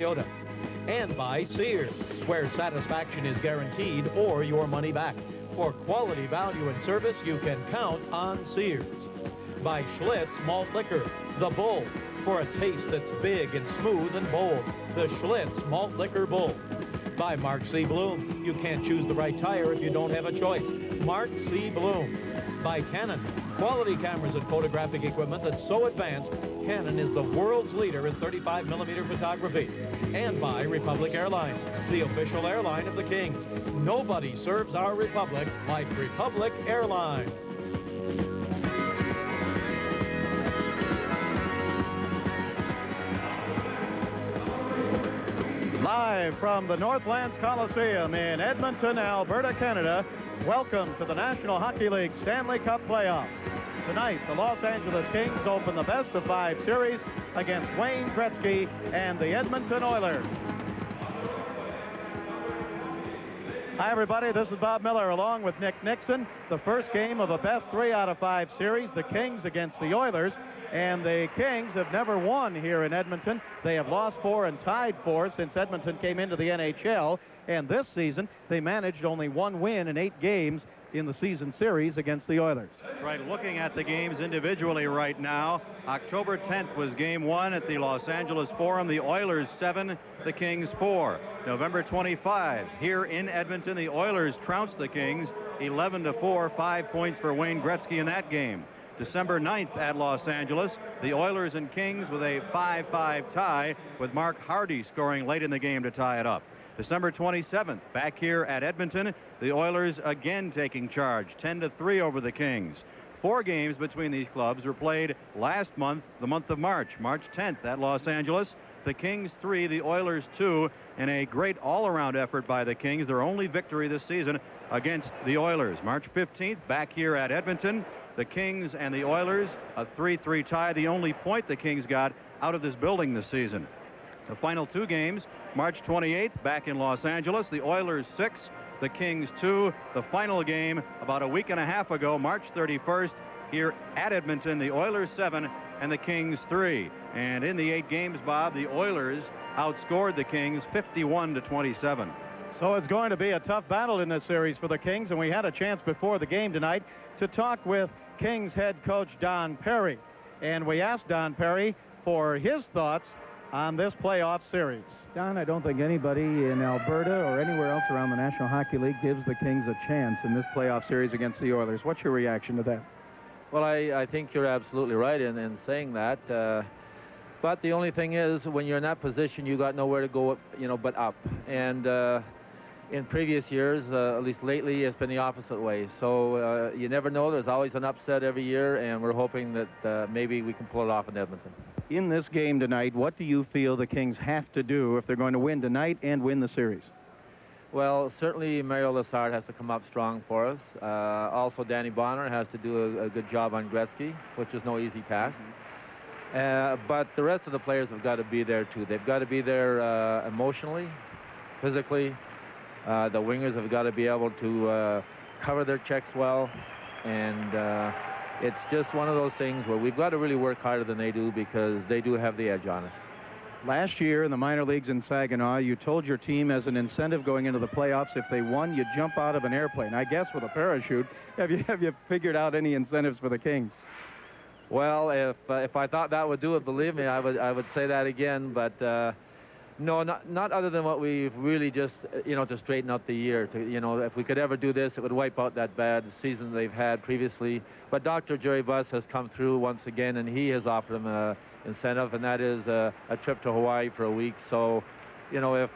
Toyota, and by Sears, where satisfaction is guaranteed or your money back. For quality, value, and service, you can count on Sears. By Schlitz Malt Liquor, the Bull, for a taste that's big and smooth and bold. The Schlitz Malt Liquor Bull. By Mark C. Bloom, you can't choose the right tire if you don't have a choice. Mark C. Bloom. By Canon, quality cameras and photographic equipment that's so advanced, Canon is the world's leader in 35mm photography. And by Republic Airlines, the official airline of the Kings. Nobody serves our Republic like Republic Airlines. Live from the Northlands Coliseum in Edmonton, Alberta, Canada, welcome to the National Hockey League Stanley Cup playoffs. Tonight, the Los Angeles Kings open the best-of-5 series against Wayne Gretzky and the Edmonton Oilers. Hi, everybody. This is Bob Miller along with Nick Nixon. The first game of a best 3-out-of-5 series, the Kings against the Oilers. And the Kings have never won here in Edmonton. They have lost 4 and tied 4 since Edmonton came into the NHL. And this season, they managed only 1 win in 8 games in the season series against the Oilers. Right, looking at the games individually right now, October 10th was game 1 at the Los Angeles Forum. The Oilers 7, the Kings 4. November 25, here in Edmonton, the Oilers trounced the Kings 11-4, 5 points for Wayne Gretzky in that game. December 9th at Los Angeles, the Oilers and Kings with a 5-5 tie, with Mark Hardy scoring late in the game to tie it up. December 27th, back here at Edmonton, the Oilers again taking charge, 10-3 over the Kings. 4 games between these clubs were played last month, the month of March 10th at Los Angeles. The Kings 3, the Oilers 2, in a great all-around effort by the Kings, their only victory this season against the Oilers. March 15th, back here at Edmonton, the Kings and the Oilers, a 3-3 tie, the only point the Kings got out of this building this season. The final 2 games, March 28th, back in Los Angeles, the Oilers 6, the Kings 2. The final game about a week and a half ago, March 31st, here at Edmonton, the Oilers 7 and the Kings 3. And in the 8 games, Bob, the Oilers outscored the Kings 51-27. So it's going to be a tough battle in this series for the Kings, and we had a chance before the game tonight to talk with Kings head coach Don Perry. And we asked Don Perry for his thoughts on this playoff series. Don, I don't think anybody in Alberta or anywhere else around the National Hockey League gives the Kings a chance in this playoff series against the Oilers. What's your reaction to that? Well, I think you're absolutely right in saying that. But the only thing is, when you're in that position, you got nowhere to go, but up. And in previous years, at least lately, it's been the opposite way. So you never know. There's always an upset every year, and we're hoping that maybe we can pull it off in Edmonton. In this game tonight, what do you feel the Kings have to do if they're going to win tonight and win the series? Well, certainly Mario Lessard has to come up strong for us. Also, Danny Bonner has to do a good job on Gretzky, which is no easy task. But the rest of the players have got to be there, too. They've got to be there emotionally, physically. The wingers have got to be able to cover their checks well. And it's just one of those things where we've got to really work harder than they do, because they do have the edge on us. Last year in the minor leagues in Saginaw, you told your team as an incentive going into the playoffs, if they won, you'd jump out of an airplane. I guess with a parachute. Have you figured out any incentives for the Kings? Well, if I thought that would do it, believe me, I would say that again. But no, not other than what we've really just, to straighten out the year. If we could ever do this, it would wipe out that bad season they've had previously. But Dr. Jerry Buss has come through once again, and he has offered them an incentive, and that is a trip to Hawaii for a week. So, if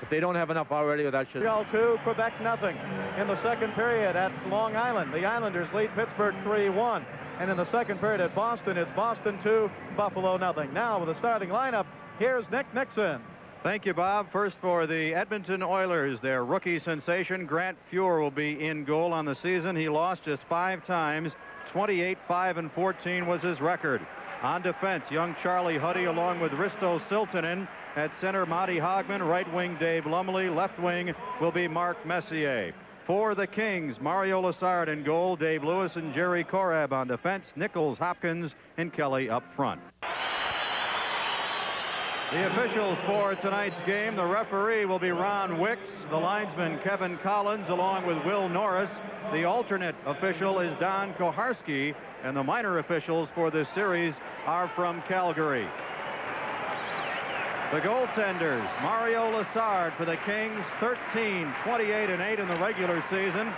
they don't have enough already, that should... Montreal 2, Quebec nothing. In the second period at Long Island, the Islanders lead Pittsburgh 3-1. And in the second period at Boston, it's Boston 2, Buffalo nothing. Now with the starting lineup, here's Nick Nixon. Thank you, Bob. First for the Edmonton Oilers, their rookie sensation, Grant Fuhr, will be in goal on the season. He lost just 5 times. 28-5-14 was his record. On defense, young Charlie Huddy along with Risto Siltanen. At center, Monty Hogman. Right wing, Dave Lumley. Left wing will be Mark Messier. For the Kings, Mario Lessard in goal, Dave Lewis and Jerry Korab on defense, Nichols, Hopkins, and Kelly up front. The officials for tonight's game, the referee will be Ron Wicks, the linesman Kevin Collins, along with Will Norris. The alternate official is Don Koharski, and the minor officials for this series are from Calgary. The goaltenders, Mario Lessard for the Kings, 13, 28, and 8 in the regular season,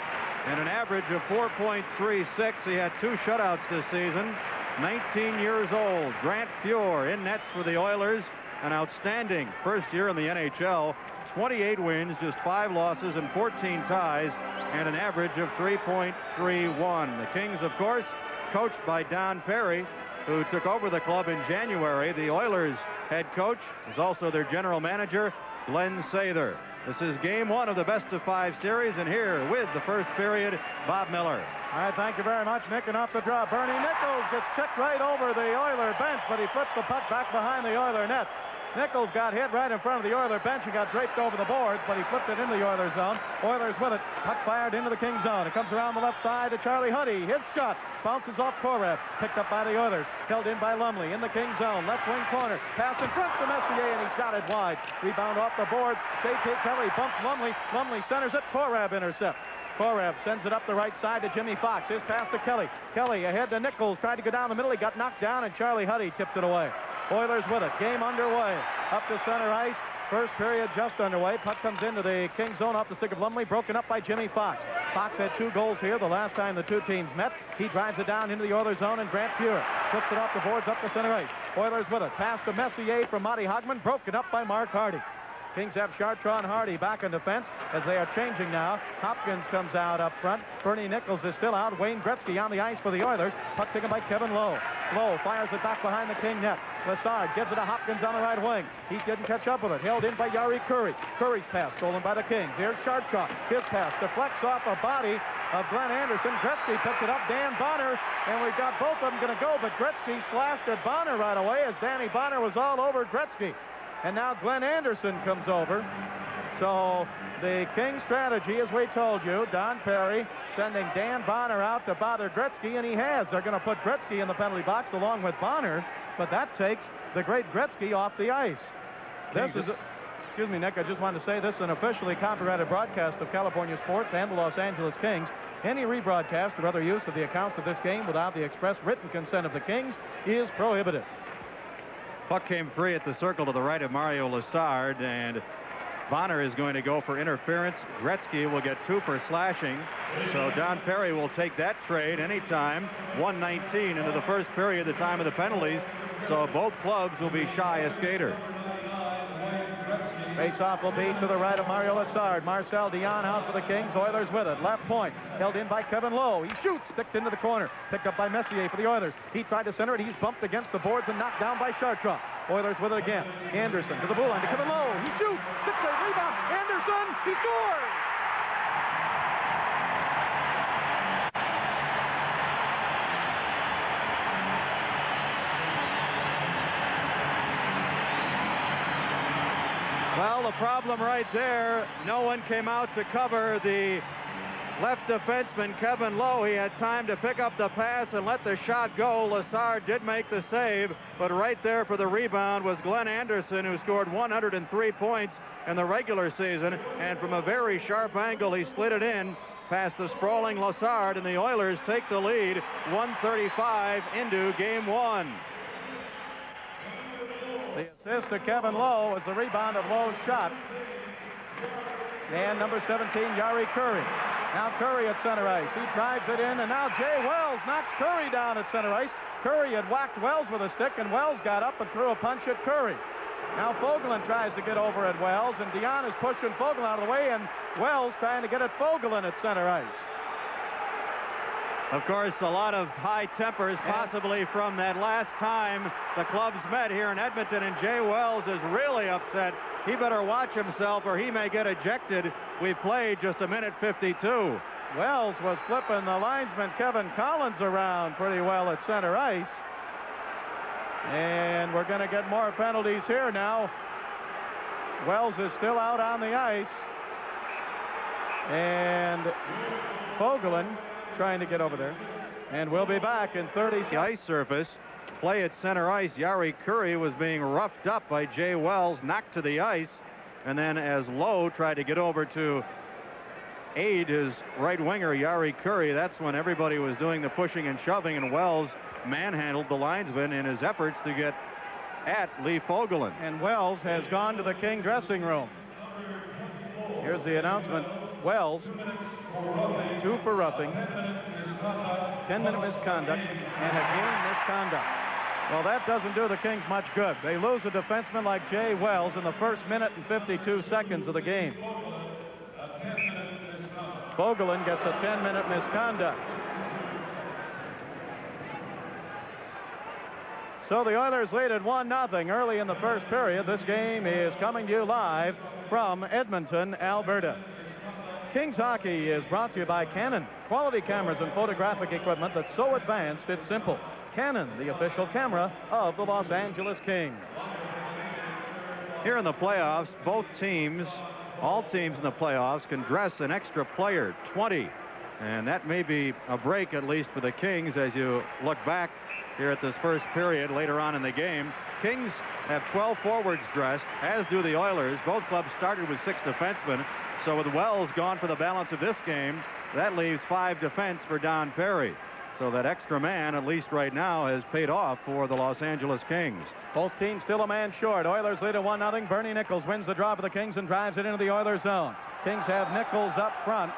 and an average of 4.36. He had 2 shutouts this season. 19 years old, Grant Fuhr in nets for the Oilers. An outstanding first year in the NHL. 28 wins, just 5 losses, and 14 ties, and an average of 3.31. The Kings, of course, coached by Don Perry, who took over the club in January. The Oilers head coach is also their general manager, Glenn Sather. This is game 1 of the best-of-5 series, and here with the first period, Bob Miller. All right, thank you very much, Nick. And off the draw, Bernie Nichols gets checked right over the Oiler bench, but he flips the puck back behind the Oiler net. Nichols got hit right in front of the Oiler bench and got draped over the boards, but he flipped it into the Oiler zone. Oilers with it. Puck fired into the King zone. It comes around the left side to Charlie Huddy. His shot bounces off Korev. Picked up by the Oilers. Held in by Lumley in the King zone. Left wing corner. Pass in front to Messier, and he shot it wide. Rebound off the boards. J.K. Kelly bumps Lumley. Lumley centers it. Korev intercepts. Korev sends it up the right side to Jimmy Fox. His pass to Kelly. Kelly ahead to Nichols. Tried to go down the middle. He got knocked down, and Charlie Huddy tipped it away. Oilers with it. Game underway. Up to center ice. First period just underway. Puck comes into the King zone off the stick of Lumley. Broken up by Jimmy Fox. Fox had 2 goals here the last time the 2 teams met. He drives it down into the Oilers zone, and Grant Fuhr flips it off the boards up to center ice. Oilers with it. Pass to Messier from Monty Hogman. Broken up by Mark Hardy. Kings have Chartrand and Hardy back in defense as they are changing now. Hopkins comes out up front. Bernie Nichols is still out. Wayne Gretzky on the ice for the Oilers. Puck taken by Kevin Lowe. Lowe fires it back behind the King net. Lessard gives it to Hopkins on the right wing. He didn't catch up with it. Held in by Yari Curry. Curry's pass stolen by the Kings. Here's Chartrand. His pass deflects off the body of Glenn Anderson. Gretzky picked it up. Dan Bonner. And we've got both of them going to go, but Gretzky slashed at Bonner right away as Danny Bonner was all over Gretzky. And now Glenn Anderson comes over. So the King strategy, as we told you, Don Perry sending Dan Bonner out to bother Gretzky, and he has. They're going to put Gretzky in the penalty box along with Bonner, but that takes the great Gretzky off the ice. This is, excuse me, Nick, I just wanted to say this is an officially copyrighted broadcast of California sports and the Los Angeles Kings. Any rebroadcast or other use of the accounts of this game without the express written consent of the Kings is prohibited. Puck came free at the circle to the right of Mario Lessard, and Bonner is going to go for interference. Gretzky will get 2 for slashing. So Don Perry will take that trade anytime. 1:19 into the first period, the time of the penalties. So both clubs will be shy a skater. Face-off will be to the right of Mario Lessard. Marcel Dion out for the Kings. Oilers with it. Left point. Held in by Kevin Lowe. He shoots. Sticked into the corner. Picked up by Messier for the Oilers. He tried to center it. He's bumped against the boards and knocked down by Chartrand. Oilers with it again. Anderson to the blue line to Kevin Lowe. He shoots. Stick save. Rebound. Anderson. He scores. Well, the problem right there, no one came out to cover the left defenseman, Kevin Lowe. He had time to pick up the pass and let the shot go. Lessard did make the save, but right there for the rebound was Glenn Anderson, who scored 103 points in the regular season, and from a very sharp angle, he slid it in past the sprawling Lessard, and the Oilers take the lead 135 into game 1. The assist to Kevin Lowe is the rebound of Lowe's shot. And number 17, Yari Curry. Now Curry at center ice. He drives it in, and now Jay Wells knocks Curry down at center ice. Curry had whacked Wells with a stick, and Wells got up and threw a punch at Curry. Now Fogelin tries to get over at Wells, and Dion is pushing Fogelin out of the way, and Wells trying to get at Fogelin at center ice. Of course, a lot of high tempers, possibly from that last time the clubs met here in Edmonton, and Jay Wells is really upset. He better watch himself or he may get ejected. We've played just a minute 52. Wells was flipping the linesman Kevin Collins around pretty well at center ice. And we're going to get more penalties here now. Wells is still out on the ice. And Fogelin trying to get over there. And we'll be back in 30 seconds. The ice surface play at center ice. Yari Curry was being roughed up by Jay Wells, knocked to the ice, and then as Lowe tried to get over to aid his right winger, Yari Curry, that's when everybody was doing the pushing and shoving, and Wells manhandled the linesman in his efforts to get at Lee Fogelin. And Wells has gone to the King dressing room. Here's the announcement. Wells, 2 for roughing, 10-minute misconduct, and a game misconduct. Well, that doesn't do the Kings much good. They lose a defenseman like Jay Wells in the first minute and 52 seconds of the game. Fogelin gets a 10-minute misconduct. So the Oilers lead at 1-0 early in the first period. This game is coming to you live from Edmonton, Alberta. Kings hockey is brought to you by Canon. Quality cameras and photographic equipment that's so advanced it's simple. Canon, the official camera of the Los Angeles Kings. Here in the playoffs, both teams, all teams in the playoffs, can dress an extra player, 20. And that may be a break, at least for the Kings, as you look back here at this first period later on in the game. Kings have 12 forwards dressed, as do the Oilers. Both clubs started with 6 defensemen. So with Wells gone for the balance of this game, that leaves 5 defense for Don Perry. So that extra man, at least right now, has paid off for the Los Angeles Kings. Both teams still a man short. Oilers lead at 1-0. Bernie Nichols wins the draw for the Kings and drives it into the Oilers zone. Kings have Nichols up front.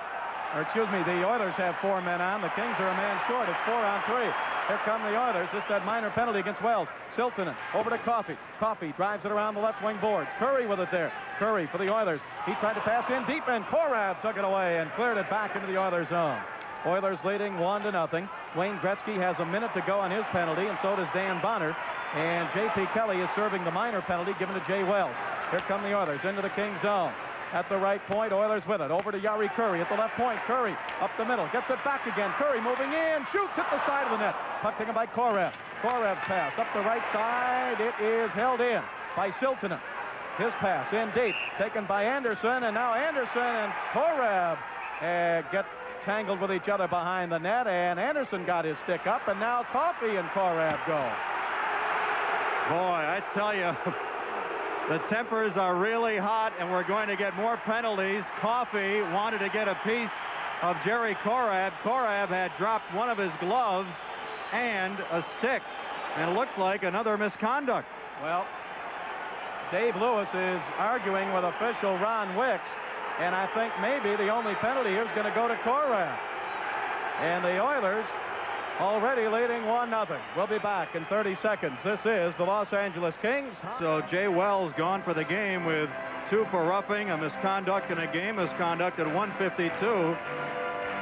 Or excuse me, the Oilers have 4 men on. The Kings are a man short. It's 4 on 3. Here come the Oilers. Just that minor penalty against Wells. Siltanen over to Coffey. Coffey drives it around the left wing boards. Curry with it there. Curry for the Oilers. He tried to pass in deep, and Korab took it away and cleared it back into the Oilers zone. Oilers leading 1-0. Wayne Gretzky has a minute to go on his penalty, and so does Dan Bonner. And J.P. Kelly is serving the minor penalty given to Jay Wells. Here come the Oilers into the Kings zone. At the right point, Oilers with it. Over to Yari Curry at the left point. Curry up the middle. Gets it back again. Curry moving in. Shoots. Hit the side of the net. Puck taken by Korab. Korab's pass up the right side. It is held in by Siltanen. His pass in deep. Taken by Anderson. And now Anderson and Korab get tangled with each other behind the net. And Anderson got his stick up. And now Coffey and Korab go. Boy, I tell you, the tempers are really hot, and we're going to get more penalties. Coffey wanted to get a piece of Jerry Korab. Korab had dropped one of his gloves and a stick, and it looks like another misconduct. Well, Dave Lewis is arguing with official Ron Wicks, and I think maybe the only penalty here is going to go to Korab. And the Oilers already leading 1-0. We'll be back in 30 seconds. This is the Los Angeles Kings. So Jay Wells gone for the game with 2 for roughing, a misconduct, and a game misconduct at 1:52.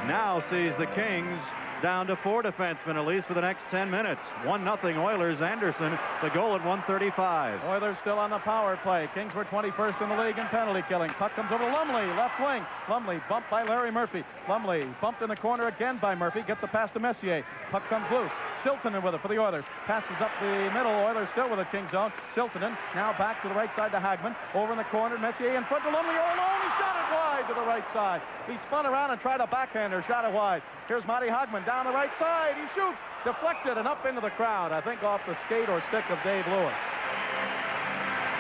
Now sees the Kings down to 4 defensemen, at least for the next 10 minutes. 1-0 Oilers. Anderson, the goal at 1:35. Oilers still on the power play. Kings were 21st in the league in penalty killing. Puck comes over to Lumley, left wing. Lumley bumped by Larry Murphy. Lumley bumped in the corner again by Murphy. Gets a pass to Messier. Puck comes loose. Siltanen with it for the Oilers. Passes up the middle. Oilers still with it, King zone. Siltanen now back to the right side to Hagman. Over in the corner, Messier in front to Lumley all alone. He shot it wide to the right side. He spun around and tried a backhander. Shot it wide. Here's Marty Hagman down the right side. He shoots. Deflected and up into the crowd. I think off the skate or stick of Dave Lewis.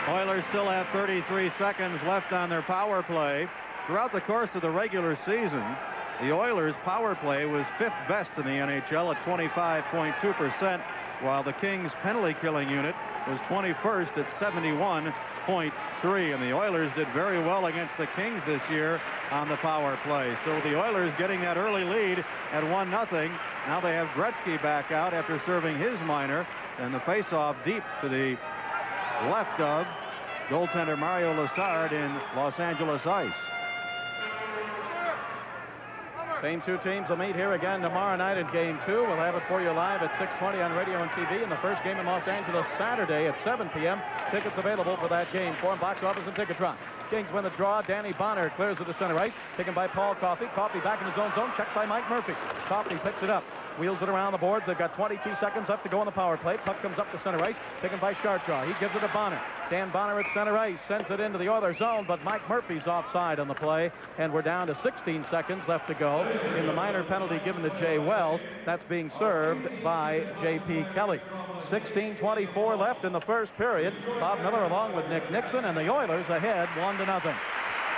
Oilers still have 33 seconds left on their power play. Throughout the course of the regular season, the Oilers' power play was 5th best in the NHL at 25.2%, while the Kings' penalty killing unit was 21st at 71.3. And the Oilers did very well against the Kings this year on the power play. So the Oilers getting that early lead at 1-0. Now they have Gretzky back out after serving his minor, and the faceoff deep to the left of goaltender Mario Lessard in Los Angeles ice. Same 2 teams will meet here again tomorrow night in Game 2. We'll have it for you live at 6:20 on radio and TV. And the first game in Los Angeles Saturday at 7 p.m. Tickets available for that game. Forum box office and Ticketron. Kings win the draw. Danny Bonner clears it to center ice. Taken by Paul Coffey. Coffey back in his own zone. Checked by Mike Murphy. Coffey picks it up. Wheels it around the boards. They've got 22 seconds left to go on the power play. Puck comes up to center ice, taken by Chartraw. He gives it to Bonner. Stan Bonner at center ice, sends it into the Oilers zone, but Mike Murphy's offside on the play, and we're down to 16 seconds left to go in the minor penalty given to Jay Wells. That's being served by J.P. Kelly. 16:24 left in the first period. Bob Miller along with Nick Nixon, and the Oilers ahead 1-0.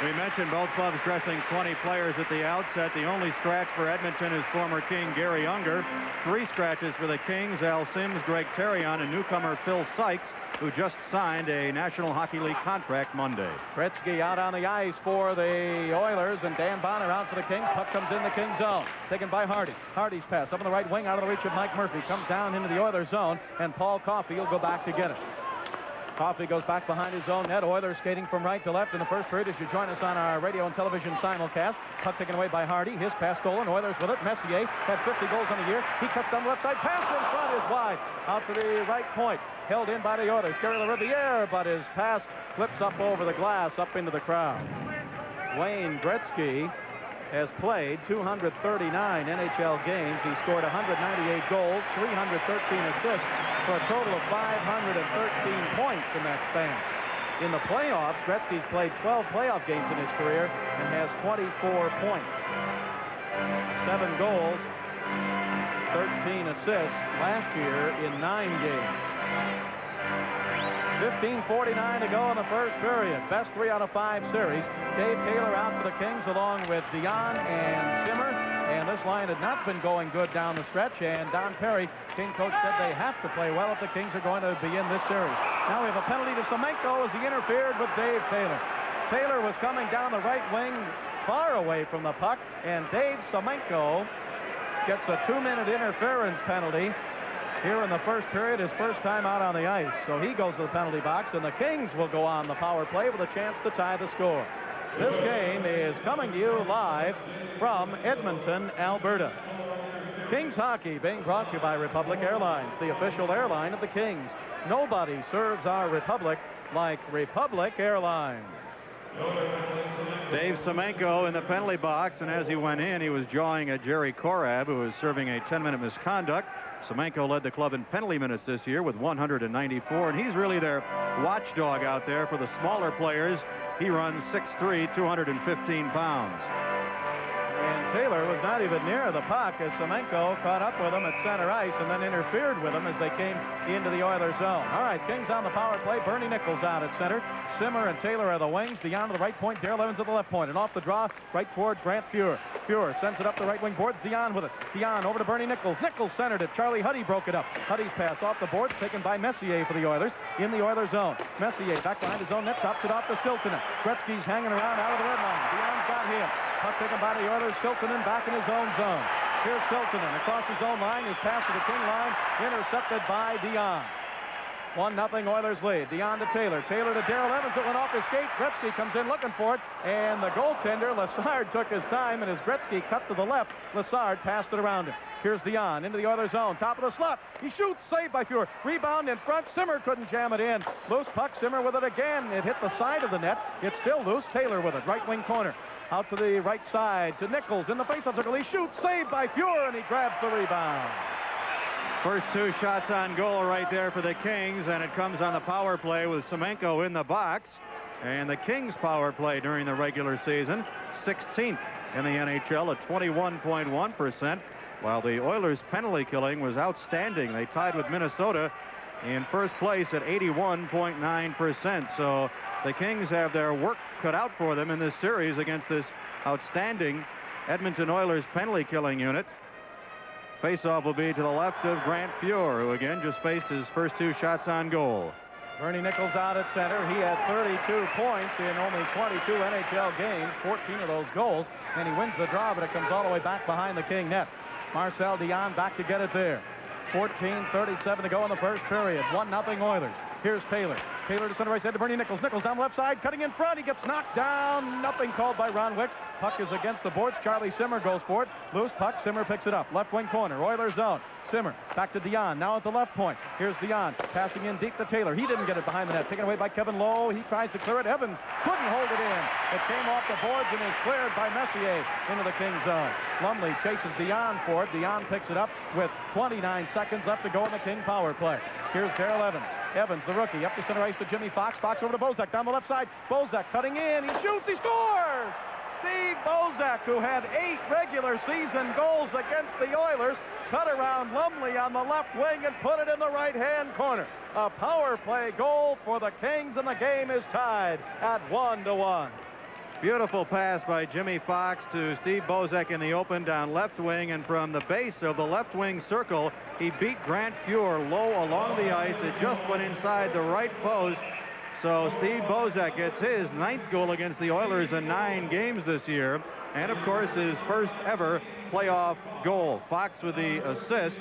We mentioned both clubs dressing 20 players at the outset. The only scratch for Edmonton is former King Gary Unger. 3 scratches for the Kings: Al Sims, Greg Terrion, and newcomer Phil Sykes, who just signed a National Hockey League contract Monday. Gretzky out on the ice for the Oilers, and Dan Bonner out for the Kings. Puck comes in the Kings zone, taken by Hardy. Hardy's pass up on the right wing, out of the reach of Mike Murphy. Comes down into the Oilers zone, and Paul Coffey will go back to get it. Coffey goes back behind his own net. Oilers skating from right to left in the first period as you join us on our radio and television simulcast. Puck taken away by Hardy. His pass stolen. Oilers with it. Messier had 50 goals on the year. He cuts down the left side. Pass in front is wide. Out to the right point. Held in by the Oilers. Gary LaRiviere, but his pass flips up over the glass, up into the crowd. Wayne Gretzky has played 239 NHL games. He scored 198 goals, 313 assists, for a total of 513 points in that span. In the playoffs, Gretzky's played 12 playoff games in his career and has 24 points. 7 goals, 13 assists last year in 9 games. 15:49 to go in the first period. Best 3 out of 5 series. Dave Taylor out for the Kings along with Dion and Simmer. And this line had not been going good down the stretch. And Don Perry, King coach, said they have to play well if the Kings are going to be in this series. Now we have a penalty to Semenko as he interfered with Dave Taylor. Taylor was coming down the right wing far away from the puck. And Dave Semenko gets a 2-minute interference penalty here in the first period, his first time out on the ice. So he goes to the penalty box, and the Kings will go on the power play with a chance to tie the score. This game is coming to you live from Edmonton, Alberta. Kings hockey being brought to you by Republic Airlines, the official airline of the Kings. Nobody serves our Republic like Republic Airlines. Dave Semenko in the penalty box, and as he went in, he was jawing at Jerry Korab, who was serving a 10-minute misconduct. Semenko led the club in penalty minutes this year with 194, and he's really their watchdog out there for the smaller players. He runs 6'3", 215 pounds. And Taylor was not even near the puck as Semenko caught up with him at center ice and then interfered with him as they came into the Oilers zone. All right, Kings on the power play. Bernie Nichols out at center. Simmer and Taylor are the wings. Dion to the right point. Darrell Evans at the left point. And off the draw, right toward Grant Fuhr. Fuhr sends it up the right wing boards. Dion with it. Dion over to Bernie Nichols. Nichols centered it. Charlie Huddy broke it up. Huddy's pass off the boards taken by Messier for the Oilers in the Oilers zone. Messier back behind his own net, drops it off to Siltanen. Gretzky's hanging around out of the red line. Dion's got him. Puck taken by the Oilers. Siltanen back in his own zone. Here's Siltanen across his own line. His pass to the King line intercepted by Dion. 1-0 Oilers lead. Dion to Taylor. Taylor to Darrell Evans. It went off his skate. Gretzky comes in looking for it. And the goaltender, Lessard, took his time. And as Gretzky cut to the left, Lessard passed it around him. Here's Dion into the Oilers zone. Top of the slot. He shoots. Saved by Fuhr. Rebound in front. Simmer couldn't jam it in. Loose puck. Simmer with it again. It hit the side of the net. It's still loose. Taylor with it. Right wing corner. Out to the right side to Nichols in the faceoff circle. He shoots. Saved by Fuhr. And he grabs the rebound. First 2 shots on goal right there for the Kings, and it comes on the power play with Semenko in the box. And the Kings power play during the regular season, 16th in the NHL at 21.1%, while the Oilers' penalty killing was outstanding. They tied with Minnesota in first place at 81.9%. So the Kings have their work cut out for them in this series against this outstanding Edmonton Oilers penalty killing unit. Faceoff will be to the left of Grant Fuhr, who again just faced his first 2 shots on goal. Bernie Nichols out at center. He had 32 points in only 22 NHL games, 14 of those goals, and he wins the draw, but it comes all the way back behind the King net. Marcel Dion back to get it there. 14:37 to go in the first period. 1-0 Oilers. Here's Taylor. Taylor to center ice, head to Bernie Nichols. Nichols down the left side, cutting in front. He gets knocked down. Nothing called by Ron Wicks. Puck is against the boards. Charlie Simmer goes for it. Loose puck. Simmer picks it up. Left wing corner. Oilers zone. Simmer back to Dion. Now at the left point. Here's Dion passing in deep to Taylor. He didn't get it behind the net. Taken away by Kevin Lowe. He tries to clear it. Evans couldn't hold it in. It came off the boards and is cleared by Messier into the Kings zone. Lumley chases Dion for it. Dion picks it up with 29 seconds left to go in the King power play. Here's Darrell Evans. Evans, the rookie, up to center ice to Jimmy Fox. Fox over to Bozak down the left side. Bozak cutting in. He shoots. He scores! Steve Bozak, who had 8 regular season goals against the Oilers, cut around Lumley on the left wing and put it in the right-hand corner. A power play goal for the Kings, and the game is tied at 1-1. Beautiful pass by Jimmy Fox to Steve Bozak in the open down left wing, and from the base of the left wing circle, he beat Grant Fuhr low along the ice. It just went inside the right post. So Steve Bozak gets his 9th goal against the Oilers in 9 games this year, and of course his first ever playoff goal. Fox with the assist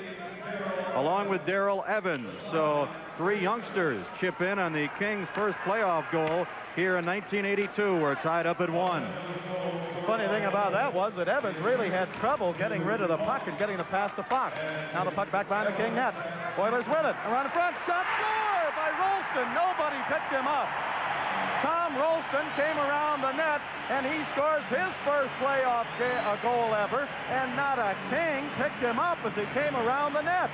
along with Darrell Evans. So 3 youngsters chip in on the Kings' first playoff goal here in 1982. We're tied up at 1. The funny thing about that was that Evans really had trouble getting rid of the puck and getting the pass to Fox. Now the puck back behind the King net. Oilers with it. Around the front. Shot score by Rolston. Nobody picked him up. Tom Rolston came around the net, and he scores his first playoff goal ever, and not a King picked him up as he came around the net.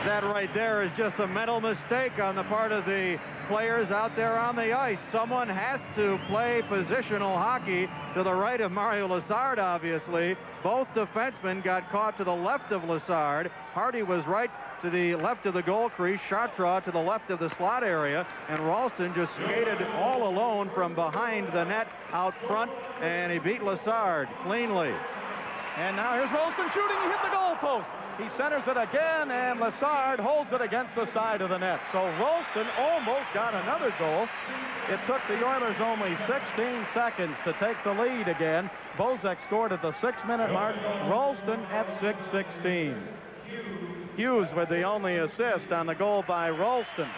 That right there is just a mental mistake on the part of the players out there on the ice. Someone has to play positional hockey to the right of Mario Lessard, obviously. Both defensemen got caught to the left of Lessard. Hardy was right to the left of the goal crease, Chartrand to the left of the slot area, and Ralston just skated all alone from behind the net out front, and he beat Lessard cleanly. And now here's Ralston shooting. He hit the goal post. He centers it again, and Lessard holds it against the side of the net. So Ralston almost got another goal. It took the Oilers only 16 seconds to take the lead again. Bozak scored at the 6-minute mark. Ralston at 6:16. Hughes with the only assist on the goal by Ralston.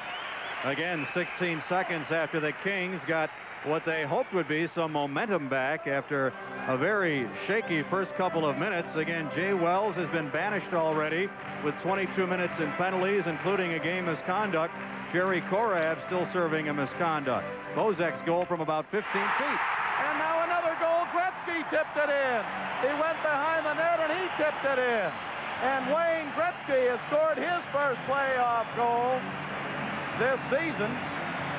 Again, 16 seconds after the Kings got what they hoped would be some momentum back after a very shaky first couple of minutes. Again, Jay Wells has been banished already with 22 minutes in penalties, including a game misconduct. Jerry Korab still serving a misconduct. Bozak's goal from about 15 feet. And now another goal. Gretzky tipped it in. He went behind the net and he tipped it in. And Wayne Gretzky has scored his first playoff goal this season,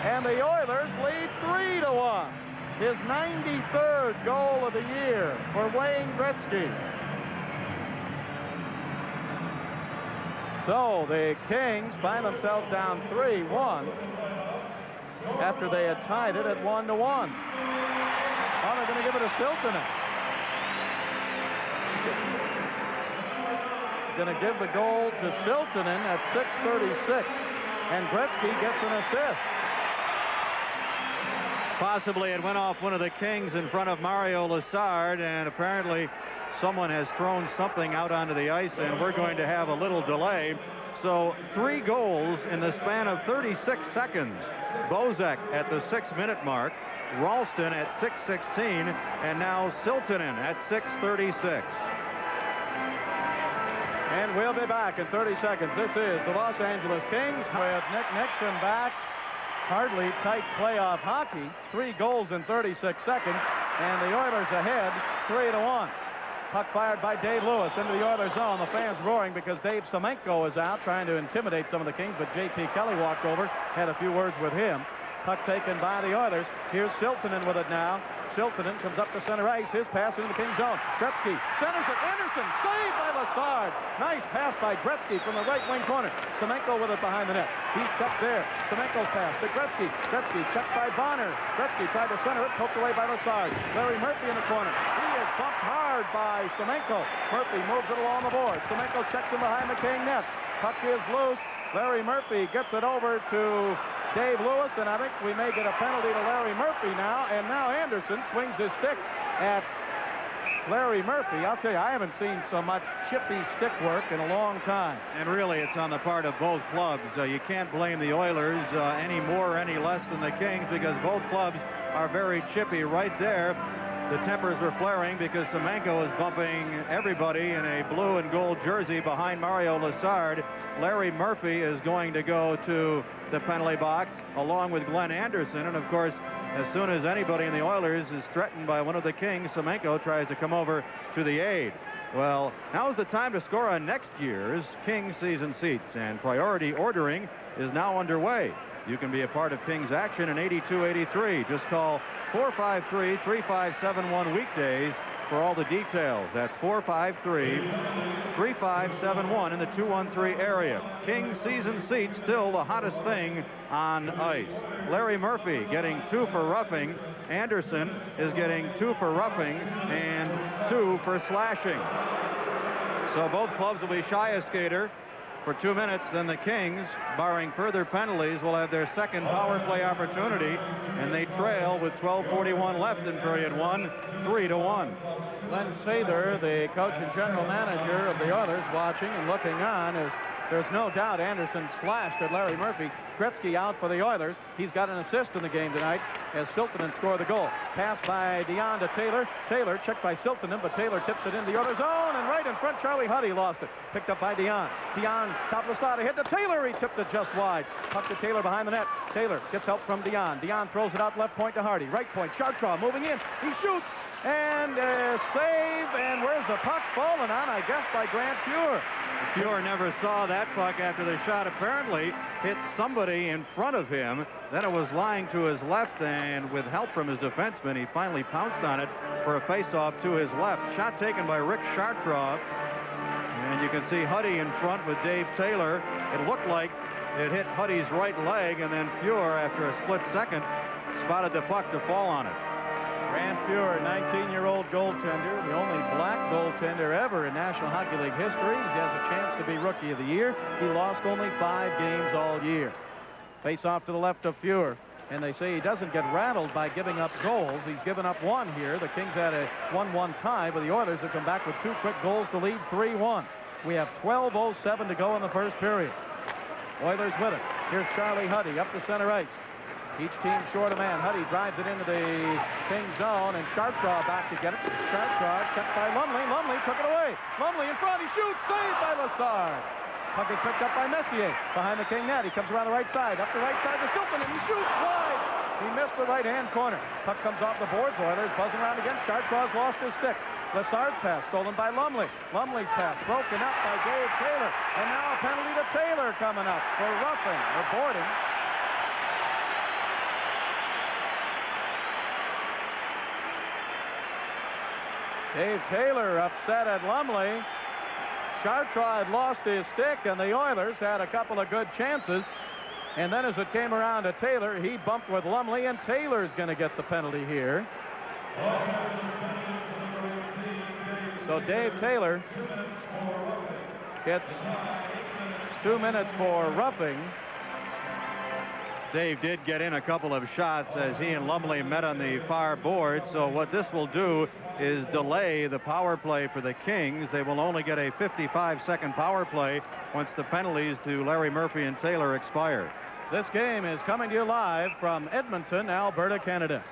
and the Oilers lead 3-1. His 93rd goal of the year for Wayne Gretzky. So the Kings find themselves down 3-1 after they had tied it at 1-1. Well, they're going to give it to Siltanen. Going to give the goal to Siltanen at 6:36, and Gretzky gets an assist. Possibly it went off one of the Kings in front of Mario Lessard, and apparently someone has thrown something out onto the ice, and we're going to have a little delay. So 3 goals in the span of 36 seconds. Bozak at the 6-minute mark, Ralston at 6:16, and now Siltanen at 6:36. And we'll be back in 30 seconds. This is the Los Angeles Kings with Nick Nixon back. Hardly tight playoff hockey. 3 goals in 36 seconds, and the Oilers ahead 3-1. Puck fired by Dave Lewis into the Oilers zone. The fans roaring because Dave Semenko is out trying to intimidate some of the Kings, but J.P. Kelly walked over, had a few words with him. Puck taken by the Oilers. Here's Siltanen with it now. Siltanen comes up to center ice. His pass into the King zone. Gretzky centers it. Anderson saved by Lessard. Nice pass by Gretzky from the right wing corner. Semenko with it behind the net. He's checked there. Semenko's pass to Gretzky. Gretzky checked by Bonner. Gretzky tried to center it. Poked away by Lessard. Larry Murphy in the corner. He is bumped hard by Semenko. Murphy moves it along the board. Semenko checks him behind the King net. Puck is loose. Larry Murphy gets it over to Dave Lewis, and I think we may get a penalty to Larry Murphy now. And now Anderson swings his stick at Larry Murphy, I'll tell you, I haven't seen so much chippy stick work in a long time. And really, it's on the part of both clubs. You can't blame the Oilers any more or any less than the Kings, because both clubs are very chippy right there. The tempers were flaring because Semenko is bumping everybody in a blue and gold jersey behind Mario Lessard. Larry Murphy is going to go to the penalty box along with Glenn Anderson. And of course, as soon as anybody in the Oilers is threatened by one of the Kings, Semenko tries to come over to the aid. Well, now is the time to score on next year's Kings season seats, and priority ordering is now underway. You can be a part of Kings action in 82-83. Just call 453-3571 weekdays for all the details. That's 453-3571 in the 213 area. Kings season seats still the hottest thing on ice. Larry Murphy getting 2 for roughing. Anderson is getting 2 for roughing and 2 for slashing. So both clubs will be shy a skater for 2 minutes. Then the Kings, barring further penalties, will have their second power play opportunity, and they trail with 12:41 left in period 1, 3-1. Glenn Sather, the coach and general manager of the Oilers, watching and looking on as there's no doubt Anderson slashed at Larry Murphy. Gretzky out for the Oilers. He's got an assist in the game tonight as Siltanen scored the goal. Pass by Dion to Taylor. Taylor checked by Siltanen, but Taylor tips it in the Oilers' zone, and right in front, Charlie Huddy lost it. Picked up by Dion. Dion, top of the slot, ahead to Taylor. He tipped it just wide. Puck to Taylor behind the net. Taylor gets help from Dion. Dion throws it out left point to Hardy. Right point, Chartraw moving in. He shoots, and save, and where's the puck? Fallen on, I guess, by Grant Fuhr. Fuhr never saw that puck after the shot apparently hit somebody in front of him. Then it was lying to his left, and with help from his defenseman, he finally pounced on it for a face-off to his left. Shot taken by Rick Chartraw. And you can see Huddy in front with Dave Taylor. It looked like it hit Huddy's right leg, and then Fuhr, after a split second, spotted the puck to fall on it. Grant Fuhr, 19-year-old goaltender, the only black goaltender ever in National Hockey League history. He has a chance to be Rookie of the Year. He lost only 5 games all year. Face off to the left of Fuhr, and they say he doesn't get rattled by giving up goals. He's given up 1 here. The Kings had a 1-1 tie, but the Oilers have come back with 2 quick goals to lead 3-1. We have 12:07 to go in the first period. Oilers with it. Here's Charlie Huddy up the center ice. Each team short a man. Huddy drives it into the Kings zone, and Chartraw back to get it. Chartraw checked by Lumley. Lumley took it away. Lumley in front. He shoots. Saved by Lessard. Puck is picked up by Messier behind the King net. He comes around the right side. Up the right side to Silton, and he shoots wide. He missed the right-hand corner. Puck comes off the boards. Oilers buzzing around again. Chartraw's lost his stick. Lessard's pass stolen by Lumley. Lumley's pass broken up by Dave Taylor. And now a penalty to Taylor coming up for roughing or boarding. Dave Taylor upset at Lumley. Chartraw had lost his stick, and the Oilers had a couple of good chances. And then as it came around to Taylor, he bumped with Lumley, and Taylor's going to get the penalty here. So Dave Taylor gets 2 minutes for roughing. Dave did get in a couple of shots as he and Lumley met on the far board. So what this will do is delay the power play for the Kings. They will only get a 55-second power play once the penalties to Larry Murphy and Taylor expire. This game is coming to you live from Edmonton, Alberta, Canada.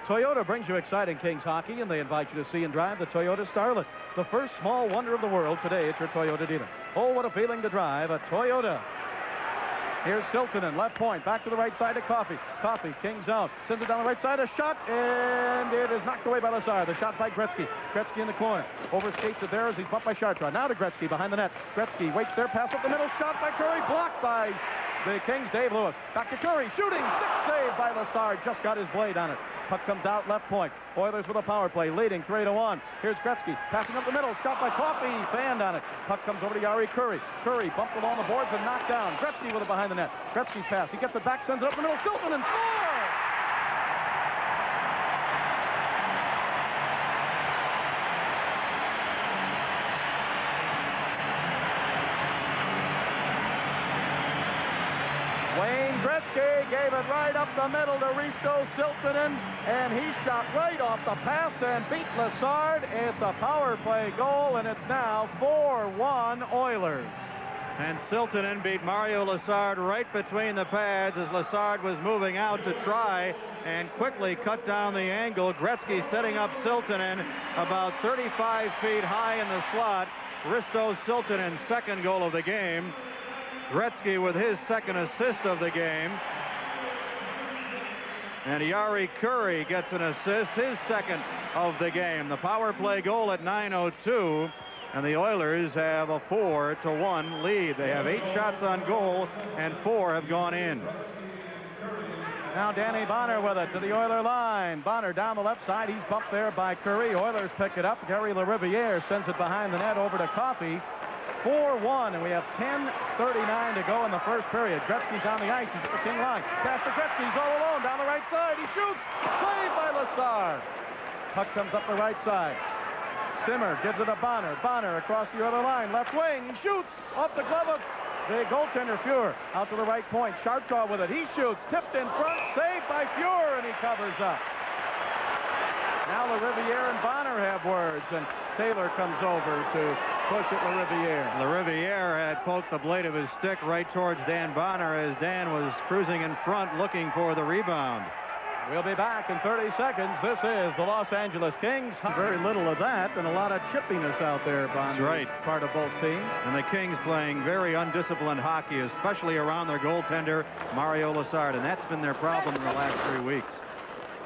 Toyota brings you exciting Kings hockey, and they invite you to see and drive the Toyota Starlet, the first small wonder of the world today at your Toyota dealer. Oh, what a feeling to drive a Toyota. Here's Siltanen, left point, back to the right side to Coffey. Coffey, Kings out, sends it down the right side, a shot, and it is knocked away by Lessard. The shot by Gretzky. Gretzky in the corner. Overskates it there as he's bumped by Chartraw. Now to Gretzky behind the net. Gretzky waits there, pass up the middle, shot by Curry, blocked by the Kings' Dave Lewis. Back to Curry, shooting, stick save by Lessard, just got his blade on it. Puck comes out left point. Oilers with a power play, leading 3-1. Here's Gretzky, passing up the middle, shot by Coffey, fanned on it. Puck comes over to Yari Curry. Curry bumped along the boards and knocked down. Gretzky with it behind the net. Gretzky's pass, he gets it back, sends it up the middle, Silton, and scores! Wayne Gretzky Gretzky gave it right up the middle to Risto Siltanen, and he shot right off the pass and beat Lessard. It's a power play goal, and it's now 4-1 Oilers. And Siltanen beat Mario Lessard right between the pads as Lessard was moving out to try and quickly cut down the angle. Gretzky setting up Siltanen about 35 feet high in the slot. Risto Siltanen's second goal of the game. Gretzky with his second assist of the game. And Jari Kurri gets an assist, his second of the game. The power play goal at 9:02. And the Oilers have a 4-1 lead. They have 8 shots on goal, and 4 have gone in. Now Danny Bonner with it to the Oiler line. Bonner down the left side. He's bumped there by Curry. Oilers pick it up. Gary LaRiviere sends it behind the net over to Coffey. 4-1, and we have 10:39 to go in the first period. Gretzky's on the ice. He's at the King line. Pass to Gretzky. He's all alone down the right side. He shoots. Saved by Lessard. Puck comes up the right side. Simmer gives it to Bonner. Bonner across the other line. Left wing. He shoots off the glove of the goaltender, Fuhr. Out to the right point. Chartrand with it. He shoots. Tipped in front. Saved by Fuhr, and he covers up. Now LaRiviere and Bonner have words, and Taylor comes over to push at LaRiviere. LaRiviere had poked the blade of his stick right towards Dan Bonner as Dan was cruising in front looking for the rebound. We'll be back in 30 seconds. This is the Los Angeles Kings. Very little of that and a lot of chippiness out there, Bond. That's right. Part of both teams. And the Kings playing very undisciplined hockey, especially around their goaltender, Mario Lessard. And that's been their problem in the last 3 weeks.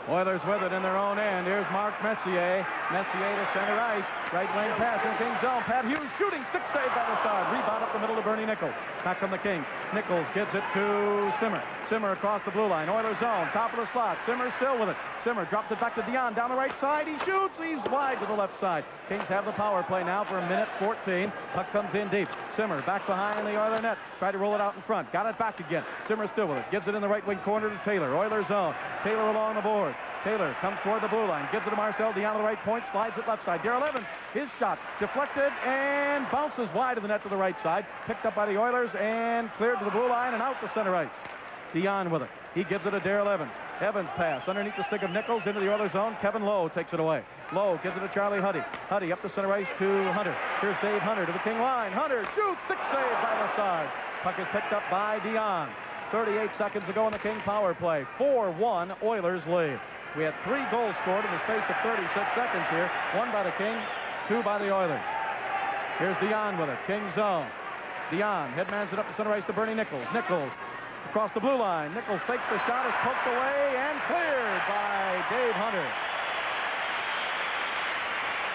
Oilers with it in their own end. Here's Mark Messier. Messier to center ice. Right wing pass in Kings zone. Pat Hughes shooting. Stick saved by Lessard. Rebound up the middle to Bernie Nichols. Back from the Kings. Nichols gives it to Simmer. Simmer across the blue line. Oilers zone. Top of the slot. Simmer still with it. Simmer drops it back to Dion. Down the right side. He shoots. He's wide to the left side. Kings have the power play now for 1:14. Puck comes in deep. Simmer back behind the Oiler net. Tried to roll it out in front. Got it back again. Simmer still with it. Gives it in the right wing corner to Taylor. Oilers zone. Taylor along the boards. Taylor comes toward the blue line. Gives it to Marcel Dion on the right point. Slides it left side. Darrell Evans. His shot deflected and bounces wide of the net to the right side. Picked up by the Oilers and cleared to the blue line and out to center ice. Dion with it. He gives it to Darrell Evans. Evans pass underneath the stick of Nichols into the Oilers zone. Kevin Lowe takes it away. Lowe gives it to Charlie Huddy. Huddy up the center ice to Hunter. Here's Dave Hunter to the King line. Hunter shoots. Stick saved by Lessard. Puck is picked up by Dion. 38 seconds to go in the King power play. 4-1 Oilers lead. We had 3 goals scored in the space of 36 seconds here. 1 by the Kings, 2 by the Oilers. Here's Dion with it. King zone. Dion headmans it up the center ice to Bernie Nichols. Nichols across the blue line. Nichols fakes the shot. Is poked away and cleared by Dave Hunter.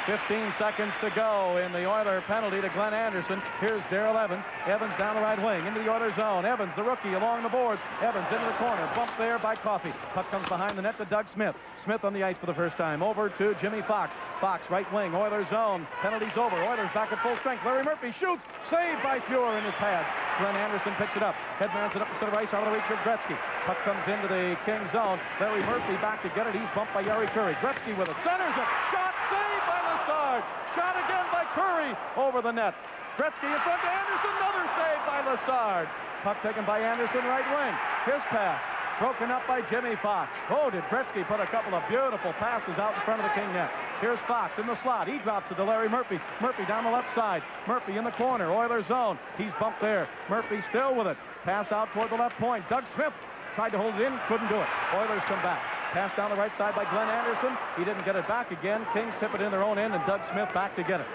15 seconds to go in the Oiler penalty to Glenn Anderson. Here's Darrell Evans. Evans down the right wing into the Oiler zone. Evans, the rookie, along the boards. Evans into the corner. Bumped there by Coffey. Puck comes behind the net to Doug Smith. Smith on the ice for the first time. Over to Jimmy Fox. Fox, right wing. Oiler zone. Penalty's over. Oilers back at full strength. Larry Murphy shoots. Saved by Fuhr in his pads. Glenn Anderson picks it up. Headmans it up the center ice out of the reach of Gretzky. Puck comes into the King zone. Larry Murphy back to get it. He's bumped by Jari Kurri. Gretzky with it. Centers it. Shot saved by Lessard. Shot again by Kurri over the net. Gretzky in front to Anderson. Another save by Lessard. Puck taken by Anderson, right wing. His pass broken up by Jimmy Fox. Oh, did Gretzky put a couple of beautiful passes out in front of the King net. Here's Fox in the slot. He drops it to Larry Murphy. Murphy down the left side. Murphy in the corner. Oilers zone. He's bumped there. Murphy still with it. Pass out toward the left point. Doug Smith tried to hold it in. Couldn't do it. Oilers come back. Pass down the right side by Glenn Anderson. He didn't get it back again. Kings tip it in their own end, and Doug Smith back to get it.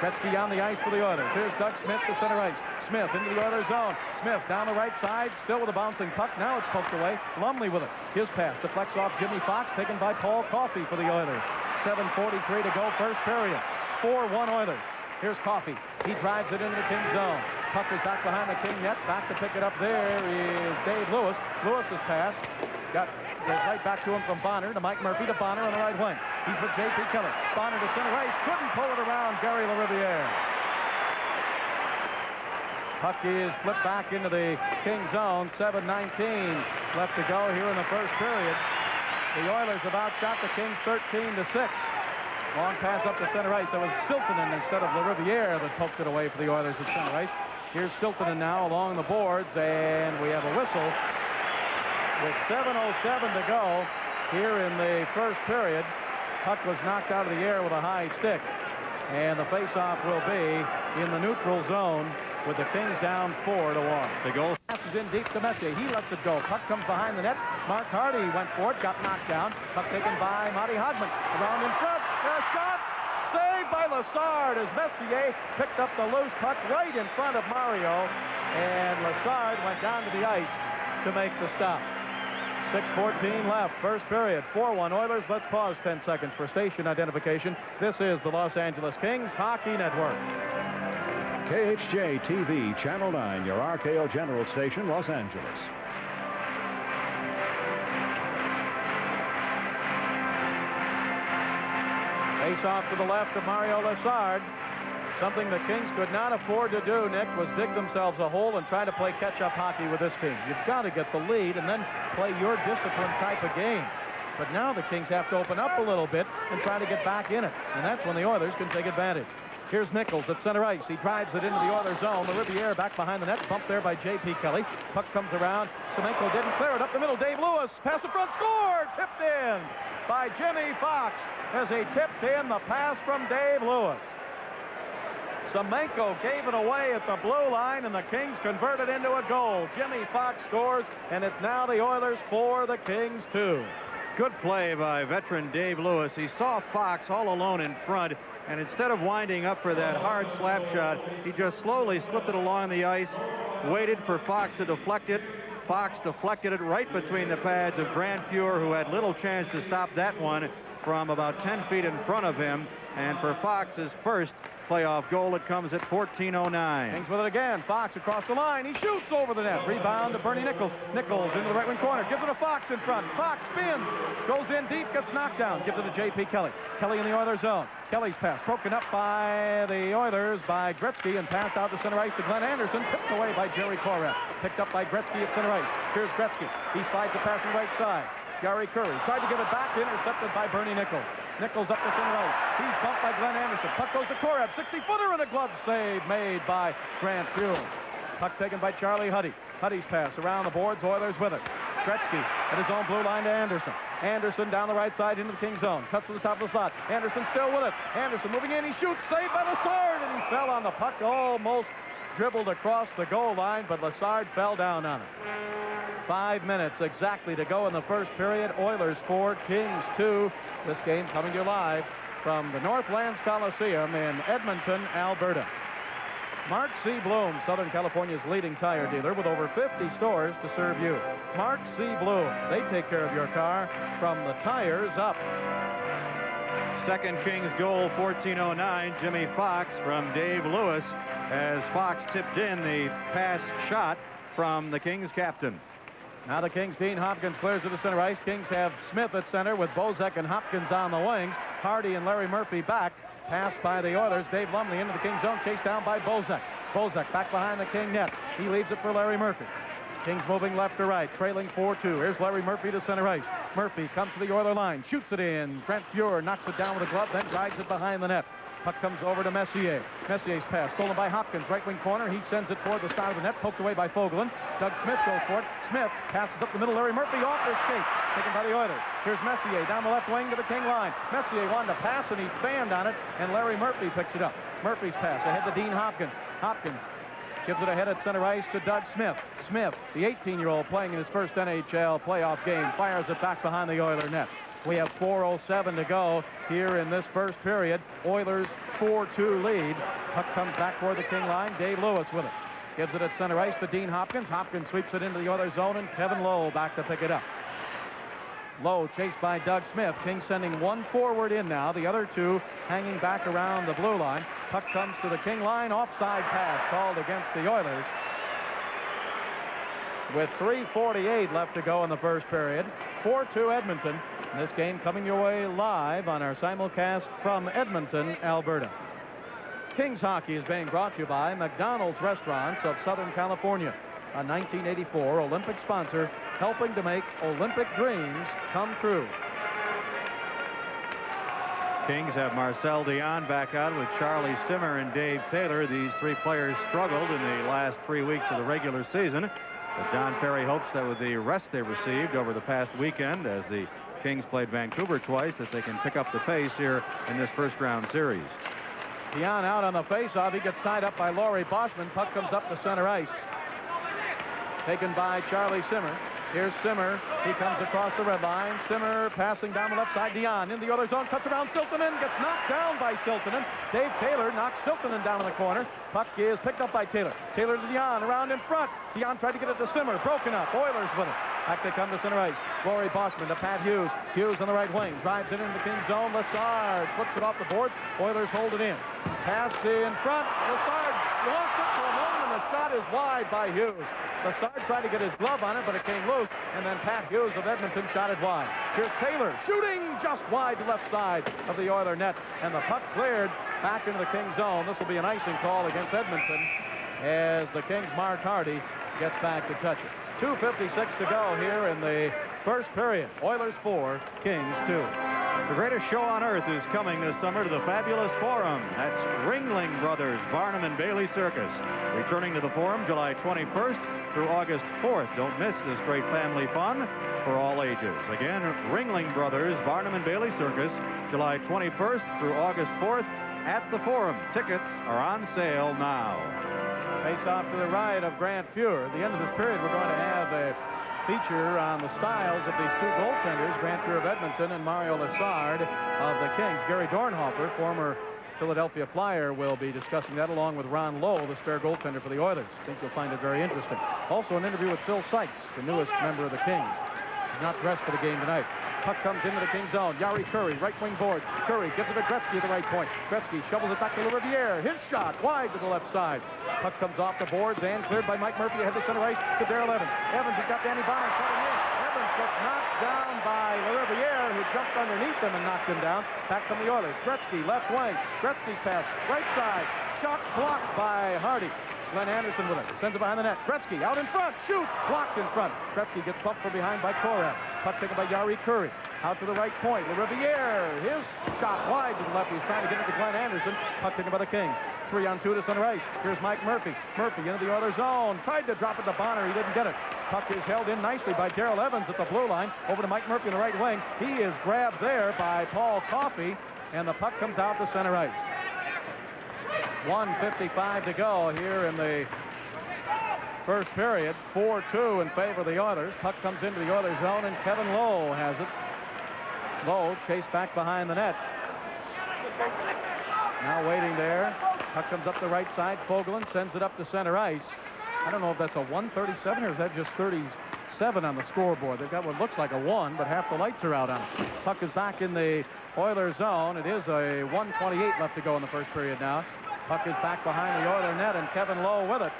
Gretzky on the ice for the Oilers. Here's Doug Smith to center ice. Smith into the Oilers zone. Smith down the right side, still with a bouncing puck. Now it's poked away. Lumley with it. His pass deflects off Jimmy Fox, taken by Paul Coffey for the Oilers. 7:43 to go, first period. 4-1 Oilers. Here's Coffey. He drives it into the King zone. Puck is back behind the King net. Back to pick it up there is Dave Lewis. Lewis's pass got right back to him from Bonner to Mike Murphy to Bonner on the right wing. He's with J.P. Keller. Bonner to center ice. Couldn't pull it around Gary LaRiviere. Puck is flipped back into the King zone. 7:19 left to go here in the first period. The Oilers have outshot the Kings 13-6. Long pass up the center ice. It was Siltanen instead of LaRiviere that poked it away for the Oilers at center ice. Here's Siltanen now along the boards, and we have a whistle. with 7:07 to go here in the first period. Puck was knocked out of the air with a high stick, and the faceoff will be in the neutral zone with the Kings down 4-1. The goal Passes in deep to Messier. He lets it go. Puck comes behind the net. Mark Hardy went for it, got knocked down. Puck taken by Monty Hodgman. Around in front. A shot. Saved by Lassard as Messier picked up the loose puck right in front of Mario. And Lassard went down to the ice to make the stop. 6:14 left, first period. 4-1 Oilers. Let's pause 10 seconds for station identification. This is the Los Angeles Kings Hockey Network. KHJ TV, Channel 9, your RKO General Station, Los Angeles. Face off to the left of Mario Lassard. Something the Kings could not afford to do, Nick, was dig themselves a hole and try to play catch-up hockey with this team. You've got to get the lead and then play your disciplined type of game. But now the Kings have to open up a little bit and try to get back in it. And that's when the Oilers can take advantage. Here's Nichols at center ice. He drives it into the Oilers zone. The Riviere back behind the net. Bumped there by J.P. Kelly. Puck comes around. Semenko didn't clear it up the middle. Dave Lewis. Pass the front. Score! Tipped in by Jimmy Fox as he tipped in the pass from Dave Lewis. Semenko gave it away at the blue line, and the Kings converted into a goal. Jimmy Fox scores, and it's now the Oilers 4, the Kings 2. Good play by veteran Dave Lewis. He saw Fox all alone in front, and instead of winding up for that hard slap shot, he just slowly slipped it along the ice, waited for Fox to deflect it. Fox deflected it right between the pads of Grant Fuhr, who had little chance to stop that one from about 10 feet in front of him. And for Fox's first playoff goal, it comes at 14:09. Kings with it again. Fox across the line. He shoots over the net. Rebound to Bernie Nichols. Nichols into the right wing corner. Gives it to Fox in front. Fox spins. Goes in deep. Gets knocked down. Gives it to J.P. Kelly. Kelly in the Oilers zone. Kelly's pass broken up by the Oilers by Gretzky and passed out to center ice to Glenn Anderson. Tipped away by Jerry Korev. Picked up by Gretzky at center ice. Here's Gretzky. He slides the pass on the right side. Gary Curry tried to give it back, intercepted by Bernie Nichols. Nichols up the center ice. He's bumped by Glenn Anderson. Puck goes to Korev. 60-footer and a glove save made by Grant Fuhr. Puck taken by Charlie Huddy. Huddy's pass around the boards. Oilers with it. Gretzky at his own blue line to Anderson. Anderson down the right side into the King zone. Cuts to the top of the slot. Anderson still with it. Anderson moving in. He shoots. Saved by Lassard, and he fell on the puck. Almost dribbled across the goal line, but Lassard fell down on it. 5 minutes exactly to go in the first period. Oilers 4, Kings 2. This game coming to you live from the Northlands Coliseum in Edmonton, Alberta. Mark C. Bloom, Southern California's leading tire dealer with over 50 stores to serve you. Mark C. Bloom, they take care of your car from the tires up. Second Kings goal, 14:09. Jimmy Fox from Dave Lewis as Fox tipped in the pass shot from the Kings captain. Now the Kings, Dean Hopkins clears to the center ice. Kings have Smith at center with Bozek and Hopkins on the wings. Hardy and Larry Murphy back. Passed by the Oilers. Dave Lumley into the King zone. Chased down by Bozek. Bozek back behind the King net. He leaves it for Larry Murphy. Kings moving left to right. Trailing 4-2. Here's Larry Murphy to center ice. Murphy comes to the Oiler line. Shoots it in. Grant Fuhr knocks it down with a glove. Then drives it behind the net. Puck comes over to Messier. Messier's pass stolen by Hopkins. Right wing corner. He sends it toward the side of the net. Poked away by Fogelin. Doug Smith goes for it. Smith passes up the middle. Larry Murphy off their skate. Taken by the Oilers. Here's Messier down the left wing to the King line. Messier wanted to pass and he fanned on it. And Larry Murphy picks it up. Murphy's pass ahead to Dean Hopkins. Hopkins gives it ahead at center ice to Doug Smith. Smith, the 18-year-old playing in his first NHL playoff game, fires it back behind the Oiler net. We have 4:07 to go here in this first period. Oilers 4-2 lead. Puck comes back toward the King line. Dave Lewis with it. Gives it at center ice to Dean Hopkins. Hopkins sweeps it into the Oilers zone, and Kevin Lowe back to pick it up. Lowe chased by Doug Smith. King sending one forward in now. The other two hanging back around the blue line. Puck comes to the King line. Offside pass called against the Oilers. With 3:48 left to go in the first period. 4-2 Edmonton. This game coming your way live on our simulcast from Edmonton, Alberta. Kings hockey is being brought to you by McDonald's Restaurants of Southern California, a 1984 Olympic sponsor helping to make Olympic dreams come true. Kings have Marcel Dion back out with Charlie Simmer and Dave Taylor. These three players struggled in the last 3 weeks of the regular season. But Don Ferry hopes that with the rest they received over the past weekend, as the Kings played Vancouver twice, that they can pick up the pace here in this first-round series. Dion out on the faceoff. He gets tied up by Laurie Boschman. Puck comes up to center ice. Taken by Charlie Simmer. Here's Simmer. He comes across the red line. Simmer passing down the left side. Dion in the other zone. Cuts around Siltanen. Gets knocked down by Siltanen. Dave Taylor knocks Siltanen down in the corner. Puck is picked up by Taylor. Taylor to Dion. Around in front. Dion tried to get it to Simmer. Broken up. Oilers with it. Back they come to center ice. Laurie Boschman to Pat Hughes. Hughes on the right wing. Drives it into the Kings zone. Lessard flips it off the boards. Oilers hold it in. Pass in front. Lessard lost it for a moment, and the shot is wide by Hughes. Lessard tried to get his glove on it, but it came loose, and then Pat Hughes of Edmonton shot it wide. Here's Taylor shooting just wide to left side of the Oiler net, and the puck cleared back into the Kings zone. This will be an icing call against Edmonton as the Kings' Mark Hardy gets back to touch it. 2:56 to go here in the first period. Oilers 4, Kings 2. The greatest show on earth is coming this summer to the fabulous Forum. That's Ringling Brothers Barnum and Bailey Circus. Returning to the Forum July 21st through August 4th. Don't miss this great family fun for all ages. Again, Ringling Brothers Barnum and Bailey Circus, July 21st through August 4th at the Forum. Tickets are on sale now. Face off to the right of Grant Fuhr. At the end of this period, we're going to have a feature on the styles of these two goaltenders, Grant Fuhr of Edmonton and Mario Lessard of the Kings. Gary Dornhofer, former Philadelphia Flyer, will be discussing that along with Ron Lowe, the spare goaltender for the Oilers. I think you'll find it very interesting. Also an interview with Phil Sykes, the newest member of the Kings. He's not dressed for the game tonight. Puck comes into the Kings zone. Yari Curry, right wing boards. Curry gives it to Gretzky at the right point. Gretzky shovels it back to Riviere. His shot wide to the left side. Puck comes off the boards and cleared by Mike Murphy ahead to center ice to Darrell Evans. Evans has got Danny Bonner shutting in. Evans gets knocked down by Riviere, who jumped underneath him and knocked him down. Back from the Oilers. Gretzky, left wing. Gretzky's pass, right side. Shot blocked by Hardy. Glenn Anderson with it. Sends it behind the net. Gretzky out in front. Shoots. Blocked in front. Gretzky gets bumped from behind by Korath. Puck taken by Yari Curry. Out to the right point. Riviere. His shot wide to the left. He's trying to get it to Glenn Anderson. Puck taken by the Kings. 3-on-2 to center ice. Here's Mike Murphy. Murphy into the Oilers zone. Tried to drop it to Bonner. He didn't get it. Puck is held in nicely by Darrell Evans at the blue line. Over to Mike Murphy in the right wing. He is grabbed there by Paul Coffey. And the puck comes out to center ice. 1:55 to go here in the first period. 4-2 in favor of the Oilers. Puck comes into the Oilers zone, and Kevin Lowe has it. Lowe chased back behind the net. Now waiting there. Puck comes up the right side. Fogelin sends it up to center ice. I don't know if that's a 137 or is that just 37 on the scoreboard. They've got what looks like a 1, but half the lights are out on it. Puck is back in the Oilers zone. It is a 1:28 left to go in the first period now. Puck is back behind the Oiler net, and Kevin Lowe with it.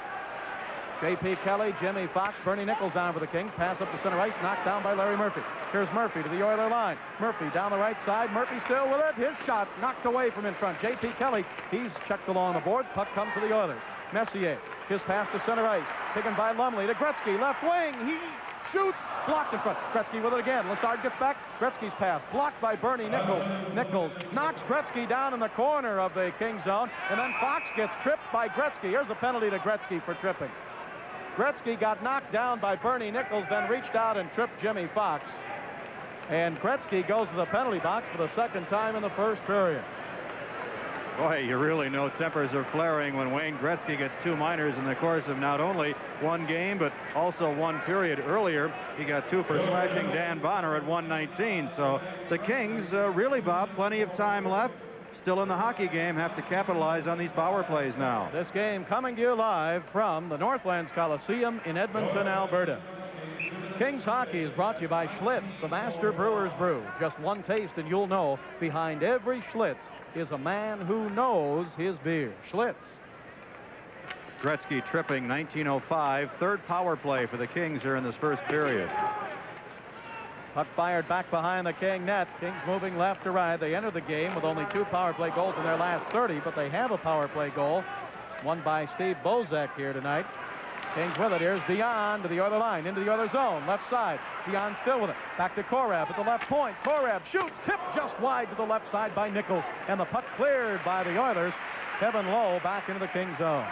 J.P. Kelly, Jimmy Fox, Bernie Nichols down for the Kings. Pass up to center ice, knocked down by Larry Murphy. Here's Murphy to the Oiler line. Murphy down the right side. Murphy still with it. His shot knocked away from in front. J.P. Kelly, he's checked along the boards. Puck comes to the Oilers. Messier, his pass to center ice. Taken by Lumley to Gretzky, left wing. He shoots, blocked in front. Gretzky with it again. Lessard gets back. Gretzky's pass blocked by Bernie Nichols. Nichols knocks Gretzky down in the corner of the King zone, and then Fox gets tripped by Gretzky. Here's a penalty to Gretzky for tripping. Gretzky got knocked down by Bernie Nichols, then reached out and tripped Jimmy Fox. And Gretzky goes to the penalty box for the second time in the first period. Boy, you really know tempers are flaring when Wayne Gretzky gets 2 minors in the course of not only one game, but also one period earlier. He got 2 for smashing Dan Bonner at 1:19. So the Kings really, Bob, plenty of time left. Still in the hockey game, have to capitalize on these power plays now. This game coming to you live from the Northlands Coliseum in Edmonton, Alberta. Kings hockey is brought to you by Schlitz, the master brewer's brew. Just one taste and you'll know behind every Schlitz is a man who knows his beer. Schlitz. Gretzky tripping 1905. Third power play for the Kings here in this first period. Puck fired back behind the King net. Kings moving left to right. They enter the game with only 2 power play goals in their last 30, but they have a power play goal. One by Steve Bozek here tonight. Kings with it. Here's Dion to the other line, into the other zone, left side. Dion still with it. Back to Korath at the left point. Korath shoots, tipped just wide to the left side by Nichols. And the puck cleared by the Oilers. Kevin Lowe back into the Kings zone.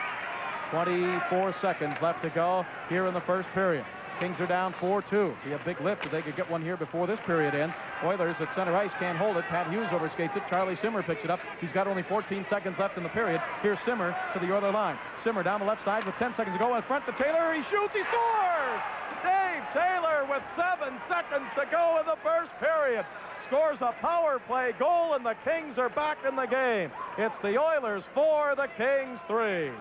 24 seconds left to go here in the first period. Kings are down 4-2. Be a big lift if they could get one here before this period ends. Oilers at center ice can't hold it. Pat Hughes overskates it. Charlie Simmer picks it up. He's got only 14 seconds left in the period. Here's Simmer to the Oiler line. Simmer down the left side with 10 seconds to go in front to Taylor. He shoots. He scores! Dave Taylor with 7 seconds to go in the first period scores a power play goal, and the Kings are back in the game. It's the Oilers 4, the Kings 3.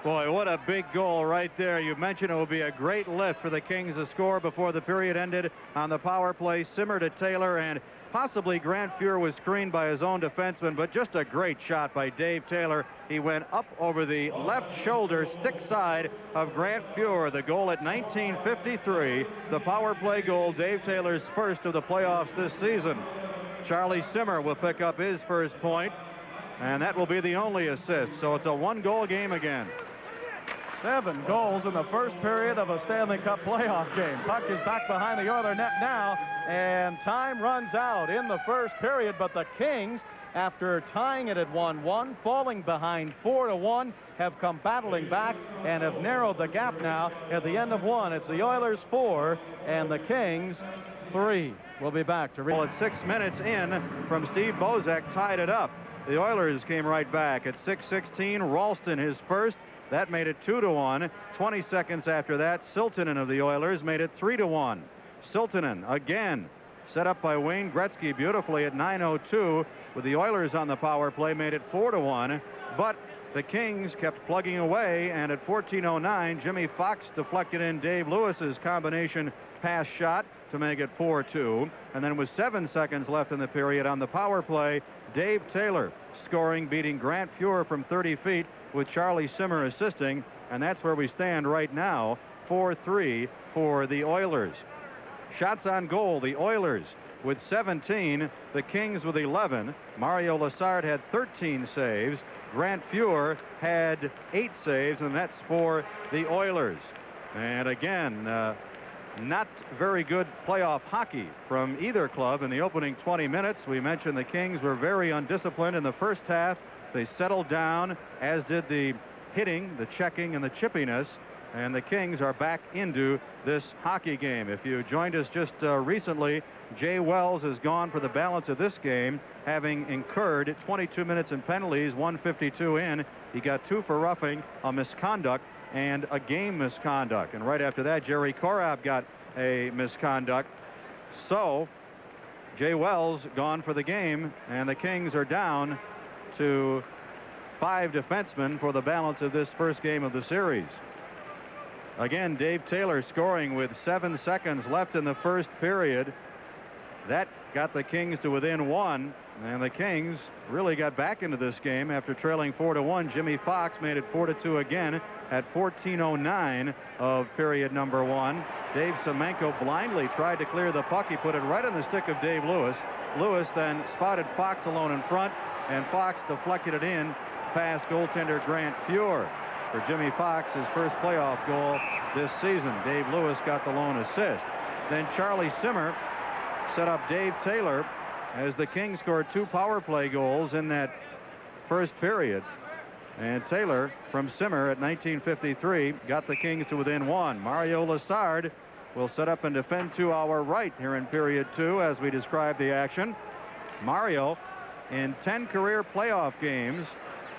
Boy, what a big goal right there. You mentioned it would be a great lift for the Kings to score before the period ended on the power play. Simmer to Taylor, and possibly Grant Fuhr was screened by his own defenseman, but just a great shot by Dave Taylor. He went up over the left shoulder, stick side of Grant Fuhr. The goal at 19:53, the power play goal, Dave Taylor's first of the playoffs this season. Charlie Simmer will pick up his first point, and that will be the only assist. So it's a one-goal game again. 7 goals in the first period of a Stanley Cup playoff game. Puck is back behind the Oiler net now, and time runs out in the first period, but the Kings, after tying it at 1-1, falling behind 4-1, have come battling back and have narrowed the gap now at the end of one. It's the Oilers 4 and the Kings 3. We'll be back to Well, at 6 minutes in from Steve Bozek tied it up. The Oilers came right back at 6:16. Ralston his first. That made it 2-1. 20 seconds after that, Siltanen of the Oilers made it 3-1. Siltanen again set up by Wayne Gretzky beautifully at 9:02 with the Oilers on the power play, made it 4-1. But the Kings kept plugging away, and at 14:09, Jimmy Fox deflected in Dave Lewis's combination pass shot to make it 4-2. And then with 7 seconds left in the period on the power play, Dave Taylor scoring, beating Grant Fuhr from 30 feet with Charlie Simmer assisting, and that's where we stand right now, 4-3 for the Oilers. Shots on goal, the Oilers with 17, the Kings with 11. Mario Lessard had 13 saves. Grant Fuhr had 8 saves, and that's for the Oilers. And again, not very good playoff hockey from either club in the opening 20 minutes. We mentioned the Kings were very undisciplined in the first half. They settled down, as did the hitting, the checking, and the chippiness. And the Kings are back into this hockey game. If you joined us just recently, Jay Wells is gone for the balance of this game, having incurred 22 minutes in penalties, 152 in. He got 2 for roughing, a misconduct, and a game misconduct. And right after that, Jerry Korab got a misconduct. So Jay Wells gone for the game, and the Kings are down to 5 defensemen for the balance of this first game of the series. Again, Dave Taylor scoring with 7 seconds left in the first period. That got the Kings to within 1, and the Kings really got back into this game after trailing 4-1. Jimmy Fox made it 4-2 again at 14:09 of period number 1. Dave Semenko blindly tried to clear the puck. He put it right on the stick of Dave Lewis. Lewis then spotted Fox alone in front, and Fox deflected it in past goaltender Grant Fuhr. For Jimmy Fox, his first playoff goal this season. Dave Lewis got the lone assist. Then Charlie Simmer set up Dave Taylor as the Kings scored 2 power play goals in that first period. And Taylor from Simmer at 19:53 got the Kings to within 1. Mario Lessard will set up and defend to our right here in period 2 as we describe the action. Mario, in 10 career playoff games,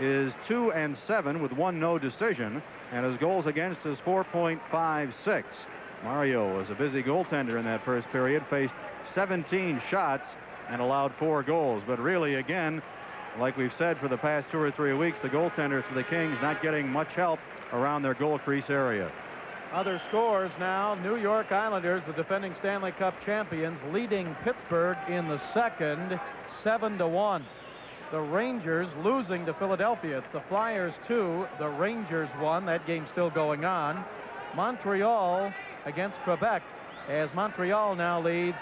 is 2-7 with 1 no decision, and his goals against is 4.56. Mario was a busy goaltender in that first period, faced 17 shots and allowed 4 goals. But really, again, like we've said for the past 2 or 3 weeks, the goaltenders for the Kings not getting much help around their goal crease area. Other scores now. New York Islanders, the defending Stanley Cup champions, leading Pittsburgh in the second 7-1. The Rangers losing to Philadelphia. It's the Flyers 2, the Rangers 1. That game's still going on. Montreal against Quebec, as Montreal now leads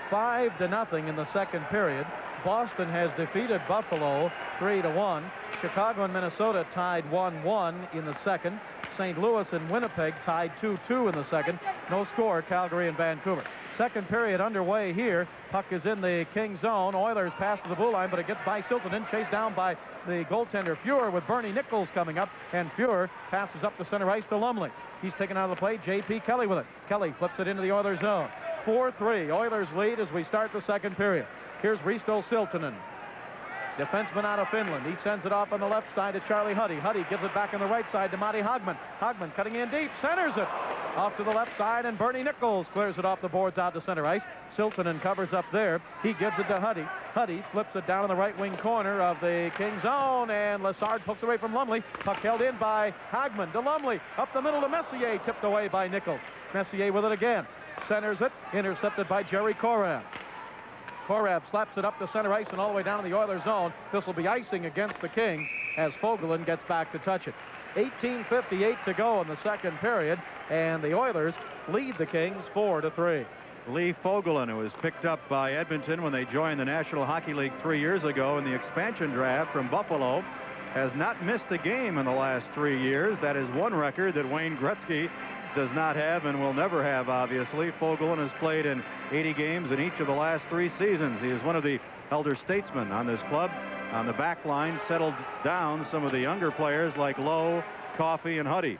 5-0 in the second period. Boston has defeated Buffalo 3-1. Chicago and Minnesota tied 1-1 in the second. St. Louis and Winnipeg tied 2-2 in the second. No score, Calgary and Vancouver. Second period underway here. Puck is in the King zone. Oilers pass to the blue line, but it gets by Siltanen, chased down by the goaltender Fuhr, with Bernie Nichols coming up, and Fuhr passes up the center ice to Lumley. He's taken out of the play. J.P. Kelly with it. Kelly flips it into the Oilers zone. 4-3. Oilers lead as we start the second period. Here's Risto Siltanen, defenseman out of Finland. He sends it off on the left side to Charlie Huddy. Huddy gives it back on the right side to Matti Hagman. Hagman cutting in deep, centers it off to the left side, and Bernie Nichols clears it off the boards out to center ice. Siltanen covers up there. He gives it to Huddy. Huddy flips it down in the right wing corner of the King zone, and Lessard pokes away from Lumley. Puck held in by Hagman to Lumley. Up the middle to Messier, tipped away by Nichols. Messier with it again. Centers it, intercepted by Jerry Korab. Korab slaps it up the center ice and all the way down in the Oilers zone. This will be icing against the Kings as Fogelin gets back to touch it. 18:58 to go in the second period, and the Oilers lead the Kings 4-3. Lee Fogelin, who was picked up by Edmonton when they joined the National Hockey League 3 years ago in the expansion draft from Buffalo, has not missed a game in the last 3 years. That is one record that Wayne Gretzky does not have and will never have, obviously. Fogelin has played in 80 games in each of the last 3 seasons. He is one of the elder statesmen on this club. On the back line, settled down some of the younger players like Lowe, Coffey, and Huddy.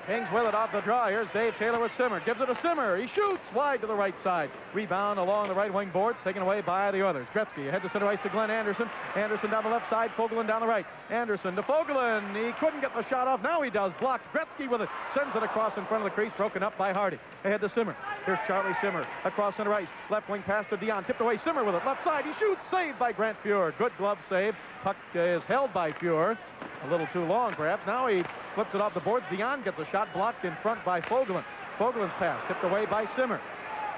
Kings with it off the draw. Here's Dave Taylor with Simmer. Gives it to Simmer. He shoots wide to the right side. Rebound along the right wing boards, taken away by the Oilers. Gretzky ahead to center ice to Glenn Anderson. Anderson down the left side. Fogelin down the right. Anderson to Fogelin. He couldn't get the shot off. Now he does. Blocked. Gretzky with it. Sends it across in front of the crease. Broken up by Hardy. Ahead to Simmer. Here's Charlie Simmer. Across center ice. Left wing pass to Dion. Tipped away. Simmer with it. Left side. He shoots. Saved by Grant Fuhr. Good glove save. Puck is held by Fuhr. A little too long, perhaps. Now he flips it off the boards. Dion gets a shot blocked in front by Fogelin. Fogelin's pass tipped away by Simmer.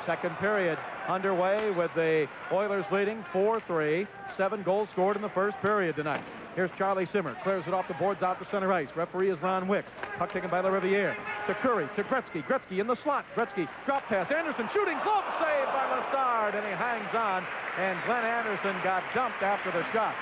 Second period underway with the Oilers leading 4-3. 7 goals scored in the first period tonight. Here's Charlie Simmer. Clears it off the boards out to center ice. Referee is Ron Wicks. Puck taken by LaRiviere. To Curry. To Gretzky. Gretzky in the slot. Gretzky drop pass. Anderson shooting. Glove saved by Lessard. And he hangs on. And Glenn Anderson got dumped after the shot.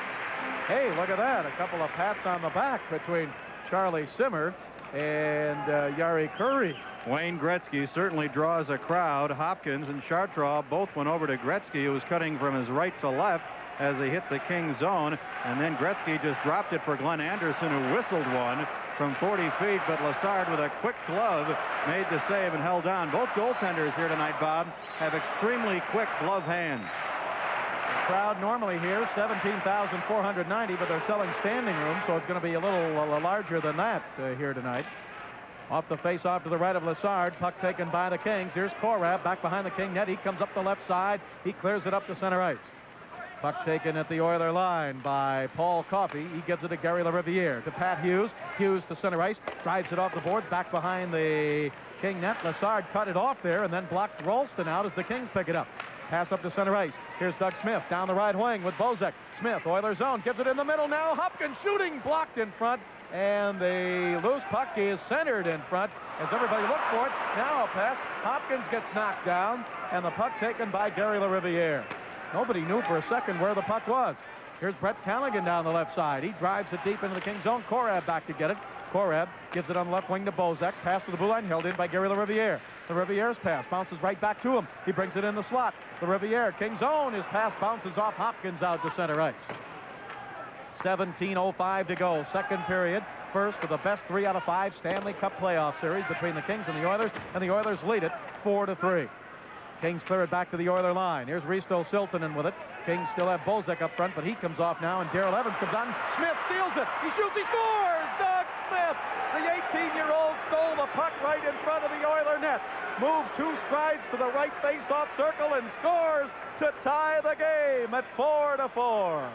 Hey, look at that. A couple of pats on the back between Charlie Simmer and Jari Kurri. Wayne Gretzky certainly draws a crowd. Hopkins and Chartreux both went over to Gretzky, who was cutting from his right to left as they hit the King zone. And then Gretzky just dropped it for Glenn Anderson, who whistled one from 40 feet. But Lessard, with a quick glove, made the save and held on. Both goaltenders here tonight, Bob, have extremely quick glove hands. Crowd normally here 17,490, but they're selling standing room, so it's going to be a little larger than that here tonight. Off the face-off to the right of Lessard. Puck taken by the Kings. Here's Korab back behind the King net. He comes up the left side. He clears it up to center ice. Puck taken at the Oiler line by Paul Coffey. He gives it to Gary LaRiviere. To Pat Hughes. Hughes to center ice. Drives it off the boards back behind the King net. Lessard cut it off there and then blocked Ralston out as the Kings pick it up. Pass up to center ice. Here's Doug Smith down the right wing with Bozek. Smith, Oilers zone, gives it in the middle now. Hopkins shooting, blocked in front. And the loose puck is centered in front as everybody looked for it. Now a pass. Hopkins gets knocked down, and the puck taken by Gary LaRiviere. Nobody knew for a second where the puck was. Here's Brett Callaghan down the left side. He drives it deep into the King zone. Korab back to get it. Korab gives it on the left wing to Bozek. Pass to the blue line, held in by Gary LaRiviere. LaRiviere's pass bounces right back to him. He brings it in the slot. LaRiviere, King zone. His pass bounces off Hopkins out to center ice. 17:05 to go. Second period. First of the best 3 out of 5 Stanley Cup playoff series between the Kings and the Oilers lead it 4-3. Kings clear it back to the Oiler line. Here's Risto Siltanen with it. Kings still have Bozek up front, but he comes off now, and Darrell Evans comes on. Smith steals it. He shoots. He scores. Doug Smith, the 18-year-old, stole the puck right in front of the Oiler net. Moved 2 strides to the right face-off circle and scores to tie the game at 4-4.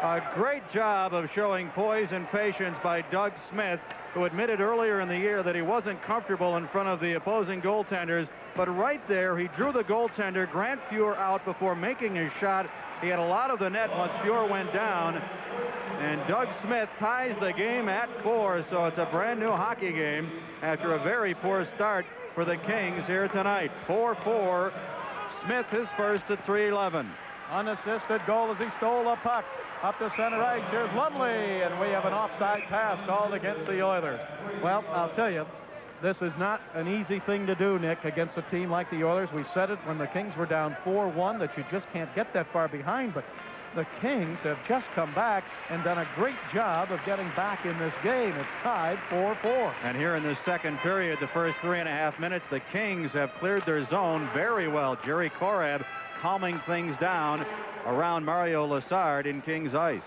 A great job of showing poise and patience by Doug Smith, who admitted earlier in the year that he wasn't comfortable in front of the opposing goaltenders. But right there, he drew the goaltender, Grant Fuhr, out before making his shot. He had a lot of the net once Fuhr went down. And Doug Smith ties the game at 4, so it's a brand new hockey game after a very poor start for the Kings here tonight. 4-4. Smith his first at 3:11. Unassisted goal as he stole the puck. Up to center ice. Here's Lumley, and we have an offside pass called against the Oilers. Well, I'll tell you, This is not an easy thing to do, Nick, against a team like the Oilers. We said it when the Kings were down 4-1 that you just can't get that far behind, but the Kings have just come back and done a great job of getting back in this game. It's tied 4-4. And here in the second period, the first 3.5 minutes, the Kings have cleared their zone very well. Jerry Korab calming things down around Mario Lessard in Kings ice.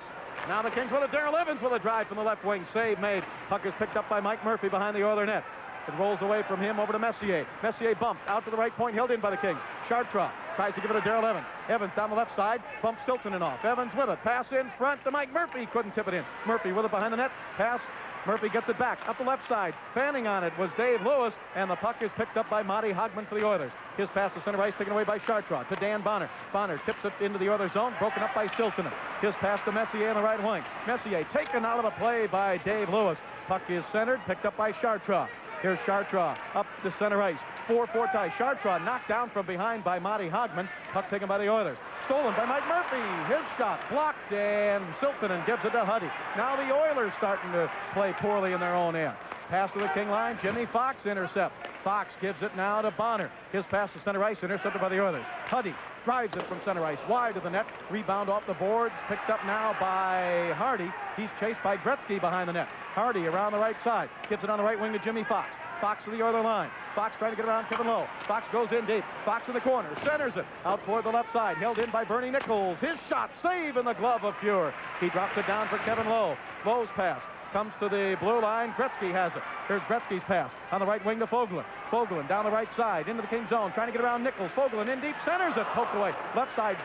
Now the Kings with it. Darrell Evans with a drive from the left wing. Save made. Puck is picked up by Mike Murphy behind the Oiler net. It rolls away from him over to Messier. Messier bumped out to the right point, held in by the Kings. Chartrand tries to give it to Darrell Evans. Evans down the left side, bumps Siltanen off. Evans with it. Pass in front to Mike Murphy. Couldn't tip it in. Murphy with it behind the net. Pass. Murphy gets it back up the left side. Fanning on it was Dave Lewis, and the puck is picked up by Monty Hogman for the Oilers. His pass to center ice taken away by Chartrand to Dan Bonner. Bonner tips it into the Oilers zone, broken up by Siltanen. His pass to Messier on the right wing. Messier taken out of the play by Dave Lewis. Puck is centered, picked up by Chartrand. Here's Chartrand up the center ice. 4-4 tie. Chartrand knocked down from behind by Monty Hogman. Puck taken by the Oilers. Stolen by Mike Murphy. His shot blocked, and Siltanen gives it to Huddy. Now the Oilers starting to play poorly in their own end. Pass to the King line. Jimmy Fox intercepts. Fox gives it now to Bonner. His pass to center ice, intercepted by the Oilers. Huddy drives it from center ice, wide to the net. Rebound off the boards, picked up now by Hardy. He's chased by Gretzky behind the net. Hardy around the right side. Gives it on the right wing to Jimmy Fox. Fox to the Oiler line. Fox trying to get around Kevin Lowe. Fox goes in deep. Fox in the corner. Centers it. Out toward the left side. Held in by Bernie Nichols. His shot. Save in the glove of Pure. He drops it down for Kevin Lowe. Lowe's pass comes to the blue line. Gretzky has it. Here's Gretzky's pass on the right wing to Fogelin. Fogelin down the right side into the King's zone. Trying to get around Nichols. Fogelin in deep. Centers it. Poked away. Left side.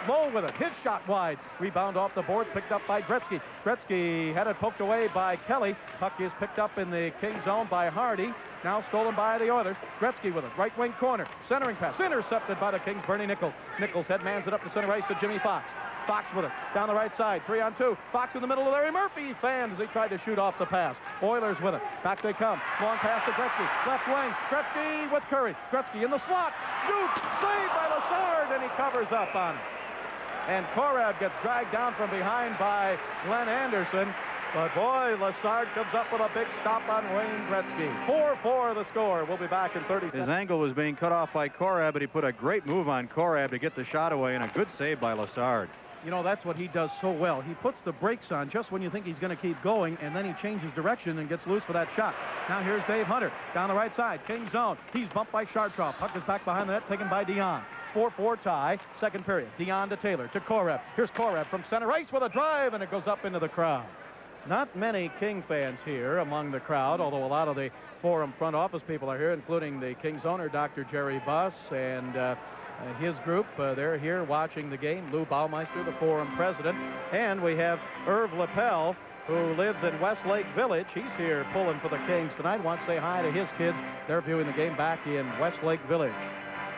Lowe with it. His shot wide. Rebound off the boards, picked up by Gretzky. Gretzky had it poked away by Kelly. Puck is picked up in the King zone by Hardy. Now stolen by the Oilers. Gretzky with it. Right wing corner. Centering pass. Intercepted by the Kings. Bernie Nichols. Nichols headmans it up the center ice to Jimmy Fox. Fox with it. Down the right side. 3-on-2. Fox in the middle of Larry Murphy. Fans as he tried to shoot off the pass. Oilers with it. Back they come. Long pass to Gretzky. Left wing. Gretzky with Curry. Gretzky in the slot. Shoots. Saved by Lessard, and he covers up on it. And Korab gets dragged down from behind by Glenn Anderson. But boy, Lessard comes up with a big stop on Wayne Gretzky. 4-4 the score. We'll be back in 30 seconds. His angle was being cut off by Korab, but he put a great move on Korab to get the shot away, and a good save by Lessard. You know, that's what he does so well. He puts the brakes on just when you think he's going to keep going, and then he changes direction and gets loose for that shot. Now here's Dave Hunter down the right side. King zone. He's bumped by Chartrand. Puck is back behind the net, taken by Dion. 4-4 tie, second period. Dion to Taylor, to Korab. Here's Korab from center ice with a drive, and it goes up into the crowd. Not many King fans here among the crowd, although a lot of the Forum front office people are here, including the Kings owner, Dr. Jerry Buss, and his group. They're here watching the game. Lou Baumeister, the Forum president. And we have Irv Lapel, who lives in Westlake Village. He's here pulling for the Kings tonight. Wants to say hi to his kids. They're viewing the game back in Westlake Village.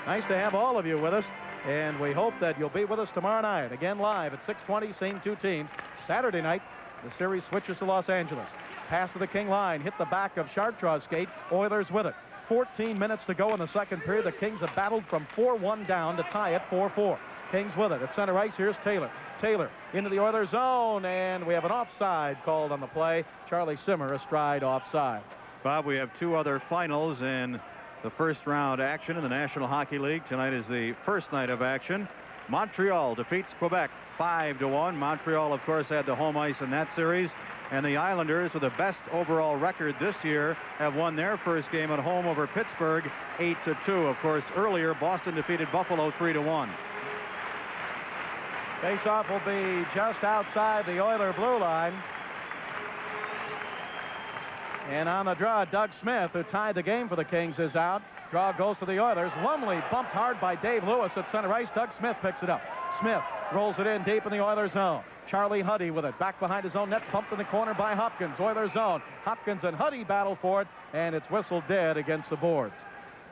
Nice to have all of you with us, and we hope that you'll be with us tomorrow night. Again, live at 6:20, same two teams. Saturday night, the series switches to Los Angeles. Pass to the King line, hit the back of Chartrand's skate. Oilers with it. 14 minutes to go in the second period. The Kings have battled from 4-1 down to tie it 4-4. Kings with it. At center ice, here's Taylor. Taylor into the Oilers zone, and we have an offside called on the play. Charlie Simmer astride offside. Bob, we have two other finals in the first round action in the National Hockey League. Tonight is the first night of action. Montreal defeats Quebec 5-1. Montreal, of course, had the home ice in that series. And the Islanders, with the best overall record this year, have won their first game at home over Pittsburgh 8-2. Of course, earlier, Boston defeated Buffalo 3-1. Face-off will be just outside the Oiler blue line. And on the draw, Doug Smith, who tied the game for the Kings, is out. Draw goes to the Oilers. Lumley bumped hard by Dave Lewis at center ice. Doug Smith picks it up. Smith rolls it in deep in the Oilers zone. Charlie Huddy with it. Back behind his own net. Pumped in the corner by Hopkins. Oilers zone. Hopkins and Huddy battle for it, and it's whistled dead against the boards.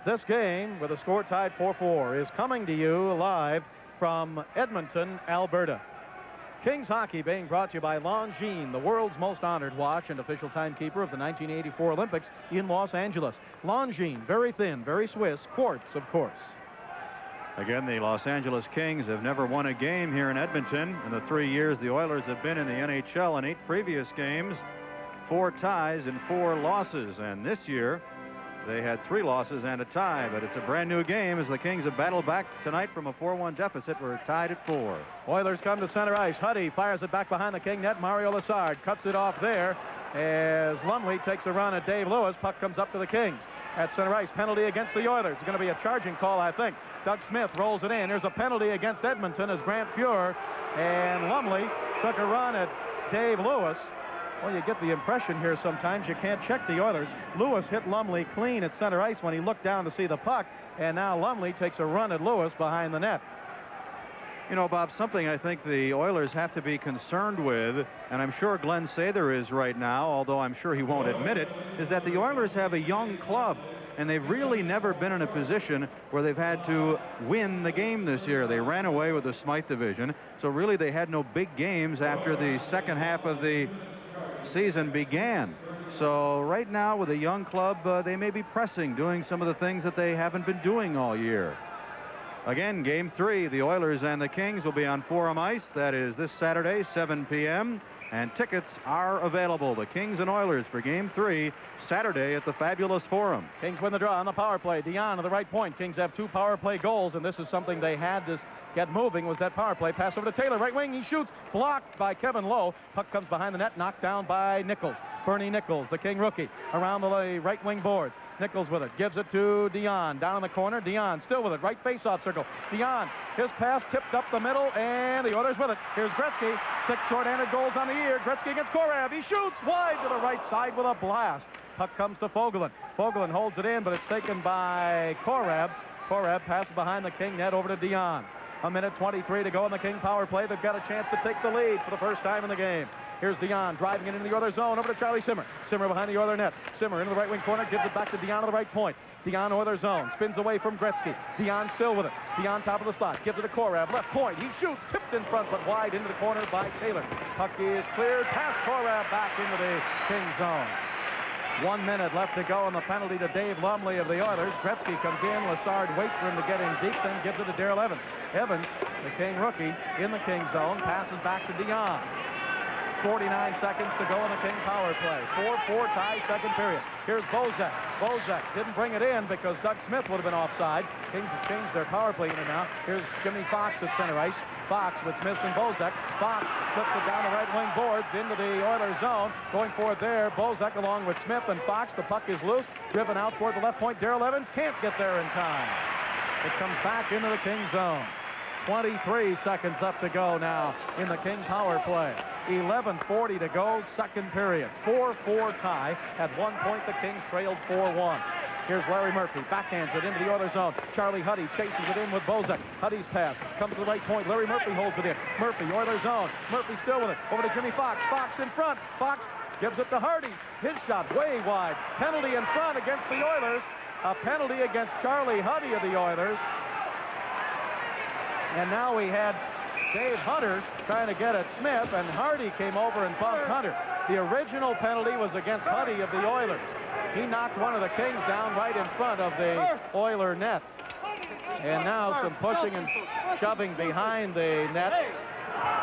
This game, with a score tied 4-4, is coming to you live from Edmonton, Alberta. Kings hockey being brought to you by Longines, the world's most honored watch and official timekeeper of the 1984 Olympics in Los Angeles. Longines, very thin, very Swiss, quartz, of course. Again, the Los Angeles Kings have never won a game here in Edmonton. In the 3 years the Oilers have been in the NHL in 8 previous games, 4 ties and 4 losses. And this year, They had 3 losses and a tie, but it's a brand new game as the Kings have battled back tonight from a 4-1 deficit. We're tied at 4. Oilers come to center ice. Huddy fires it back behind the King net. Mario Lessard cuts it off there as Lumley takes a run at Dave Lewis. Puck comes up to the Kings. At center ice, penalty against the Oilers. It's going to be a charging call, I think. Doug Smith rolls it in. There's a penalty against Edmonton as Grant Fuhr and Lumley took a run at Dave Lewis. Well, you get the impression here sometimes you can't check the Oilers. Lewis hit Lumley clean at center ice when he looked down to see the puck, and now Lumley takes a run at Lewis behind the net. You know, Bob, something I think the Oilers have to be concerned with, and I'm sure Glenn Sather is right now, although I'm sure he won't admit it, is that the Oilers have a young club, and they've really never been in a position where they've had to win the game this year. They ran away with the Smythe division, so really they had no big games after the second half of the season began. So right now with a young club, they may be pressing, doing some of the things that they haven't been doing all year. Again, Game 3, the Oilers and the Kings will be on Forum Ice. That is this Saturday, 7 p.m. And tickets are available. The Kings and Oilers for Game 3, Saturday at the fabulous Forum. Kings win the draw on the power play. Dion to the right point. Kings have 2 power play goals, and this is something they had to get moving, was that power play. Pass over to Taylor. Right wing, he shoots. Blocked by Kevin Lowe. Puck comes behind the net, knocked down by Nichols. Bernie Nichols, the King rookie, around the right wing boards. Nichols with it, gives it to Dion. Down in the corner, Dion still with it, right face-off circle. Dion, his pass tipped up the middle, and the Oilers with it. Here's Gretzky, 6 short-handed goals on the year. Gretzky against Korab, he shoots wide to the right side with a blast. Puck comes to Fogelin. Fogelin holds it in, but it's taken by Korab. Korab passes behind the King net over to Dion. 1:23 to go in the King power play. They've got a chance to take the lead for the first time in the game. Here's Dion driving it into the Oiler zone. Over to Charlie Simmer. Simmer behind the Oiler net. Simmer into the right wing corner. Gives it back to Dion to the right point. Dion Oiler zone. Spins away from Gretzky. Dion still with it. Dion top of the slot. Gives it to Korab. Left point. He shoots. Tipped in front but wide into the corner by Taylor. Puck is cleared. Past Korab back into the King zone. 1 minute left to go on the penalty to Dave Lumley of the Oilers. Gretzky comes in. Lessard waits for him to get in deep, then gives it to Darrell Evans. Evans, the King rookie, in the King zone, passes back to Dion. 49 seconds to go in the King power play. 4-4 tie, second period. Here's Bozak. Bozak didn't bring it in because Doug Smith would have been offside. Kings have changed their power play unit now. Here's Jimmy Fox at center ice. Fox with Smith and Bozak. Fox flips it down the right wing boards into the Oilers zone. Going forward there, Bozak along with Smith and Fox. The puck is loose. Driven out toward the left point. Darrell Evans can't get there in time. It comes back into the King zone. 23 seconds left to go now in the King power play. 11:40 to go, second period. 4-4 tie. At one point, the Kings trailed 4-1. Here's Larry Murphy, backhands it into the Oilers zone. Charlie Huddy chases it in with Bozak. Huddy's pass comes to the right point. Larry Murphy holds it in. Murphy, Oilers zone. Murphy still with it. Over to Jimmy Fox. Fox in front. Fox gives it to Hardy. His shot way wide. Penalty in front against the Oilers. A penalty against Charlie Huddy of the Oilers. And now we had Dave Hunter trying to get at Smith, and Hardy came over and bumped Hunter. The original penalty was against Huddy of the Oilers. He knocked one of the Kings down right in front of the Oiler net. And now some pushing and shoving behind the net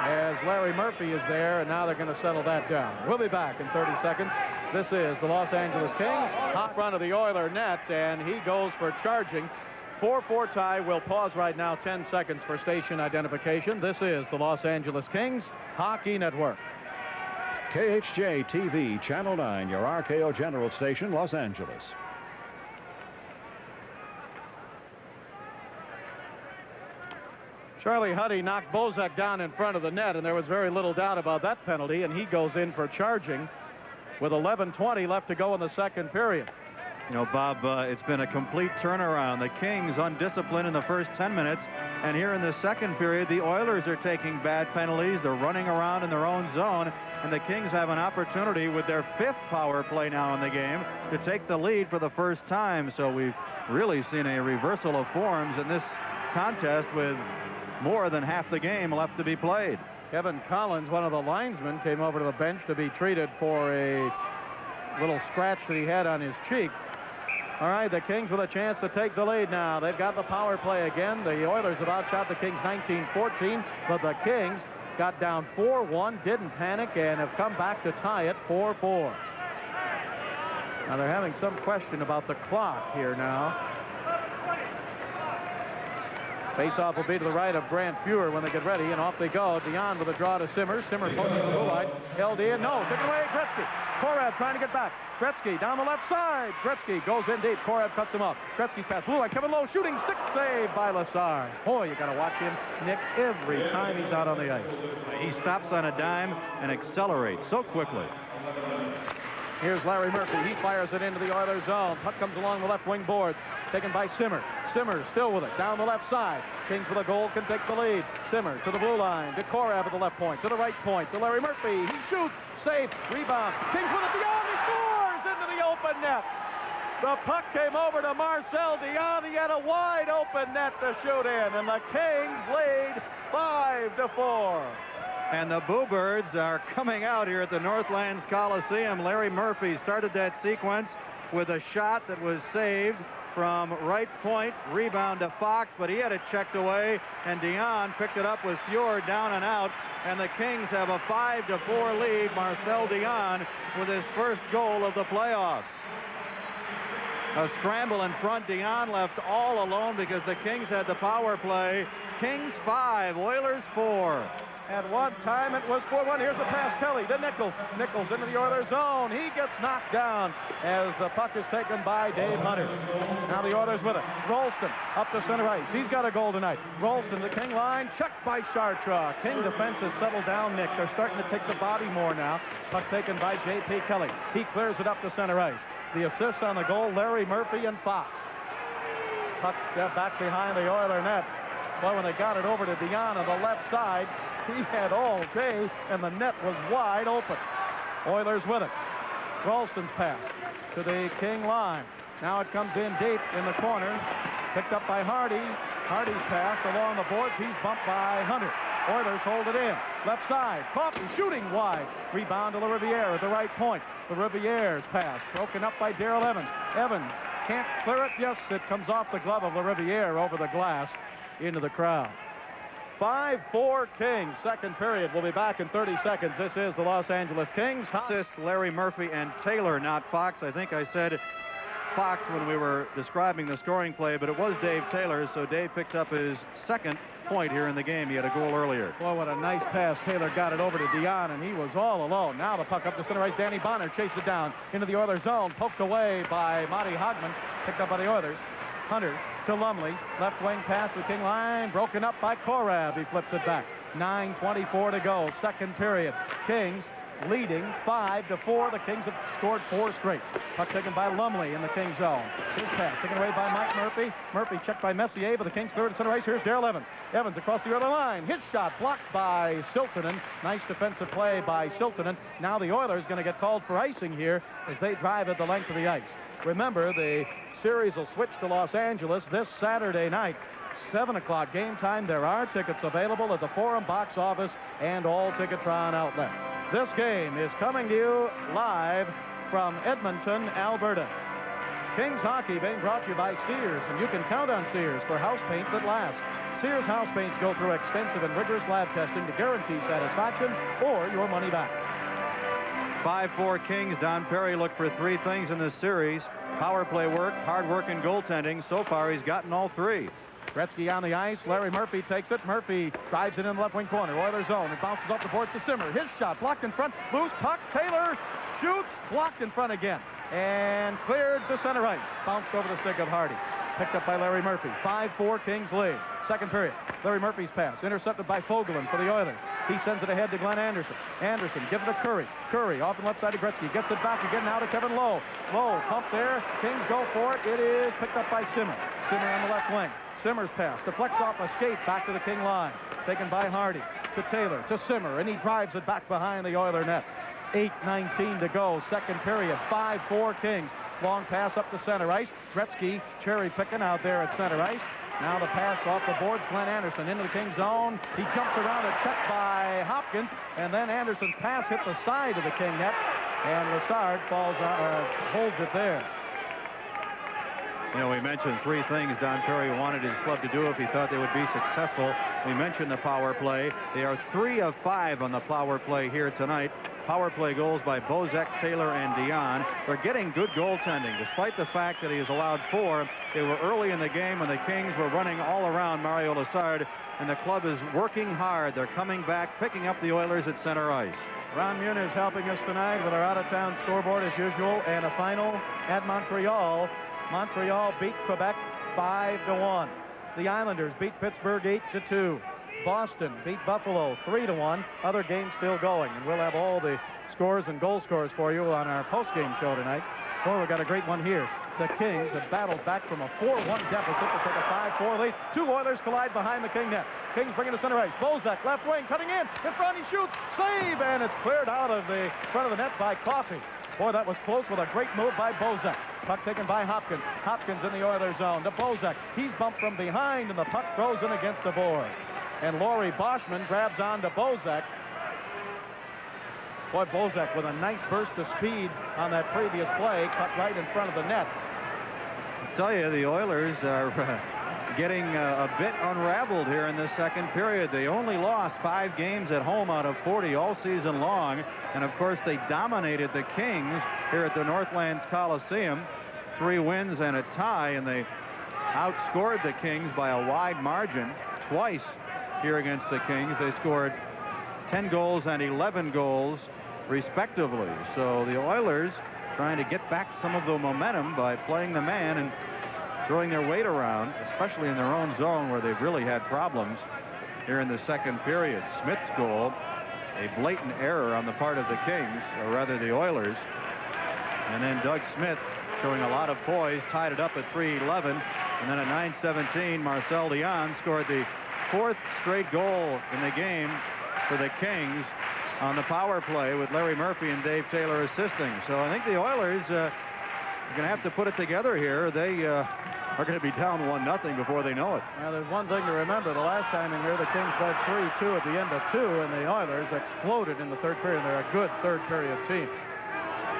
as Larry Murphy is there, and now they're going to settle that down. We'll be back in 30 seconds. This is the Los Angeles Kings. Hot run of the Oiler net, and he goes for charging. 4-4 tie. We'll pause right now, 10 seconds for station identification. This is the Los Angeles Kings Hockey Network. KHJ TV, Channel 9, your RKO General Station, Los Angeles. Charlie Huddy knocked Bozak down in front of the net, and there was very little doubt about that penalty, and he goes in for charging with 11:20 left to go in the second period. You know, Bob, it's been a complete turnaround. The Kings undisciplined in the first 10 minutes, and here in the second period, the Oilers are taking bad penalties. They're running around in their own zone, and the Kings have an opportunity with their 5th power play now in the game to take the lead for the first time. So we've really seen a reversal of forms in this contest with more than half the game left to be played. Kevin Collins, one of the linesmen, came over to the bench to be treated for a little scratch that he had on his cheek. All right, the Kings with a chance to take the lead now. They've got the power play again. The Oilers have outshot the Kings 19-14, but the Kings got down 4-1, didn't panic, and have come back to tie it 4-4. Now they're having some question about the clock here now. Face-off will be to the right of Grant Fuhr when they get ready, and off they go. Dion with a draw to Simmer. Simmer poking the blue line. LD in. No, taken away. Gretzky. Korab trying to get back. Gretzky down the left side. Gretzky goes in deep. Korab cuts him off. Gretzky's pass. Blue line. Kevin Lowe shooting. Stick save by Lassard. Boy, you got to watch him, Nick, every time he's out on the ice. He stops on a dime and accelerates so quickly. Here's Larry Murphy. He fires it into the Oilers zone. Puck comes along the left wing boards. Taken by Simmer. Simmer still with it. Down the left side. Kings with a goal can take the lead. Simmer to the blue line. To Korab at the left point. To the right point. To Larry Murphy. He shoots. Save. Rebound. Kings with it beyond. He scores into the open net. The puck came over to Marcel Dion. He had a wide open net to shoot in. And the Kings lead 5-4. And the Bluebirds are coming out here at the Northlands Coliseum. Larry Murphy started that sequence with a shot that was saved from right point. Rebound to Fox, but he had it checked away, and Dion picked it up with Fuhr down and out, and the Kings have a 5-4 lead. Marcel Dion with his first goal of the playoffs. A scramble in front. Dion left all alone because the Kings had the power play. Kings 5, Oilers 4. At one time, it was 4-1. Here's the pass. Kelly to Nichols. Nichols into the Oilers zone. He gets knocked down as the puck is taken by Dave Hunter. Now the Oilers with it. Rolston up to center ice. He's got a goal tonight. Rolston, the King line, checked by Chartrand. King defense has settled down, Nick. They're starting to take the body more now. Puck taken by J.P. Kelly. He clears it up to center ice. The assists on the goal, Larry Murphy and Fox. Puck back behind the Oiler net. Boy, when they got it over to Dion on the left side, he had all day, and the net was wide open. Oilers with it. Ralston's pass to the King line. Now it comes in deep in the corner. Picked up by Hardy. Hardy's pass along the boards. He's bumped by Hunter. Oilers hold it in. Left side. Coffey shooting wide. Rebound to LaRiviere at the right point. LaRiviere's pass broken up by Darrell Evans. Evans can't clear it. Yes, it comes off the glove of LaRiviere over the glass into the crowd. 5-4 Kings. Second period. We'll be back in 30 seconds. This is the Los Angeles Kings. Assist Larry Murphy and Taylor, not Fox. I think I said Fox when we were describing the scoring play, but it was Dave Taylor, so Dave picks up his second point here in the game. He had a goal earlier. Boy, what a nice pass. Taylor got it over to Dion, and he was all alone. Now the puck up to center ice. Danny Bonner chases it down into the Oilers zone. Poked away by Monty Hogman. Picked up by the Oilers. Hunter to Lumley. Left wing pass to the King line. Broken up by Korab. He flips it back. 9:24 to go. Second period. Kings leading 5-4. The Kings have scored 4 straight. Puck taken by Lumley in the Kings zone. His pass taken away by Mike Murphy. Murphy checked by Messier, but the Kings third to center ice. Here's Darrell Evans. Evans across the other line. His shot blocked by Siltanen. Nice defensive play by Siltanen. Now the Oilers going to get called for icing here as they drive at the length of the ice. Remember, the series will switch to Los Angeles this Saturday night. 7 o'clock game time. There are tickets available at the Forum box office and all Ticketron outlets. This game is coming to you live from Edmonton, Alberta. Kings hockey being brought to you by Sears, and you can count on Sears for house paint that lasts. Sears house paints go through extensive and rigorous lab testing to guarantee satisfaction or your money back. 5-4 Kings. Don Perry looked for 3 things in this series. Power play work, hard work, and goaltending. So far, he's gotten all 3. Gretzky on the ice. Larry Murphy takes it. Murphy drives it in the left wing corner. Oilers zone. It bounces off the boards to Simmer. His shot blocked in front. Loose puck. Taylor shoots. Blocked in front again. And cleared to center ice. Bounced over the stick of Hardy. Picked up by Larry Murphy. 5-4 Kings lead. Second period. Larry Murphy's pass. Intercepted by Fogelin for the Oilers. He sends it ahead to Glenn Anderson. Anderson gives it to Curry. Curry off the left side of Gretzky. Gets it back again now to Kevin Lowe. Lowe pump there. Kings go for it. It is picked up by Simmer. Simmer on the left wing. Simmer's pass deflects off a skate back to the King line. Taken by Hardy to Taylor to Simmer, and he drives it back behind the Oiler net. 8:19 to go. Second period. 5-4 Kings. Long pass up the center ice. Gretzky cherry picking out there at center ice. Now the pass off the boards. Glenn Anderson into the Kings zone. He jumps around a check by Hopkins, and then Anderson's pass hit the side of the King net, and Lassard holds it there. You know, we mentioned three things Don Perry wanted his club to do if he thought they would be successful. We mentioned the power play. They are 3 of 5 on the power play here tonight. Power play goals by Bozek, Taylor, and Dion. They're getting good goaltending. Despite the fact that he has allowed 4, they were early in the game when the Kings were running all around Mario Lessard, and the club is working hard. They're coming back, picking up the Oilers at center ice. Ron Muir is helping us tonight with our out-of-town scoreboard as usual, and a final at Montreal. Montreal beat Quebec 5-1. The Islanders beat Pittsburgh 8-2. Boston beat Buffalo 3-1. Other games still going, and we'll have all the scores and goal scores for you on our post-game show tonight. Well, we've got a great one here. The Kings have battled back from a 4-1 deficit to take a 5-4 lead. 2 Oilers collide behind the King net. Kings bring it to center ice. Bozek, left wing, cutting in front, he shoots, save, and it's cleared out of the front of the net by Coffey. Boy, that was close with a great move by Bozek. Puck taken by Hopkins. Hopkins in the Oilers zone to Bozek. He's bumped from behind, and the puck throws in against the boards. And Laurie Boschman grabs on to Bozek. Boy, Bozek with a nice burst of speed on that previous play, cut right in front of the net. I tell you, the Oilers are getting a bit unraveled here in this second period. They only lost 5 games at home out of 40 all season long. And of course, they dominated the Kings here at the Northlands Coliseum. 3 wins and a tie, and they outscored the Kings by a wide margin twice here against the Kings. They scored 10 goals and 11 goals respectively. So the Oilers trying to get back some of the momentum by playing the man and throwing their weight around, especially in their own zone where they've really had problems here in the second period. Smith's goal, a blatant error on the part of the Kings, or rather the Oilers. And then Doug Smith showing a lot of poise, tied it up at 3-11. And then at 9:17, Marcel Dion scored the 4th straight goal in the game for the Kings on the power play, with Larry Murphy and Dave Taylor assisting. So I think the Oilers are going to have to put it together here. They are going to be down 1-0 before they know it. Now, there's one thing to remember. The last time in here, the Kings led 3-2 at the end of 2, and the Oilers exploded in the third period. They're a good third period team.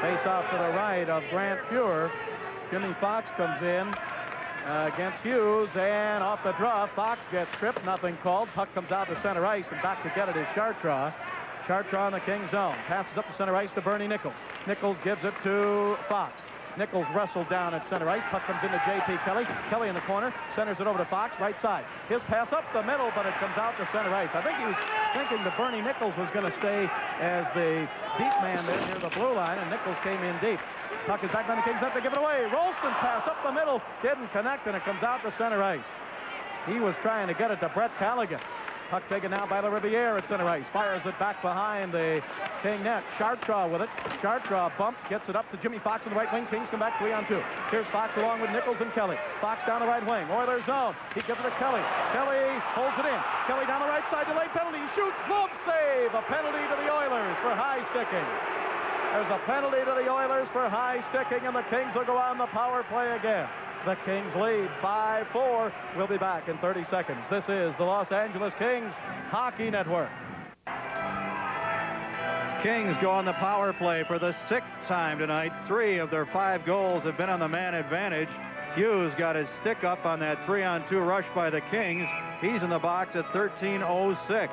Face off to the right of Grant Fuhr. Jimmy Fox comes in against Hughes, and off the draw, Fox gets tripped, nothing called. Puck comes out to center ice, and back to get it is Chartraw. Chartraw in the Kings zone. Passes up to center ice to Bernie Nichols. Nichols gives it to Fox. Nichols wrestled down at center ice. Puck comes into J.P. Kelly. Kelly in the corner. Centers it over to Fox, right side. His pass up the middle, but it comes out to center ice. I think he was thinking that Bernie Nichols was going to stay as the deep man there near the blue line, and Nichols came in deep. Puck is back on the Kings net. They give it away. Rolston's pass up the middle. Didn't connect, and it comes out to center ice. He was trying to get it to Brett Callaghan. Puck taken now by LaRiviere at center ice. Fires it back behind the King net. Chartraw with it. Chartraw bumps, gets it up to Jimmy Fox in the right wing. Kings come back 3-on-2. Here's Fox along with Nichols and Kelly. Fox down the right wing. Oilers zone. He gives it to Kelly. Kelly holds it in. Kelly down the right side. Delayed penalty. He shoots. Glove save. A penalty to the Oilers for high sticking. There's a penalty to the Oilers for high sticking, and the Kings will go on the power play again. The Kings lead 5-4. We'll be back in 30 seconds. This is the Los Angeles Kings Hockey Network. Kings go on the power play for the 6th time tonight. 3 of their 5 goals have been on the man advantage. Hughes got his stick up on that 3-on-2 rush by the Kings. He's in the box at 13:06.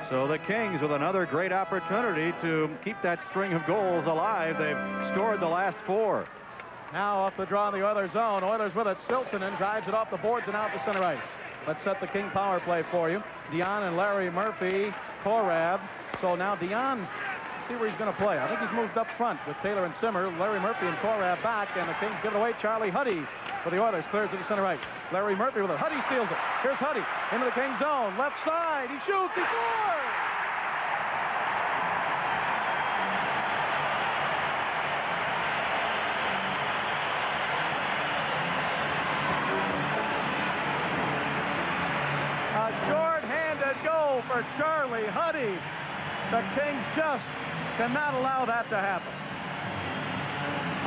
So the Kings with another great opportunity to keep that string of goals alive. They've scored the last 4. Now off the draw in the Oilers zone. Oilers with it. Siltanen drives it off the boards and out to center ice. Let's set the King power play for you. Dion and Larry Murphy, Korab. So now Dion, see where he's going to play. I think he's moved up front with Taylor and Simmer. Larry Murphy and Korab back, and the Kings give it away. Charlie Huddy for the Oilers clears it to center ice. Larry Murphy with it. Huddy steals it. Here's Huddy into the King zone. Left side. He shoots. He scores! For Charlie Huddy. The Kings just cannot allow that to happen.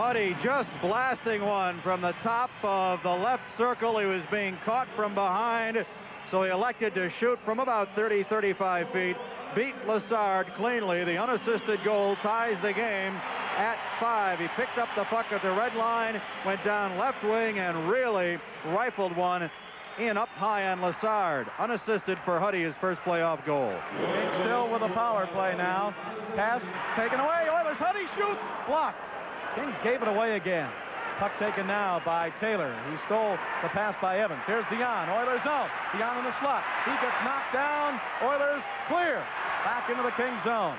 Huddy just blasting one from the top of the left circle. He was being caught from behind, so he elected to shoot from about 30-35 feet. Beat Lessard cleanly. The unassisted goal ties the game at 5. He picked up the puck at the red line, went down left wing, and really rifled one in up high on Lassard. Unassisted for Huddy, his first playoff goal. Kings still with a power play now. Pass taken away. Oilers, Huddy shoots. Blocked. Kings gave it away again. Puck taken now by Taylor. He stole the pass by Evans. Here's Dion. Oilers out. Dion in the slot. He gets knocked down. Oilers clear. Back into the Kings zone.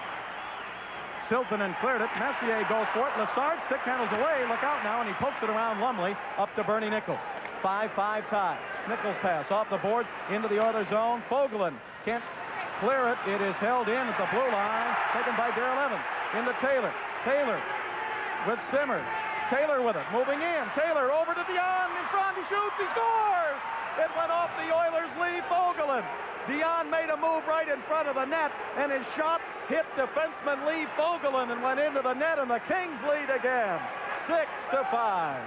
Siltanen cleared it. Messier goes for it. Lassard stick handles away. Look out now, and he pokes it around Lumley up to Bernie Nichols. 5-5 tie. Nichols pass off the boards into the Oilers zone. Fogelin can't clear it. It is held in at the blue line. Taken by Darrell Evans. Into Taylor. Taylor with Simmer. Taylor with it. Moving in. Taylor over to Dion. In front. He shoots. He scores. It went off the Oilers' Lee Fogelin. Dion made a move right in front of the net, and his shot hit defenseman Lee Fogelin and went into the net, and the Kings lead again. 6-5.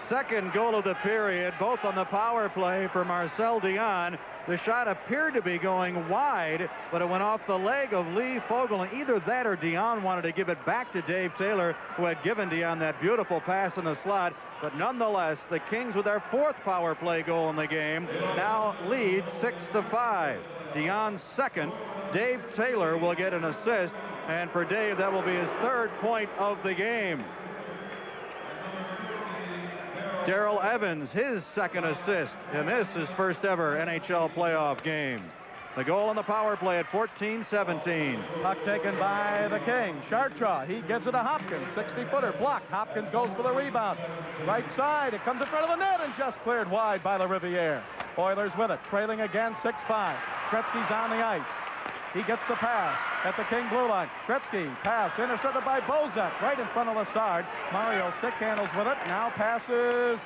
Second goal of the period, both on the power play for Marcel Dion. The shot appeared to be going wide, but it went off the leg of Lee Fogelin. Either that or Dion wanted to give it back to Dave Taylor, who had given Dion that beautiful pass in the slot. But nonetheless, the Kings, with their fourth power play goal in the game, now lead 6-5. Dion's second. Dave Taylor will get an assist, and for Dave, that will be his third point of the game. Darrell Evans, his second assist, and this is first ever NHL playoff game. The goal on the power play at 14-17. Puck taken by the Kings. Chartraw, he gives it to Hopkins. 60-footer blocked. Hopkins goes for the rebound. Right side, it comes in front of the net and just cleared wide by LaRiviere. Oilers with it, trailing again 6-5. Gretzky's on the ice. He gets the pass at the King blue line. Gretzky, pass intercepted by Bozak right in front of Lassard. Mario stick handles with it. Now passes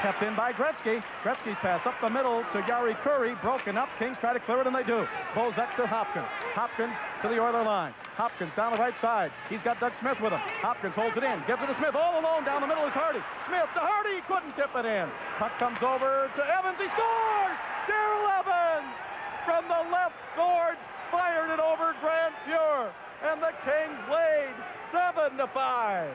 kept in by Gretzky. Gretzky's pass up the middle to Yari Curry. Broken up. Kings try to clear it, and they do. Bozak to Hopkins. Hopkins to the Oiler line. Hopkins down the right side. He's got Doug Smith with him. Hopkins holds it in. Gives it to Smith. All alone down the middle is Hardy. Smith to Hardy. Couldn't tip it in. Puck comes over to Evans. He scores! Darrell Evans from the left boards. Fired it over Grand Pure, and the Kings lead 7-5.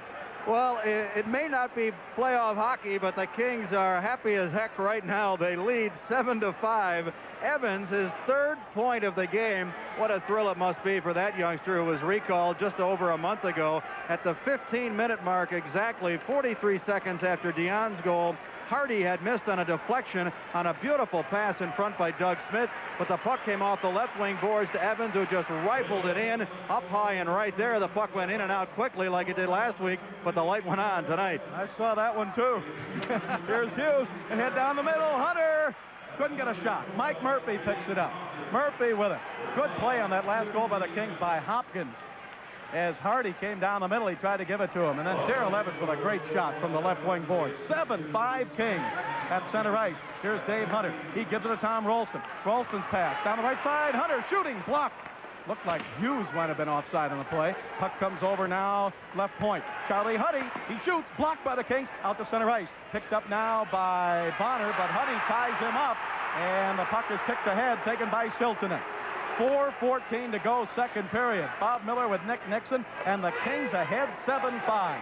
Well, it may not be playoff hockey, but the Kings are happy as heck right now. They lead 7-5. Evans, his third point of the game. What a thrill it must be for that youngster who was recalled just over a month ago. At the 15-minute mark, exactly 43 seconds after Dion's goal, Hardy had missed on a deflection on a beautiful pass in front by Doug Smith, but the puck came off the left wing boards to Evans, who just rifled it in up high, and right there the puck went in and out quickly like it did last week, but the light went on tonight. I saw that one too. Here's Hughes and head down the middle. Hunter couldn't get a shot. Mike Murphy picks it up. Murphy with it. Good play on that last goal by the Kings by Hopkins. As Hardy came down the middle, he tried to give it to him. And then Darrell Evans with a great shot from the left wing board. 7-5 Kings at center ice. Here's Dave Hunter. He gives it to Tom Rolston. Rolston's pass down the right side. Hunter shooting, blocked. Looked like Hughes might have been offside on the play. Puck comes over now, left point. Charlie Huddy, he shoots, blocked by the Kings, out to center ice. Picked up now by Bonner, but Huddy ties him up, and the puck is kicked ahead, taken by Siltanen. 4:14 to go, second period. Bob Miller with Nick Nixon, and the Kings ahead 7-5.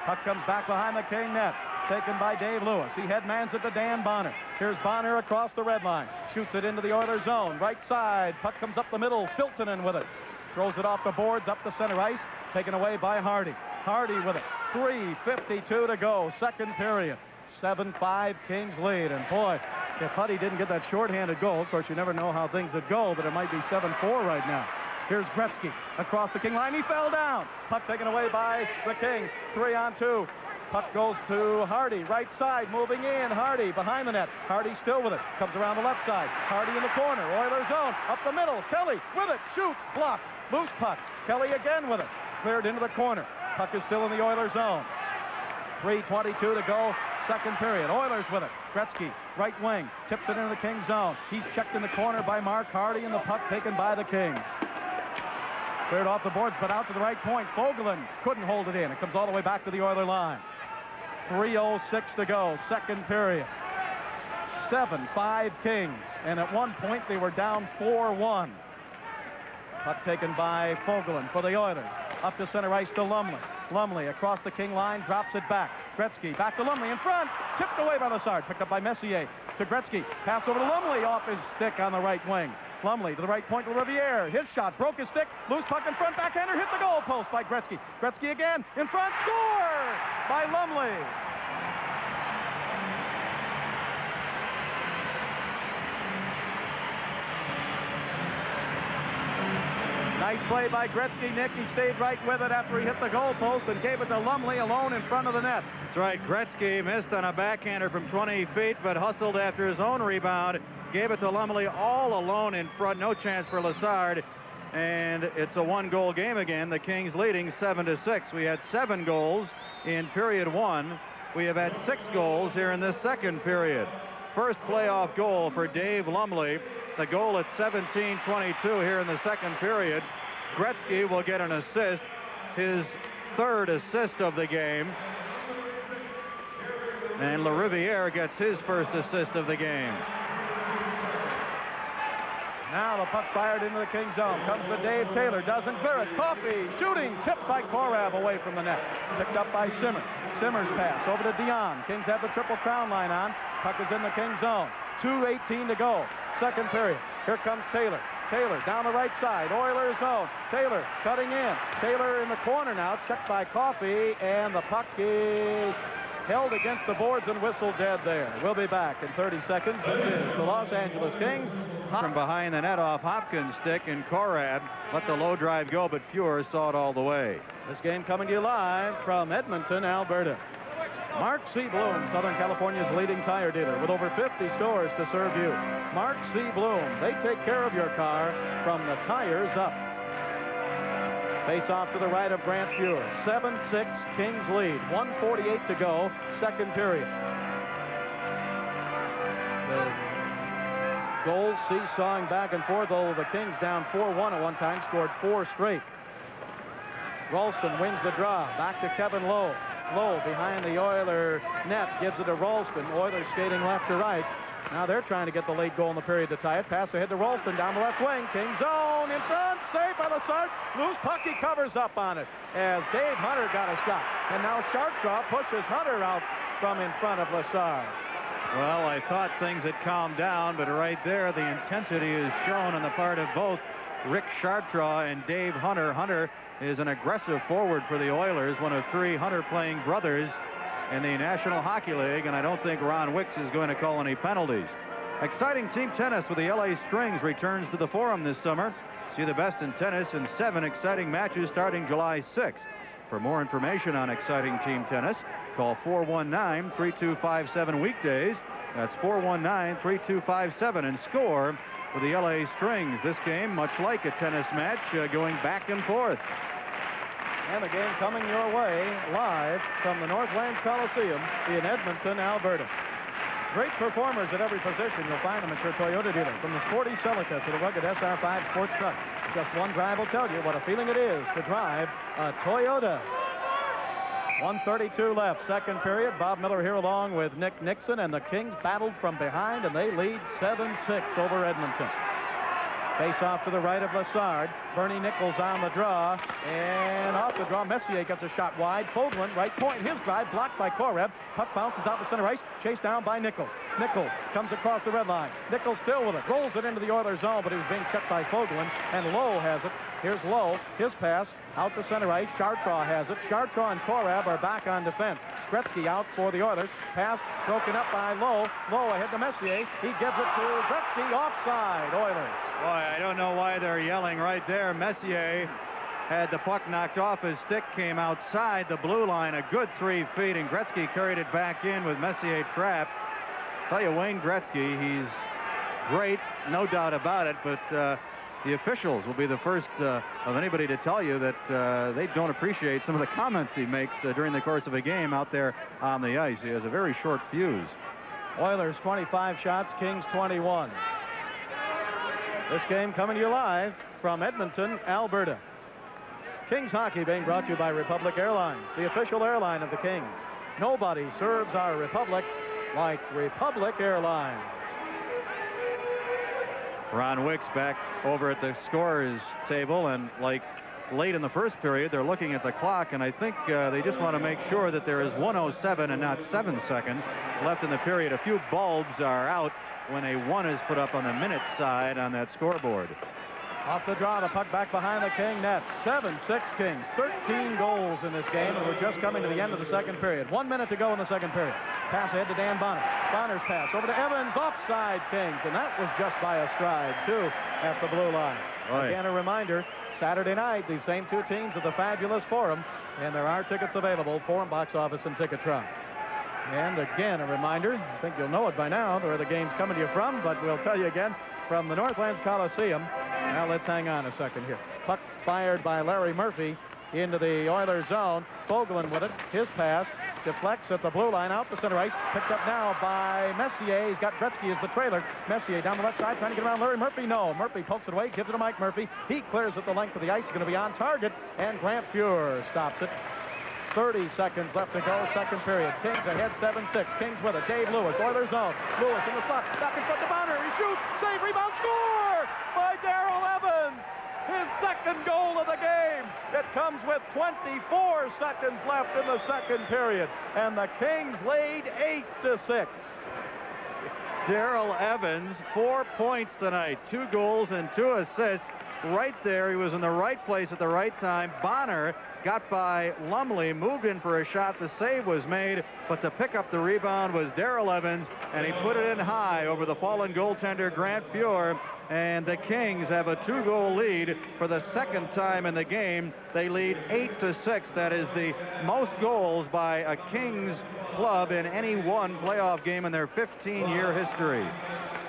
Puck comes back behind the King net, taken by Dave Lewis. He headmans it to Dan Bonner. Here's Bonner across the red line. Shoots it into the Oilers zone. Right side. Puck comes up the middle. Siltanen with it. Throws it off the boards up the center ice. Taken away by Hardy. Hardy with it. 3:52 to go, second period. 7-5 Kings lead. And boy, if Huddy didn't get that shorthanded goal, of course, you never know how things would go, but it might be 7-4 right now. Here's Gretzky across the King line. He fell down. Puck taken away by the Kings. 3-on-2. Puck goes to Hardy, right side, moving in. Hardy behind the net. Hardy still with it. Comes around the left side. Hardy in the corner. Oilers zone. Up the middle. Kelly with it. Shoots. Blocked. Loose puck. Kelly again with it. Cleared into the corner. Puck is still in the Oilers zone. 3:22 to go, second period. Oilers with it. Gretzky, right wing. Tips it into the Kings zone. He's checked in the corner by Mark Hardy, and the puck taken by the Kings. Cleared off the boards, but out to the right point. Fogelin couldn't hold it in. It comes all the way back to the Oiler line. 3:06 to go, second period. 7-5 Kings, and at one point they were down 4-1. Puck taken by Fogelin for the Oilers. Up to center ice to Lumley. Lumley across the King line, drops it back. Gretzky back to Lumley in front. Tipped away by Lessard. Picked up by Messier. To Gretzky. Pass over to Lumley off his stick on the right wing. Lumley to the right point to Riviere. His shot broke his stick. Loose puck in front. Backhander hit the goal post by Gretzky. Gretzky again in front. Score by Lumley. Nice play by Gretzky, Nick. He stayed right with it after he hit the goal post and gave it to Lumley alone in front of the net. That's right. Gretzky missed on a backhander from 20 feet, but hustled after his own rebound. Gave it to Lumley all alone in front. No chance for Lessard. And it's a one-goal game again. The Kings leading 7-6. We had 7 goals in period 1. We have had 6 goals here in this second period. First playoff goal for Dave Lumley. The goal at 17:22 here in the second period. Gretzky will get an assist, his 3rd assist of the game. And LaRiviere gets his first assist of the game. Now the puck fired into the King zone. Comes to Dave Taylor. Doesn't clear it. Coffey shooting. Tipped by Korab away from the net. Picked up by Simmers. Simmers pass over to Dion. Kings have the Triple Crown line on. Puck is in the King zone. 2:18 to go. Second period. Here comes Taylor. Taylor down the right side. Oilers zone. Taylor cutting in. Taylor in the corner now. Checked by Coffey. And the puck is held against the boards and whistled dead there. We'll be back in 30 seconds. This is the Los Angeles Kings. From behind the net off Hopkins' stick, and Korab let the low drive go, but Fuhr saw it all the way. This game coming to you live from Edmonton, Alberta. Mark C. Bloom, Southern California's leading tire dealer, with over 50 stores to serve you. Mark C. Bloom, they take care of your car from the tires up. Face off to the right of Grant Fuhr. 7-6 Kings lead. 1:48 to go, second period. The goals seesawing back and forth, although the Kings down 4-1 at one time, scored 4 straight. Ralston wins the draw. Back to Kevin Lowe. Lowe behind the Oiler net, gives it to Ralston. Oilers skating left to right. Now they're trying to get the late goal in the period to tie it. Pass ahead to Ralston down the left wing. King zone in front. Saved by Lessard. Loose puck. He covers up on it as Dave Hunter got a shot. And now Chartraw pushes Hunter out from in front of Lessard. Well, I thought things had calmed down, but right there the intensity is shown on the part of both Rick Chartraw and Dave Hunter. Hunter is an aggressive forward for the Oilers, one of 3 Hunter-playing brothers in the National Hockey League, and I don't think Ron Wicks is going to call any penalties. Exciting team tennis with the LA Strings returns to the Forum this summer. See the best in tennis in 7 exciting matches starting July 6th. For more information on exciting team tennis, call 419-3257 weekdays. That's 419-3257 and score with the LA Strings. This game, much like a tennis match, going back and forth. And the game coming your way live from the Northlands Coliseum in Edmonton, Alberta. Great performers at every position. You'll find them at your Toyota dealer. From the sporty Celica to the rugged SR5 sports truck. Just one drive will tell you what a feeling it is to drive a Toyota. 1:32 left, second period. Bob Miller here along with Nick Nixon, and the Kings battled from behind, and they lead 7-6 over Edmonton. Face off to the right of Lessard. Bernie Nichols on the draw, and off the draw, Messier gets a shot wide. Fogelin, right point, his drive blocked by Korab. Puck bounces out the center ice, chased down by Nichols. Nichols comes across the red line. Nichols still with it, rolls it into the Oilers zone, but he was being checked by Fogelin, and Lowe has it. Here's Lowe, his pass out the center ice. Chartraw has it. Chartraw and Korab are back on defense. Gretzky out for the Oilers. Pass broken up by Lowe. Lowe ahead to Messier. He gives it to Gretzky. Offside, Oilers. Boy, I don't know why they're yelling right there. Messier had the puck knocked off his stick, came outside the blue line a good 3 feet, and Gretzky carried it back in with Messier trapped. Tell you, Wayne Gretzky, he's great, no doubt about it, but the officials will be the first of anybody to tell you that they don't appreciate some of the comments he makes during the course of a game out there on the ice. He has a very short fuse. Oilers 25 shots, Kings 21. This game coming to you live from Edmonton, Alberta. Kings hockey being brought to you by Republic Airlines, the official airline of the Kings. Nobody serves our Republic like Republic Airlines. Ron Wicks back over at the scorer's table, and like late in the first period. They're looking at the clock, and I think they just want to make sure that there is 1:07 and not 7 seconds left in the period. A few bulbs are out when a 1 is put up on the minute side on that scoreboard. Off the draw, the puck back behind the King net. 7-6 Kings. 13 goals in this game, and we're just coming to the end of the second period. 1 minute to go in the second period. Pass ahead to Dan Bonner. Bonner's pass over to Evans. Offside Kings, and that was just by a stride, too, at the blue line. Right. Again, a reminder, Saturday night, these same two teams at the fabulous Forum, and there are tickets available, Forum box office and Ticketron. And again, a reminder, I think you'll know it by now, where the game's coming to you from, but we'll tell you again, from the Northlands Coliseum. Now let's hang on a second here. Puck fired by Larry Murphy into the Oilers zone. Fogelin with it. His pass deflects at the blue line out to center ice. Picked up now by Messier. He's got Gretzky as the trailer. Messier down the left side trying to get around Larry Murphy. No. Murphy pokes it away. Gives it to Mike Murphy. He clears it the length of the ice. He's going to be on target. And Grant Fuhr stops it. 30 seconds left to go, second period. Kings ahead 7-6. Kings with it. Dave Lewis, Oilers zone. Lewis in the slot. Back in front to Bonner. He shoots. Save, rebound, score by Darrell Evans. His second goal of the game. It comes with 24 seconds left in the second period. And the Kings lead 8-6. Darrell Evans, 4 points tonight. 2 goals and 2 assists. Right there, he was in the right place at the right time. Bonner got by Lumley, moved in for a shot. The save was made, but to pick up the rebound was Darrell Evans, and he put it in high over the fallen goaltender Grant Fuhr. And the Kings have a 2-goal lead for the second time in the game. They lead 8-6. That is the most goals by a Kings club in any one playoff game in their 15-year history.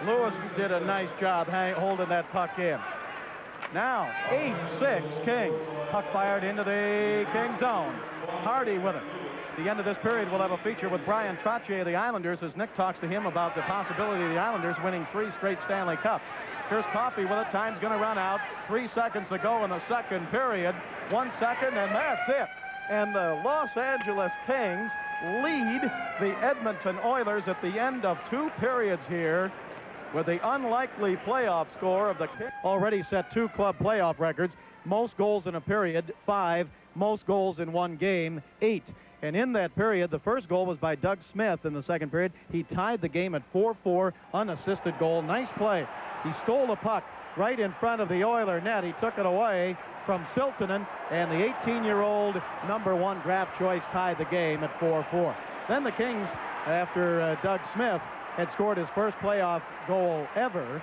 Lewis did a nice job holding that puck in. Now, 8-6 Kings. Puck fired into the King zone. Hardy with it. At the end of this period, we'll have a feature with Brian Trottier of the Islanders as Nick talks to him about the possibility of the Islanders winning 3 straight Stanley Cups. Here's Coffey with it. Time's going to run out. 3 seconds to go in the second period. 1 second, and that's it. And the Los Angeles Kings lead the Edmonton Oilers at the end of 2 periods here, with the unlikely playoff score of the Kings. Already set 2 club playoff records. Most goals in a period, 5. Most goals in one game, 8. And in that period, the first goal was by Doug Smith in the second period. He tied the game at 4-4, unassisted goal. Nice play. He stole the puck right in front of the Oiler net. He took it away from Siltanen, and the 18-year-old #1 draft choice tied the game at 4-4. Then the Kings, after Doug Smith had scored his first playoff goal ever,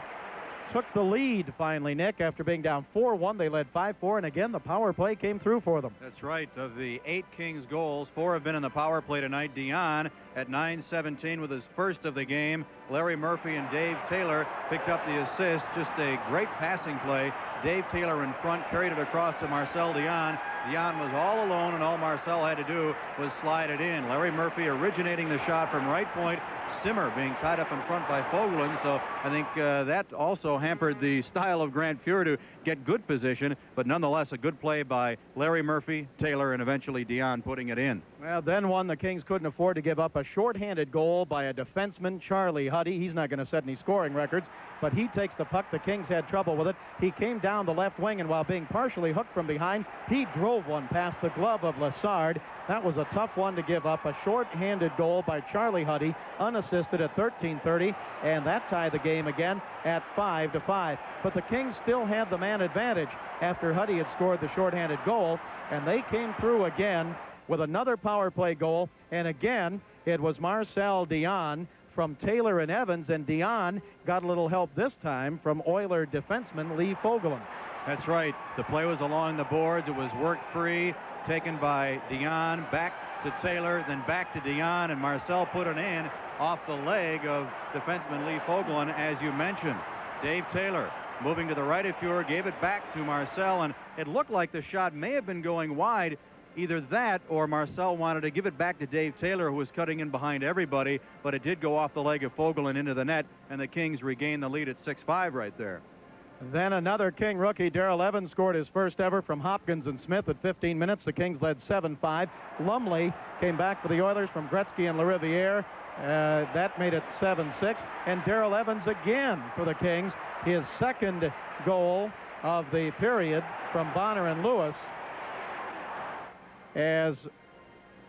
took the lead finally, Nick. After being down 4-1, they led 5-4, and again, the power play came through for them. That's right. Of the 8 Kings goals, 4 have been in the power play tonight. Dion at 9:17 with his first of the game. Larry Murphy and Dave Taylor picked up the assist. Just a great passing play. Dave Taylor in front, carried it across to Marcel Dion. Dion was all alone, and all Marcel had to do was slide it in. Larry Murphy originating the shot from right point. Simmer being tied up in front by Fogelin, so I think that also hampered the style of Grant Fuhr to get good position, but nonetheless a good play by Larry Murphy, Taylor, and eventually Dion putting it in. Well, then one, the Kings couldn't afford to give up a shorthanded goal by a defenseman, Charlie Huddy. He's not going to set any scoring records, but he takes the puck. The Kings had trouble with it. He came down the left wing, and while being partially hooked from behind, he drove one past the glove of Lassard. That was a tough one to give up. A short-handed goal by Charlie Huddy, unassisted at 13:30, and that tied the game again at 5-5. But the Kings still had the man advantage after Huddy had scored the short-handed goal, and they came through again with another power play goal, and again it was Marcel Dion from Taylor and Evans, and Dion got a little help this time from Oiler defenseman Lee Fogelin. That's right. The play was along the boards. It was worked free, taken by Dion, back to Taylor, then back to Dion, and Marcel put it in off the leg of defenseman Lee Fogelin, as you mentioned. Dave Taylor moving to the right of Fuhr, gave it back to Marcel, and it looked like the shot may have been going wide. Either that or Marcel wanted to give it back to Dave Taylor, who was cutting in behind everybody, but it did go off the leg of Fogelin into the net, and the Kings regained the lead at 6-5 right there. Then another King rookie, Darrell Evans, scored his first ever from Hopkins and Smith at 15 minutes. The Kings led 7-5. Lumley came back for the Oilers from Gretzky and LaRiviere. That made it 7-6. And Darrell Evans again for the Kings. His second goal of the period from Bonner and Lewis, as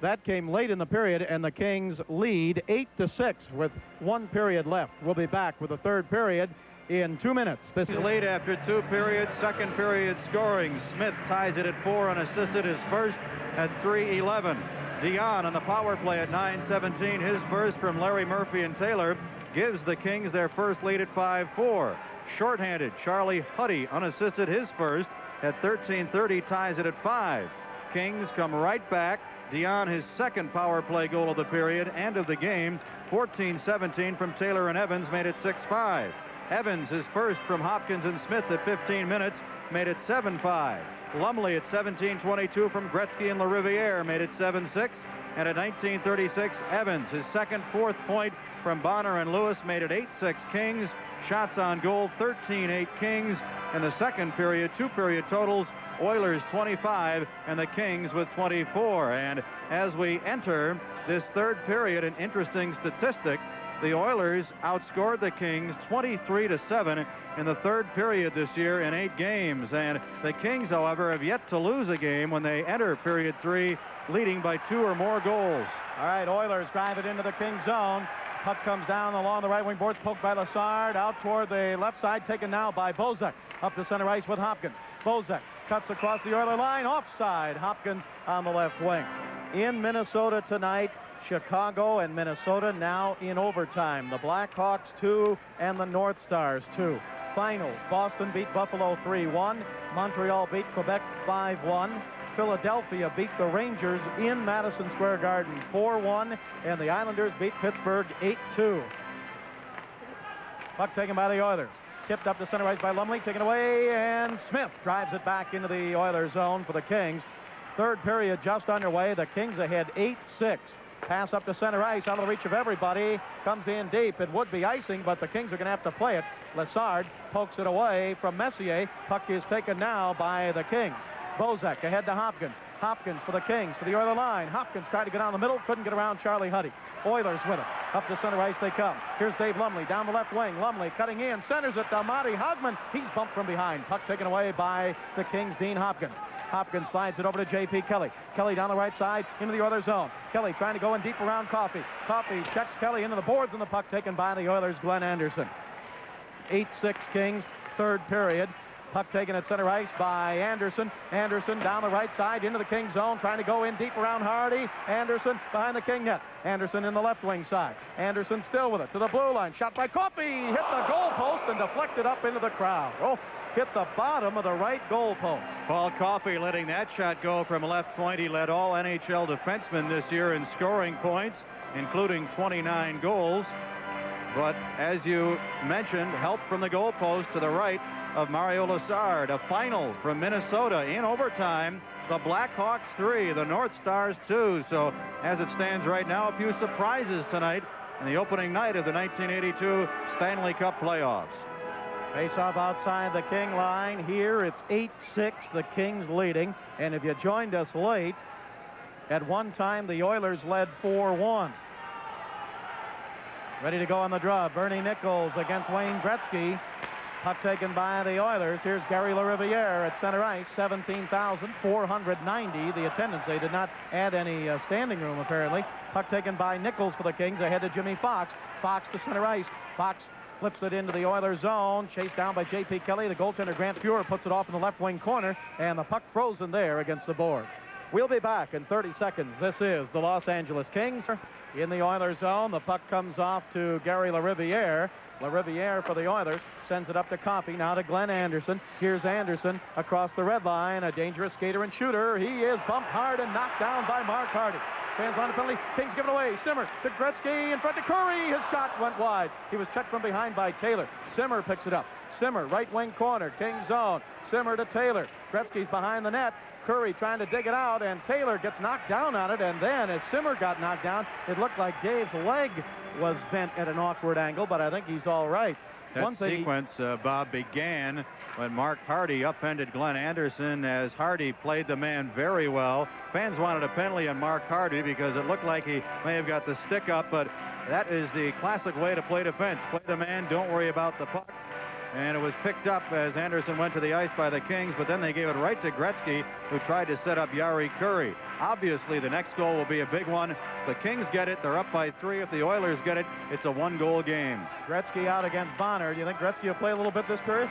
that came late in the period, and the Kings lead 8-6 with 1 period left. We'll be back with the third period in 2 minutes. This is lead after 2 periods. Second period scoring. Smith ties it at 4 unassisted. His first at 3:11. Dion on the power play at 9:17. His first from Larry Murphy and Taylor gives the Kings their first lead at 5-4. Shorthanded, Charlie Huddy unassisted. His first at 13:30 ties it at 5. Kings come right back. Dion his second power play goal of the period and of the game. 14-17 from Taylor and Evans made it 6-5. Evans his first from Hopkins and Smith at 15 minutes made it 7-5. Lumley at 17:22 from Gretzky and LaRiviere made it 7-6. And at 19:36, Evans his second, fourth point from Bonner and Lewis made it 8-6 Kings. Shots on goal 13-8 Kings. In the second period, 2 period totals. Oilers 25 and the Kings with 24. And as we enter this third period, an interesting statistic: the Oilers outscored the Kings 23-7 in the third period this year in 8 games. And the Kings, however, have yet to lose a game when they enter period 3 leading by 2 or more goals. All right, Oilers drive it into the Kings zone. Puck comes down along the right wing boards, poked by Lassard, out toward the left side, taken now by Bozak. Up to center ice with Hopkins. Bozak cuts across the Oiler line, offside. Hopkins on the left wing. In Minnesota tonight, Chicago and Minnesota now in overtime. The Blackhawks 2 and the North Stars 2. Finals: Boston beat Buffalo 3-1. Montreal beat Quebec 5-1. Philadelphia beat the Rangers in Madison Square Garden 4-1. And the Islanders beat Pittsburgh 8-2. Puck taken by the Oilers. Tipped up to center ice by Lumley, taken away, and Smith drives it back into the Oilers zone for the Kings. Third period just underway. The Kings ahead 8-6. Pass up to center ice, out of the reach of everybody. Comes in deep. It would be icing, but the Kings are going to have to play it. Lassard pokes it away from Messier. Puck is taken now by the Kings. Bozak ahead to Hopkins. Hopkins for the Kings, to the Oiler line. Hopkins tried to get down the middle, couldn't get around Charlie Huddy. Oilers with it. Up to center ice they come. Here's Dave Lumley down the left wing. Lumley cutting in, centers it to Marty Hogman. He's bumped from behind. Puck taken away by the Kings' Dean Hopkins. Hopkins slides it over to J.P. Kelly. Kelly down the right side into the Oilers zone. Kelly trying to go in deep around Coffey. Coffey checks Kelly into the boards, and the puck taken by the Oilers' Glenn Anderson. 8-6 Kings, third period. Puck taken at center ice by Anderson. Anderson down the right side into the King zone, trying to go in deep around Hardy. Anderson behind the King net. Anderson in the left wing side. Anderson still with it to the blue line. Shot by Coffey. Hit the goal post and deflected up into the crowd. Oh, hit the bottom of the right goal post. Paul Coffey letting that shot go from left point. He led all NHL defensemen this year in scoring points, including 29 goals. But as you mentioned, help from the goal post to the right of Mario Lassard. A final from Minnesota in overtime. The Blackhawks 3, the North Stars 2. So as it stands right now, a few surprises tonight in the opening night of the 1982 Stanley Cup playoffs. Face-off outside the King line. Here it's 8-6, the Kings leading. And if you joined us late, at one time the Oilers led 4-1. Ready to go on the draw. Bernie Nichols against Wayne Gretzky. Puck taken by the Oilers. Here's Gary LaRiviere at center ice. 17,490 the attendance. They did not add any standing room, apparently. Puck taken by Nichols for the Kings. Ahead to Jimmy Fox. Fox to center ice. Fox flips it into the Oilers zone. Chased down by J.P. Kelly. The goaltender, Grant Fuhrer, puts it off in the left wing corner. And the puck frozen there against the boards. We'll be back in 30 seconds. This is the Los Angeles Kings in the Oilers zone. The puck comes off to Gary LaRiviere. LaRiviere for the Oilers sends it up to Coffey, now to Glenn Anderson. Here's Anderson across the red line, a dangerous skater and shooter. He is bumped hard and knocked down by Mark Hardy. Fans on the penalty. Kings give it away. Simmer to Gretzky in front to Curry. His shot went wide. He was checked from behind by Taylor. Simmer picks it up. Simmer, right wing corner, Kings zone. Simmer to Taylor. Gretzky's behind the net. Curry trying to dig it out, and Taylor gets knocked down on it. And then as Simmer got knocked down, it looked like Dave's leg was bent at an awkward angle, but I think he's all right. That sequence, Bob, began when Mark Hardy upended Glenn Anderson as Hardy played the man very well. Fans wanted a penalty on Mark Hardy because it looked like he may have got the stick up, but that is the classic way to play defense. Play the man, don't worry about the puck. And it was picked up as Anderson went to the ice by the Kings, but then they gave it right to Gretzky, who tried to set up Yari Curry. Obviously, the next goal will be a big one. The Kings get it. They're up by 3. If the Oilers get it, it's a 1-goal game. Gretzky out against Bonner. Do you think Gretzky will play a little bit this period?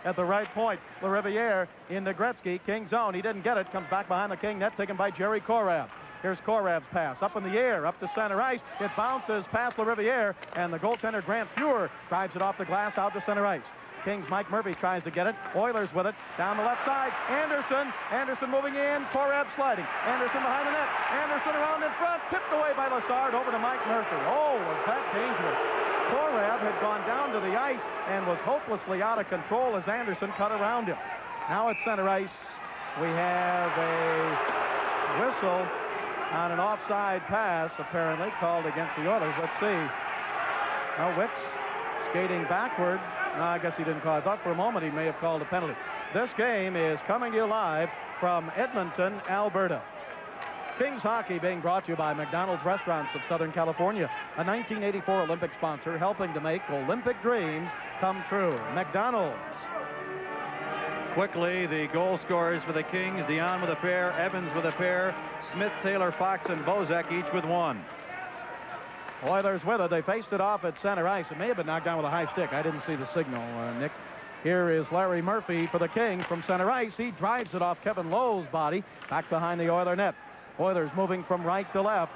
At the right point, LaRiviere into Gretzky, King zone. He didn't get it. Comes back behind the King net, taken by Jerry Korab. Here's Korab's pass, up in the air, up to center ice. It bounces past LaRiviere, and the goaltender, Grant Fuhr, drives it off the glass out to center ice. Kings, Mike Murphy tries to get it. Oilers with it, down the left side. Anderson moving in, Korab sliding. Anderson behind the net. Anderson around in front, tipped away by Lassard, over to Mike Murphy. Oh, was that dangerous. Korab had gone down to the ice and was hopelessly out of control as Anderson cut around him. Now at center ice, we have a whistle on an offside pass, apparently, called against the Oilers. Let's see. Now Wicks skating backward. No, I guess he didn't call it. I thought for a moment he may have called a penalty. This game is coming to you live from Edmonton, Alberta. Kings hockey being brought to you by McDonald's Restaurants of Southern California, a 1984 Olympic sponsor helping to make Olympic dreams come true. McDonald's. Quickly, the goal scorers for the Kings: Dion with a pair, Evans with a pair, Smith, Taylor, Fox, and Bozak each with 1. Oilers with it. They faced it off at center ice. It may have been knocked down with a high stick. I didn't see the signal, Nick. Here is Larry Murphy for the Kings from center ice. He drives it off Kevin Lowe's body, back behind the Oiler net. Oilers moving from right to left.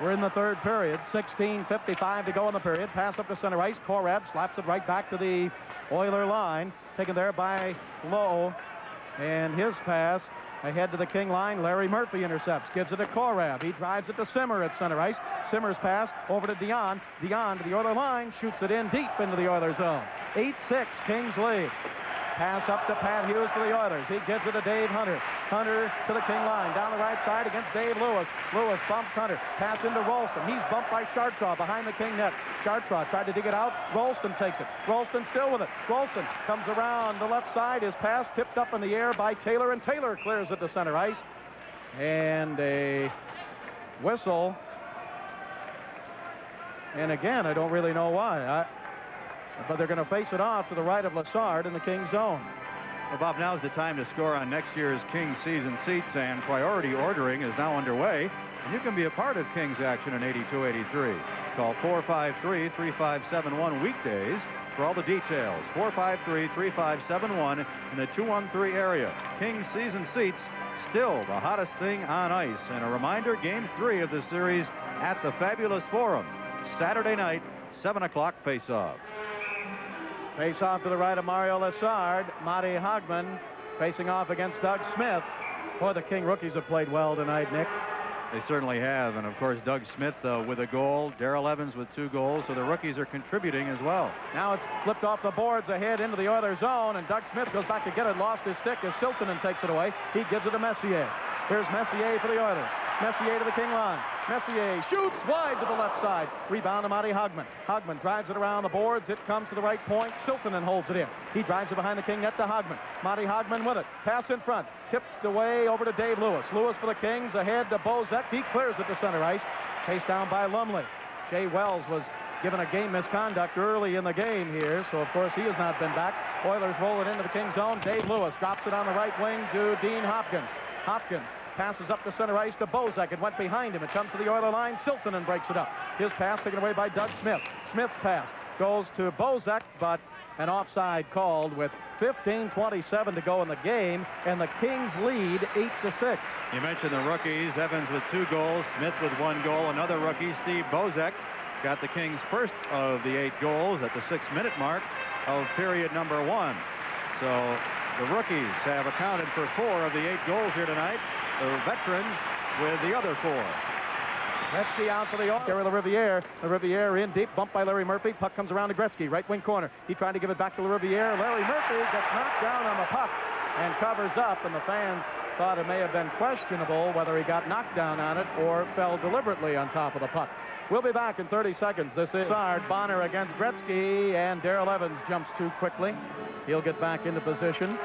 We're in the third period. 16:55 to go in the period. Pass up to center ice. Korab slaps it right back to the Oiler line. Taken there by Lowe. And his pass ahead to the King line. Larry Murphy intercepts. Gives it to Korab. He drives it to Simmer at center ice. Simmer's pass over to Dion. Dion to the Oiler line. Shoots it in deep into the Oiler zone. 8-6, Kings lead. Pass up to Pat Hughes for the Oilers. He gives it to Dave Hunter. Hunter to the King line. Down the right side against Dave Lewis. Lewis bumps Hunter. Pass into Rolston. He's bumped by Chartraw behind the King net. Chartraw tried to dig it out. Rolston takes it. Rolston still with it. Rolston comes around the left side. His pass tipped up in the air by Taylor, and Taylor clears it to center ice. And a whistle. And again, I don't really know why. But they're going to face it off to the right of Lassard in the Kings zone. Well, Bob, now's the time to score on next year's Kings season seats, and priority ordering is now underway. And you can be a part of Kings action in 82-83. Call 453-3571 weekdays for all the details. 453-3571 in the 213 area. Kings season seats, still the hottest thing on ice. And a reminder, Game 3 of the series at the Fabulous Forum. Saturday night, 7 o'clock face-off. Face off to the right of Mario Lassard. Marty Hogman facing off against Doug Smith. Boy, the King rookies have played well tonight, Nick. They certainly have. And, of course, Doug Smith with a goal. Darrell Evans with 2 goals. So the rookies are contributing as well. Now it's flipped off the boards ahead into the Oilers zone. And Doug Smith goes back to get it. Lost his stick as Siltanen takes it away. He gives it to Messier. Here's Messier for the Oilers. Messier to the King line. Messier shoots wide to the left side. Rebound to Marty Hogman. Hogman drives it around the boards. It comes to the right point. Siltanen holds it in. He drives it behind the King net to Hogman. Marty Hogman with it. Pass in front. Tipped away over to Dave Lewis. Lewis for the Kings. Ahead to Bozek. He clears it to center ice. Chased down by Lumley. Jay Wells was given a game misconduct early in the game here, so of course he has not been back. Oilers roll it into the King zone. Dave Lewis drops it on the right wing to Dean Hopkins. Hopkins passes up the center ice to Bozak. It went behind him. It comes to the Oiler line. Siltanen breaks it up. His pass taken away by Doug Smith. Smith's pass goes to Bozak, but an offside called with 15:27 to go in the game, and the Kings lead 8-6. You mentioned the rookies. Evans with 2 goals. Smith with 1 goal. Another rookie, Steve Bozak, got the Kings' first of the 8 goals at the 6-minute mark of period number 1. So the rookies have accounted for 4 of the 8 goals here tonight. The veterans with the other 4. Gretzky out for the Oilers. Gary LaRiviere. LaRiviere in deep. Bumped by Larry Murphy. Puck comes around to Gretzky. Right wing corner. He tried to give it back to LaRiviere. Larry Murphy gets knocked down on the puck and covers up. And the fans thought it may have been questionable whether he got knocked down on it or fell deliberately on top of the puck. We'll be back in 30 seconds. This is Sard. Bonner against Gretzky. And Darrell Evans jumps too quickly. He'll get back into position.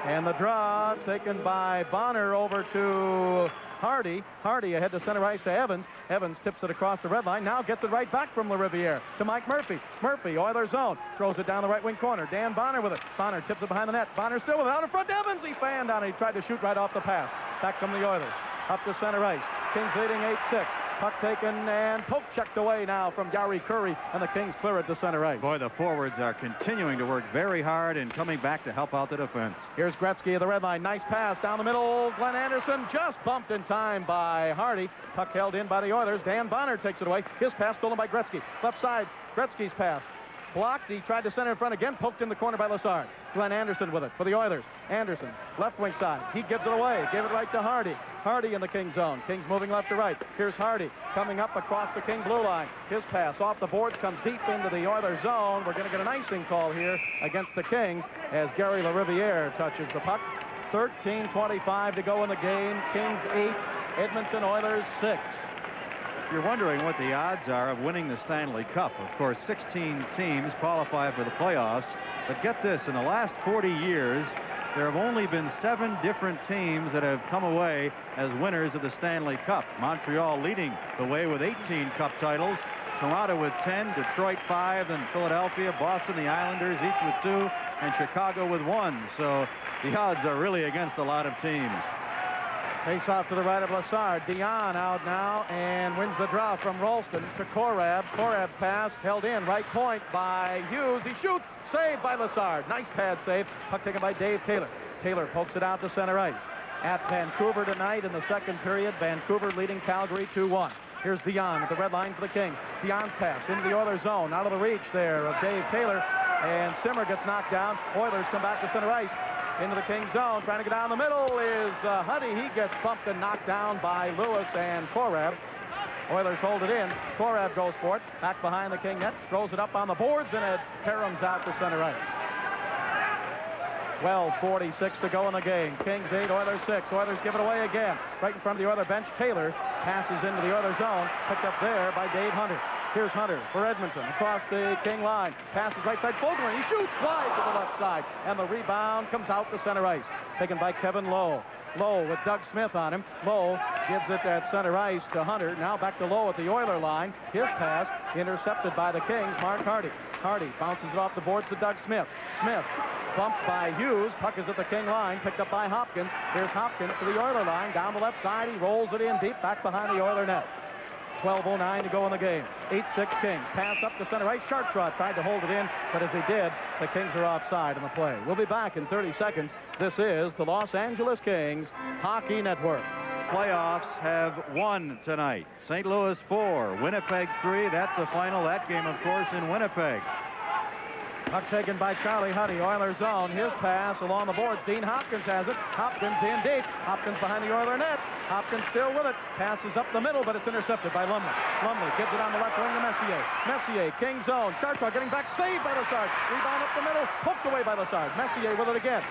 And the draw taken by Bonner over to Hardy. Hardy ahead to center ice to Evans. Evans tips it across the red line. Now gets it right back from LaRiviere to Mike Murphy. Murphy, Oilers zone. Throws it down the right wing corner. Dan Bonner with it. Bonner tips it behind the net. Bonner still with it. Out in front. Evans. He's fanned on it. He tried to shoot right off the pass. Back come the Oilers. Up to center ice. Kings leading 8-6. Puck taken and poke checked away now from Gary Curry, and the Kings clear it to center ice. Boy, the forwards are continuing to work very hard and coming back to help out the defense. Here's Gretzky of the red line. Nice pass down the middle. Glenn Anderson just bumped in time by Hardy. Puck held in by the Oilers. Dan Bonner takes it away. His pass stolen by Gretzky. Left side, Gretzky's pass. Blocked. He tried to center in front again. Poked in the corner by Lassard. Glenn Anderson with it for the Oilers. Anderson, left wing side. He gives it away. Give it right to Hardy. Hardy in the King zone. Kings moving left to right. Here's Hardy coming up across the King blue line. His pass off the boards comes deep into the Oilers zone. We're going to get an icing call here against the Kings as Gary LaRiviere touches the puck. 13:25 to go in the game. Kings 8, Edmonton Oilers 6. You're wondering what the odds are of winning the Stanley Cup. Of course, 16 teams qualify for the playoffs. But get this, in the last 40 years, there have only been 7 different teams that have come away as winners of the Stanley Cup. Montreal leading the way with 18 cup titles. Toronto with 10, Detroit 5, and Philadelphia, Boston, the Islanders, each with 2, and Chicago with 1. So the odds are really against a lot of teams. Face off to the right of Lassard. Dion out now and wins the draw from Rolston to Korab. Korab pass held in. Right point by Hughes. He shoots. Saved by Lassard. Nice pad save. Puck taken by Dave Taylor. Taylor pokes it out to center ice. At Vancouver tonight in the second period. Vancouver leading Calgary 2-1. Here's Dion at the red line for the Kings. Dion's pass into the Oilers zone. Out of the reach there of Dave Taylor. And Simmer gets knocked down. Oilers come back to center ice. Into the King zone, trying to get down the middle is Huddy. He gets bumped and knocked down by Lewis and Korab. Oilers hold it in. Korab goes for it. Back behind the King net. Throws it up on the boards, and it caroms out to center ice. 12:46 to go in the game. Kings 8, Oilers 6. Oilers give it away again. Right in front of the Oiler bench. Taylor passes into the Oilers zone. Picked up there by Dave Hunter. Here's Hunter for Edmonton across the King line. Passes right side. Fogelman. He shoots wide to the left side. And the rebound comes out to center ice. Taken by Kevin Lowe. Lowe with Doug Smith on him. Lowe gives it at center ice to Hunter. Now back to Lowe at the Oiler line. His pass intercepted by the Kings. Mark Hardy. Hardy bounces it off the boards to Doug Smith. Smith bumped by Hughes. Puck is at the King line. Picked up by Hopkins. Here's Hopkins to the Oiler line. Down the left side. He rolls it in deep back behind the Oiler net. 12:09 to go in the game. 8-6 Kings. Pass up to center ice. Sharptraw tried to hold it in, but as he did, the Kings are offside in the play. We'll be back in 30 seconds. This is the Los Angeles Kings Hockey Network. Playoffs have won tonight. St. Louis 4, Winnipeg 3. That's the final. That game, of course, in Winnipeg. Puck taken by Charlie Huddy, Oilers zone. His pass along the boards. Dean Hopkins has it. Hopkins in deep. Hopkins behind the Oiler net. Hopkins still with it. Passes up the middle, but it's intercepted by Lumley. Lumley gives it on the left wing to Messier. Messier, King zone. Sharptraw getting back. Saved by Lassard. Rebound up the middle. Poked away by Lassard. Messier with it again.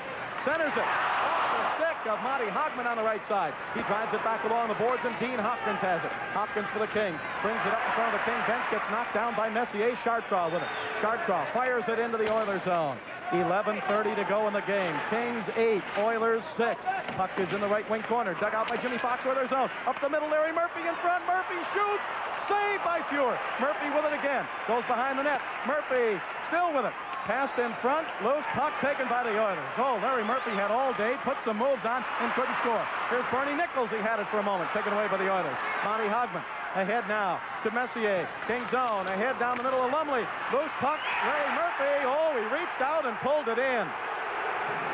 Centers it. Off the stick of Monty Hogman on the right side. He drives it back along the boards, and Dean Hopkins has it. Hopkins for the Kings. Brings it up in front of the King bench. Gets knocked down by Messier. Sharptraw with it. Sharptraw fires it into the Oilers zone. 11:30 to go in the game. Kings 8, Oilers 6. Puck is in the right wing corner. Dug out by Jimmy Fox, Oilers zone. Up the middle, Larry Murphy in front. Murphy shoots. Saved by Fuhr. Murphy with it again. Goes behind the net. Murphy still with it. Passed in front. Loose puck taken by the Oilers. Oh, Larry Murphy had all day. Put some moves on and couldn't score. Here's Bernie Nichols. He had it for a moment. Taken away by the Oilers. Monty Hogman. Ahead now to Messier. King zone. Ahead down the middle of Lumley. Loose puck. Larry Murphy. Oh, he reached out and pulled it in.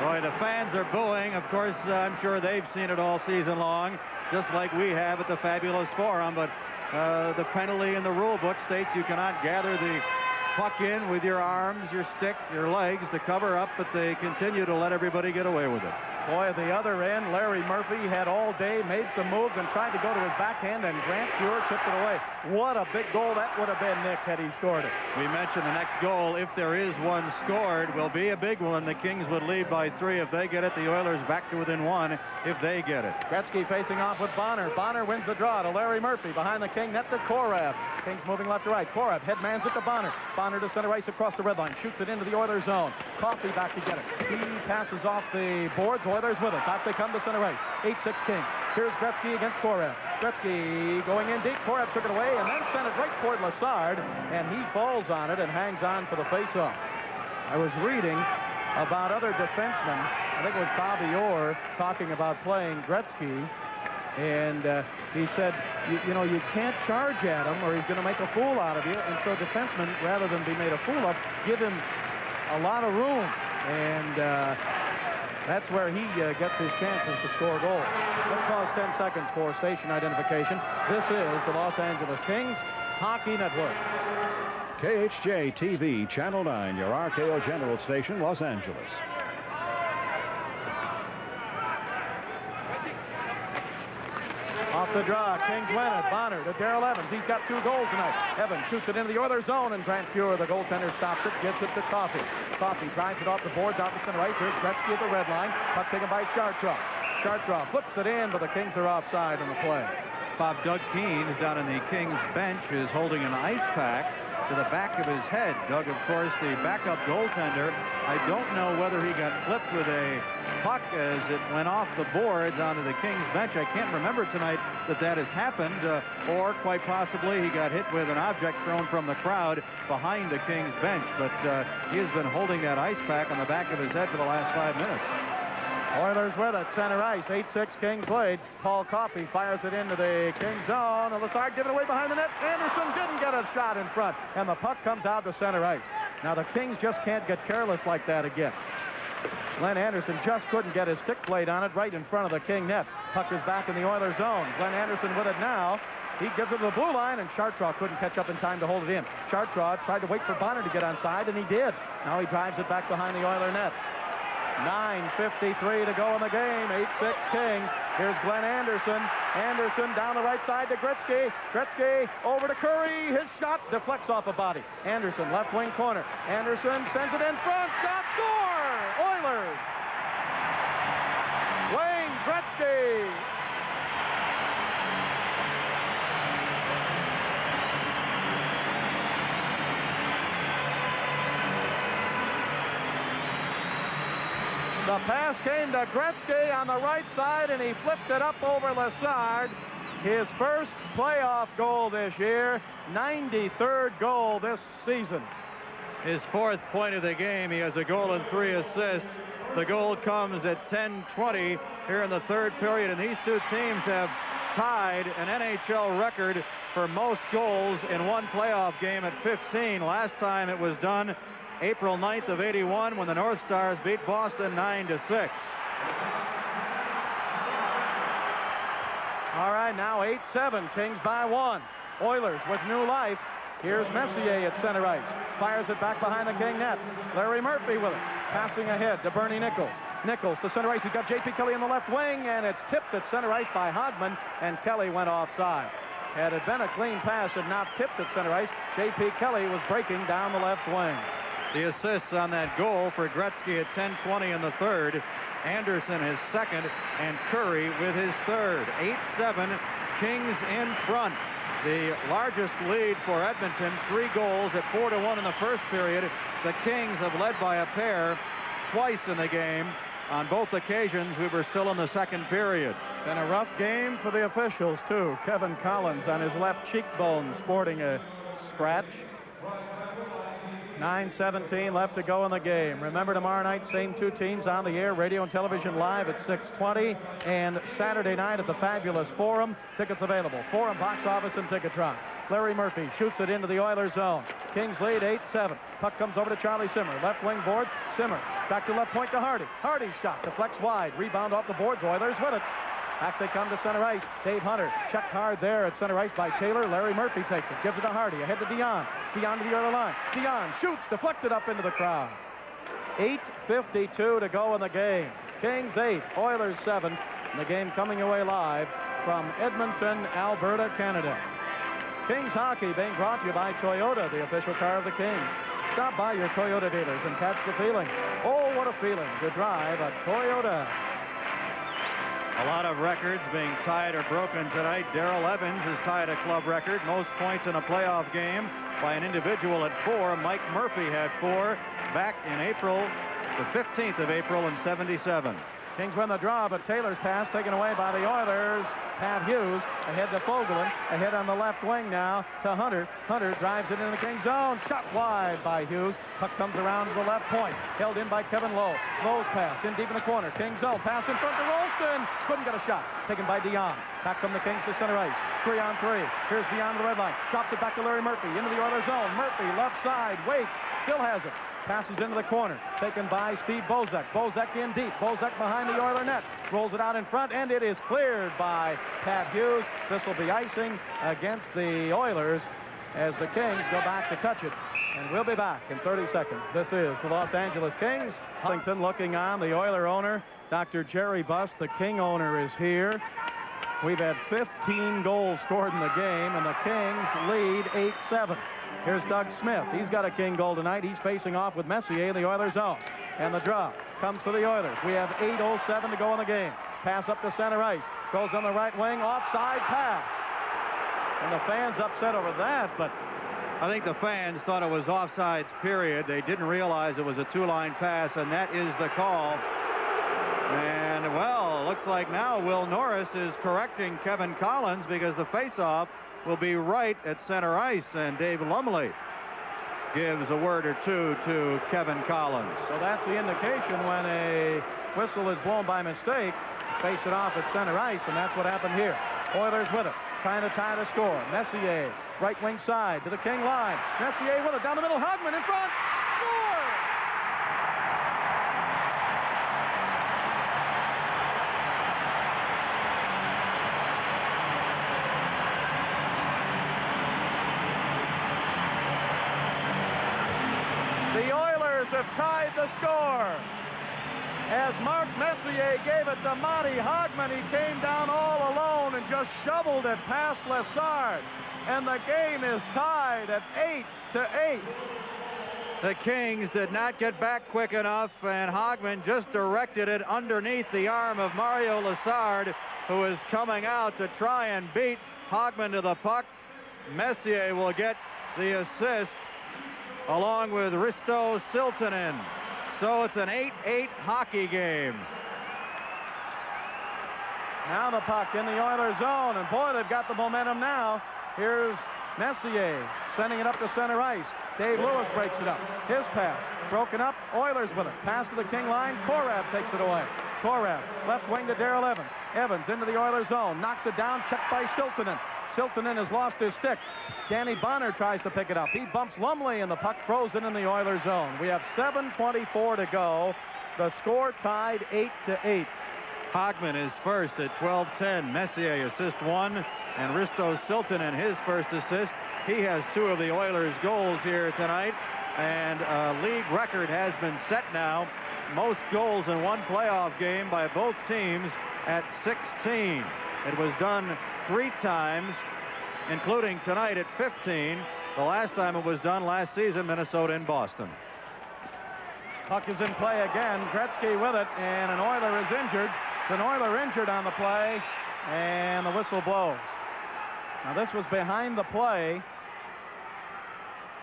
Boy, the fans are booing. Of course, I'm sure they've seen it all season long, just like we have at the Fabulous Forum. But the penalty in the rule book states you cannot gather the puck in with your arms, your stick, your legs to cover up, but they continue to let everybody get away with it. Boy, at the other end, Larry Murphy had all day, made some moves, and tried to go to his backhand, and Grant Pure chipped it away. What a big goal that would have been, Nick, had he scored it. We mentioned the next goal, if there is one scored, will be a big one. The Kings would lead by 3 if they get it. The Oilers back to within 1 if they get it. Gretzky facing off with Bonner. Bonner wins the draw to Larry Murphy. Behind the King net to Korab. Kings moving left to right. Korab headmans it to Bonner. Bonner to center ice across the red line. Shoots it into the Oilers zone. Coffey back to get it. He passes off the boards. Oilers with it. Back they come to center ice. 8-6 Kings. Here's Gretzky against Korab. Gretzky going in deep. Korab took it away and then sent it right toward Lassard. And he falls on it and hangs on for the faceoff. I was reading about other defensemen. I think it was Bobby Orr talking about playing Gretzky. And he said, you know, you can't charge at him or he's going to make a fool out of you. And so defensemen, rather than be made a fool of, give him a lot of room. And that's where he gets his chances to score goals. Let's pause 10 seconds for station identification. This is the Los Angeles Kings Hockey Network. KHJ TV, Channel 9, your RKO General Station, Los Angeles. Off the draw, Kings win it. Bonner to Darrell Evans. He's got 2 goals tonight. Evans shoots it into the Oilers zone, and Grant Pure, the goaltender, stops it, gets it to Coffey. Coffey drives it off the boards out to center ice. Here's Gretzky at the red line. Puck taken by Chartrand. Chartrand flips it in, but the Kings are offside on the play. Bob, Doug Keens down in the Kings bench is holding an ice pack to the back of his head. Doug, of course, the backup goaltender. I don't know whether he got clipped with a puck as it went off the boards onto the Kings bench. I can't remember tonight that has happened, or quite possibly he got hit with an object thrown from the crowd behind the Kings bench. But he has been holding that ice pack on the back of his head for the last 5 minutes. Oilers with it, center ice, 8-6 Kings lead. Paul Coffey fires it into the Kings zone, and Lassard giving away behind the net. Anderson didn't get a shot in front, and the puck comes out to center ice. Now the Kings just can't get careless like that again. Glenn Anderson just couldn't get his stick blade on it right in front of the King net. Puck is back in the Oilers zone. Glenn Anderson with it now. He gives it to the blue line, and Chartrand couldn't catch up in time to hold it in. Chartrand tried to wait for Bonner to get onside, and he did. Now he drives it back behind the Oiler net. 9:53 to go in the game. 8-6 Kings. Here's Glenn Anderson. Anderson down the right side to Gretzky. Gretzky over to Curry. His shot deflects off a body. Anderson, left wing corner. Anderson sends it in front. Shot, score! Oilers! Wayne Gretzky. The pass came to Gretzky on the right side, and he flipped it up over Lassard. His first playoff goal this year, 93rd goal this season. His 4th point of the game. He has a goal and 3 assists. The goal comes at 10:20 here in the 3rd period, and these two teams have tied an NHL record for most goals in one playoff game at 15. Last time it was done April 9th of '81 when the North Stars beat Boston 9-6. All right, now 8-7, Kings by 1. Oilers with new life. Here's Messier at center ice. Fires it back behind the King net. Larry Murphy with it. Passing ahead to Bernie Nichols. Nichols to center ice. He's got J.P. Kelly in the left wing, and it's tipped at center ice by Hodman, and Kelly went offside. Had it been a clean pass and not tipped at center ice, J.P. Kelly was breaking down the left wing. The assists on that goal for Gretzky at 10:20 in the 3rd. Anderson his 2nd, and Curry with his 3rd. 8-7, Kings in front. The largest lead for Edmonton, 3 goals at 4-1 in the 1st period. The Kings have led by a pair twice in the game. On both occasions, we were still in the 2nd period. And a rough game for the officials, too. Kevin Collins on his left cheekbone sporting a scratch. 9:17 left to go in the game. Remember, tomorrow night, same 2 teams on the air, radio and television live at 6:20, and Saturday night at the Fabulous Forum. Tickets available. Forum box office and Ticketron. Larry Murphy shoots it into the Oilers zone. Kings lead 8-7. Puck comes over to Charlie Simmer. Left wing boards. Simmer back to left point to Hardy. Hardy's shot deflects wide. Rebound off the boards. Oilers with it. Back they come to center ice. Dave Hunter checked hard there at center ice by Taylor. Larry Murphy takes it. Gives it to Hardy. Ahead to Dion. Dion to the other line. Dion shoots. Deflected up into the crowd. 8:52 to go in the game. Kings 8, Oilers 7. And the game coming away live from Edmonton, Alberta, Canada. Kings hockey being brought to you by Toyota, the official car of the Kings. Stop by your Toyota dealers and catch the feeling. Oh, what a feeling to drive a Toyota. A lot of records being tied or broken tonight. Darrell Evans has tied a club record. Most points in a playoff game by an individual at 4. Mike Murphy had 4 back in April, the 15th of April in '77. Kings win the draw, but Taylor's pass taken away by the Oilers. Pat Hughes ahead to Fogelin. Ahead on the left wing now to Hunter. Hunter drives it into the Kings zone. Shot wide by Hughes. Puck comes around to the left point. Held in by Kevin Lowe. Lowe's pass in deep in the corner. Kings zone. Pass in front to Rolston. Couldn't get a shot. Taken by Dion. Back from the Kings to center ice. 3-on-3. Here's Dion to the red line. Drops it back to Larry Murphy. Into the Oilers zone. Murphy left side. Waits. Still has it. Passes into the corner. Taken by Steve Bozek. Bozek in deep. Bozek behind the Oiler net. Rolls it out in front, and it is cleared by Pat Hughes. This will be icing against the Oilers as the Kings go back to touch it. And we'll be back in 30 seconds. This is the Los Angeles Kings. Huntington looking on. The Oiler owner, Dr. Jerry Buss, the King owner, is here. We've had 15 goals scored in the game, and the Kings lead 8-7. Here's Doug Smith. He's got a King goal tonight. He's facing off with Messier in the Oilers zone. And the draw comes to the Oilers. We have 8:07 to go in the game. Pass up to center ice. Goes on the right wing. Offside pass. And the fans upset over that, but I think the fans thought it was offsides, period. They didn't realize it was a two-line pass, and that is the call. And, well, looks like now Will Norris is correcting Kevin Collins because the face-off will be right at center ice, and Dave Lumley gives a word or two to Kevin Collins. So that's the indication when a whistle is blown by mistake, face it off at center ice, and that's what happened here. Oilers with it, trying to tie the score. Messier, right wing side to the King line. Messier with it, down the middle, Hogman in front, score! The Oilers have tied the score. As Mark Messier gave it to Monty Hogman, he came down all alone and just shoveled it past Lessard. And the game is tied at 8-8. The Kings did not get back quick enough, and Hogman just directed it underneath the arm of Mario Lessard, who is coming out to try and beat Hogman to the puck. Messier will get the assist along with Risto Siltanen. So it's an 8-8 hockey game. Now the puck in the Oilers zone, and boy, they've got the momentum now. Here's Messier sending it up to center ice. Dave Lewis breaks it up. His pass broken up. Oilers with it. Pass to the King line. Korab takes it away. Korab left wing to Darrell Evans. Evans into the Oilers zone. Knocks it down. Checked by Siltanen. Siltanen has lost his stick. Danny Bonner tries to pick it up. He bumps Lumley, and the puck frozen in the Oilers zone. We have 7:24 to go. The score tied 8-8. Hogman is first at 12-10. Messier assist 1, and Risto Siltanen his first assist. He has 2 of the Oilers' goals here tonight, and a league record has been set now. Most goals in one playoff game by both teams at 16. It was done 3 times, including tonight at 15. The last time it was done last season, Minnesota and Boston. Puck is in play again. Gretzky with it, and an Oiler is injured. It's an Oiler injured on the play, and the whistle blows. Now this was behind the play.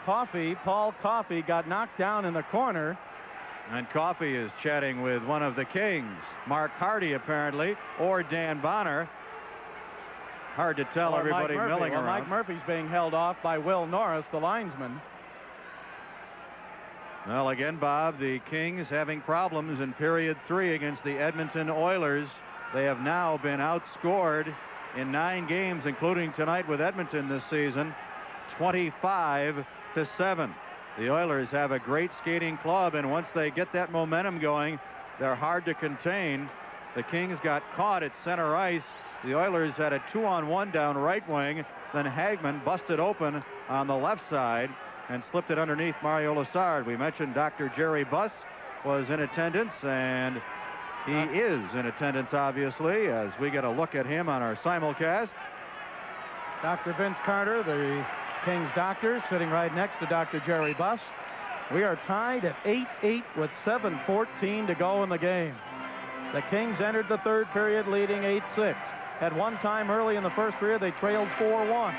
Paul Coffey got knocked down in the corner. And Coffey is chatting with one of the Kings, Mark Hardy apparently, or Dan Bonner. Hard to tell, everybody milling around. Mike Murphy's being held off by Will Norris, the linesman. Well, again, Bob, the Kings having problems in period 3 against the Edmonton Oilers. They have now been outscored in 9 games, including tonight with Edmonton this season, 25-7. The Oilers have a great skating club, and once they get that momentum going, they're hard to contain. The Kings got caught at center ice. The Oilers had a 2-on-1 down right wing. Then Hagman busted open on the left side and slipped it underneath Mario Lessard. We mentioned Dr. Jerry Buss was in attendance, and He is in attendance, obviously, as we get a look at him on our simulcast. Dr. Vince Carter, the Kings doctor, sitting right next to Dr. Jerry Buss. We are tied at 8-8 with 7:14 to go in the game. The Kings entered the third period leading 8-6. At one time early in the first period, they trailed 4-1.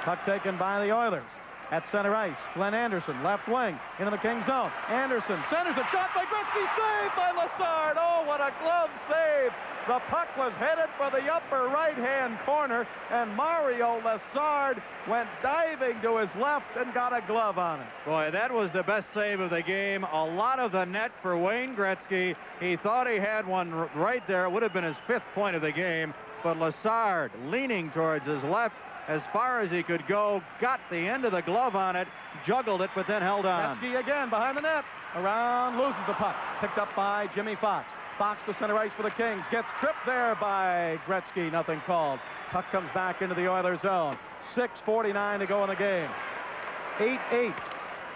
Puck taken by the Oilers. At center ice, Glenn Anderson, left wing, into the Kings zone. Anderson centers a shot by Gretzky, saved by Lassard. Oh, what a glove save. The puck was headed for the upper right-hand corner, and Mario Lassard went diving to his left and got a glove on it. Boy, that was the best save of the game. A lot of the net for Wayne Gretzky. He thought he had one right there. It would have been his 5th point of the game, but Lassard, leaning towards his left, as far as he could go, got the end of the glove on it, juggled it, but then held on. Gretzky again behind the net. Around, loses the puck. Picked up by Jimmy Fox. Fox to center ice for the Kings. Gets tripped there by Gretzky. Nothing called. Puck comes back into the Oilers zone. 6:49 to go in the game. 8-8.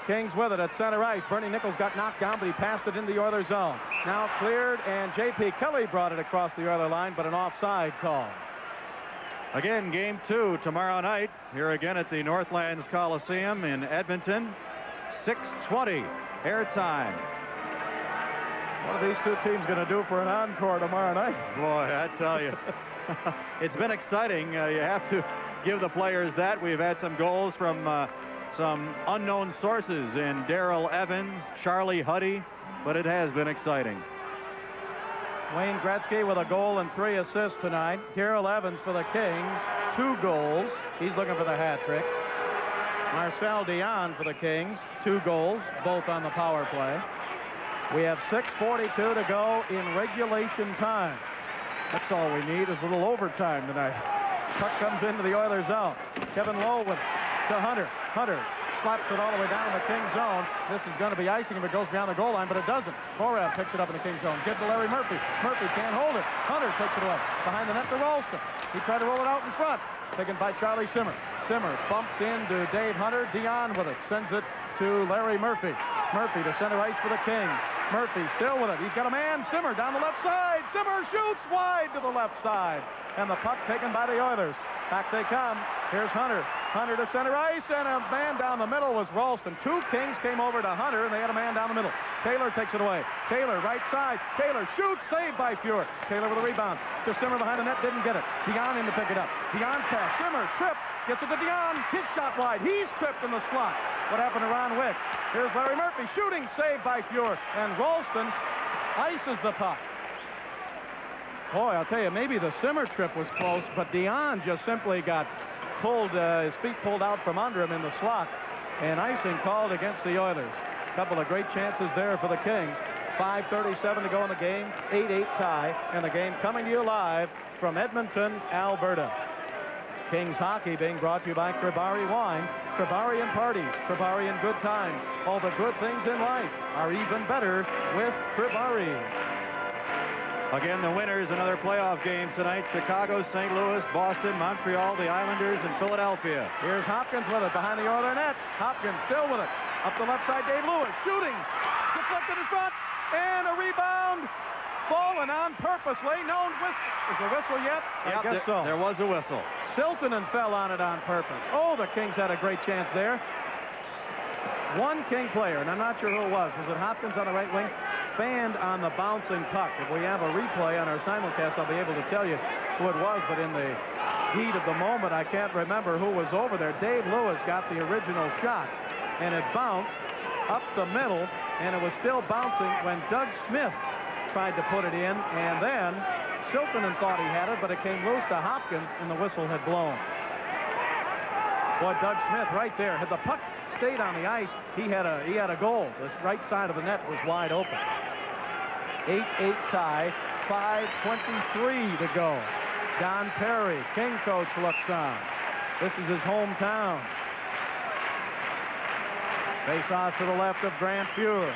Kings with it at center ice. Bernie Nichols got knocked down, but he passed it into the Oilers zone. Now cleared, and J.P. Kelly brought it across the Oiler line, but an offside call. Again, game 2 tomorrow night, here again at the Northlands Coliseum in Edmonton. 6:20 airtime. What are these two teams going to do for an encore tomorrow night? Boy, I tell you, it's been exciting. You have to give the players that. We've had some goals from some unknown sources in Darrell Evans, Charlie Huddy, but it has been exciting. Wayne Gretzky with a goal and 3 assists tonight. Darrell Evans for the Kings, 2 goals. He's looking for the hat trick. Marcel Dion for the Kings, 2 goals, both on the power play. We have 6:42 to go in regulation time. That's all we need is a little overtime tonight. Puck comes into the Oilers zone. Kevin Lowe with to Hunter. Hunter slaps it all the way down in the Kings zone. This is going to be icing if it goes beyond the goal line, but it doesn't. Korev picks it up in the Kings zone. Give to Larry Murphy. Murphy can't hold it. Hunter takes it away. Behind the net to Ralston. He tried to roll it out in front. Taken by Charlie Simmer. Simmer bumps into Dave Hunter. Dion with it. Sends it to Larry Murphy. Murphy to center ice for the Kings. Murphy still with it. He's got a man. Simmer down the left side. Simmer shoots wide to the left side. And the puck taken by the Oilers. Back they come. Here's Hunter. Hunter to center ice, and a man down the middle was Ralston. 2 Kings came over to Hunter, and they had a man down the middle. Taylor takes it away. Taylor, right side. Taylor shoots, saved by Fuhr. Taylor with a rebound. To Simmer behind the net, didn't get it. Dion in to pick it up. Dion's pass. Simmer, trip, gets it to Dion. His shot wide. He's tripped in the slot. What happened to Ron Wicks? Here's Larry Murphy shooting, saved by Fuhr. And Ralston ices the puck. Boy, I'll tell you, maybe the Simmer trip was close, but Dion just simply got pulled, his feet pulled out from under him in the slot, and icing called against the Oilers. A couple of great chances there for the Kings. 5:37 to go in the game, 8-8 tie, and the game coming to you live from Edmonton, Alberta. Kings hockey being brought to you by Kribari Wine, Kribari in parties, Kribari in good times. All the good things in life are even better with Kribari. Again, the winners, another playoff game tonight. Chicago, St. Louis, Boston, Montreal, the Islanders, and Philadelphia. Here's Hopkins with it behind the Oiler net. Hopkins still with it. Up the left side, Dave Lewis shooting. Deflected in front, and a rebound. Fallen on purposely. No whistle. Is there a whistle yet? Yep, I guess so. There was a whistle. Siltanen fell on it on purpose. Oh, the Kings had a great chance there. One King player, and I'm not sure who it was. Was it Hopkins on the right wing? Fanned on the bouncing puck. If we have a replay on our simulcast, I'll be able to tell you who it was, but in the heat of the moment, I can't remember who was over there. Dave Lewis got the original shot, and it bounced up the middle, and it was still bouncing when Doug Smith tried to put it in, and then Siltanen thought he had it, but it came loose to Hopkins, and the whistle had blown. Boy, Doug Smith right there. Had the puck stayed on the ice, he had a goal. The right side of the net was wide open. 8-8 tie, 5:23 to go. Don Perry, King coach, looks on. This is his hometown. Face off to the left of Grant Fuhr.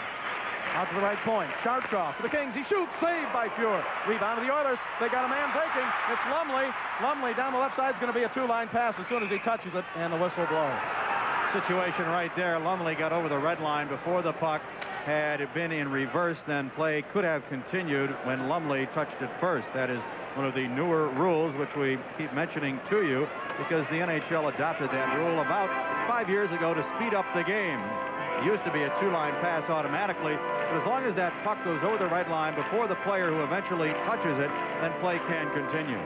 Out to the right point. Chartroff for the Kings. He shoots. Saved by Fuhr. Rebound to the Oilers. They got a man breaking. It's Lumley. Lumley down the left side is going to be a 2-line pass as soon as he touches it, and the whistle blows. Situation right there. Lumley got over the red line before the puck. Had it been in reverse, then play could have continued when Lumley touched it first. That is one of the newer rules which we keep mentioning to you because the NHL adopted that rule about 5 years ago to speed up the game. It used to be a two-line pass automatically, but as long as that puck goes over the right line before the player who eventually touches it, then play can continue.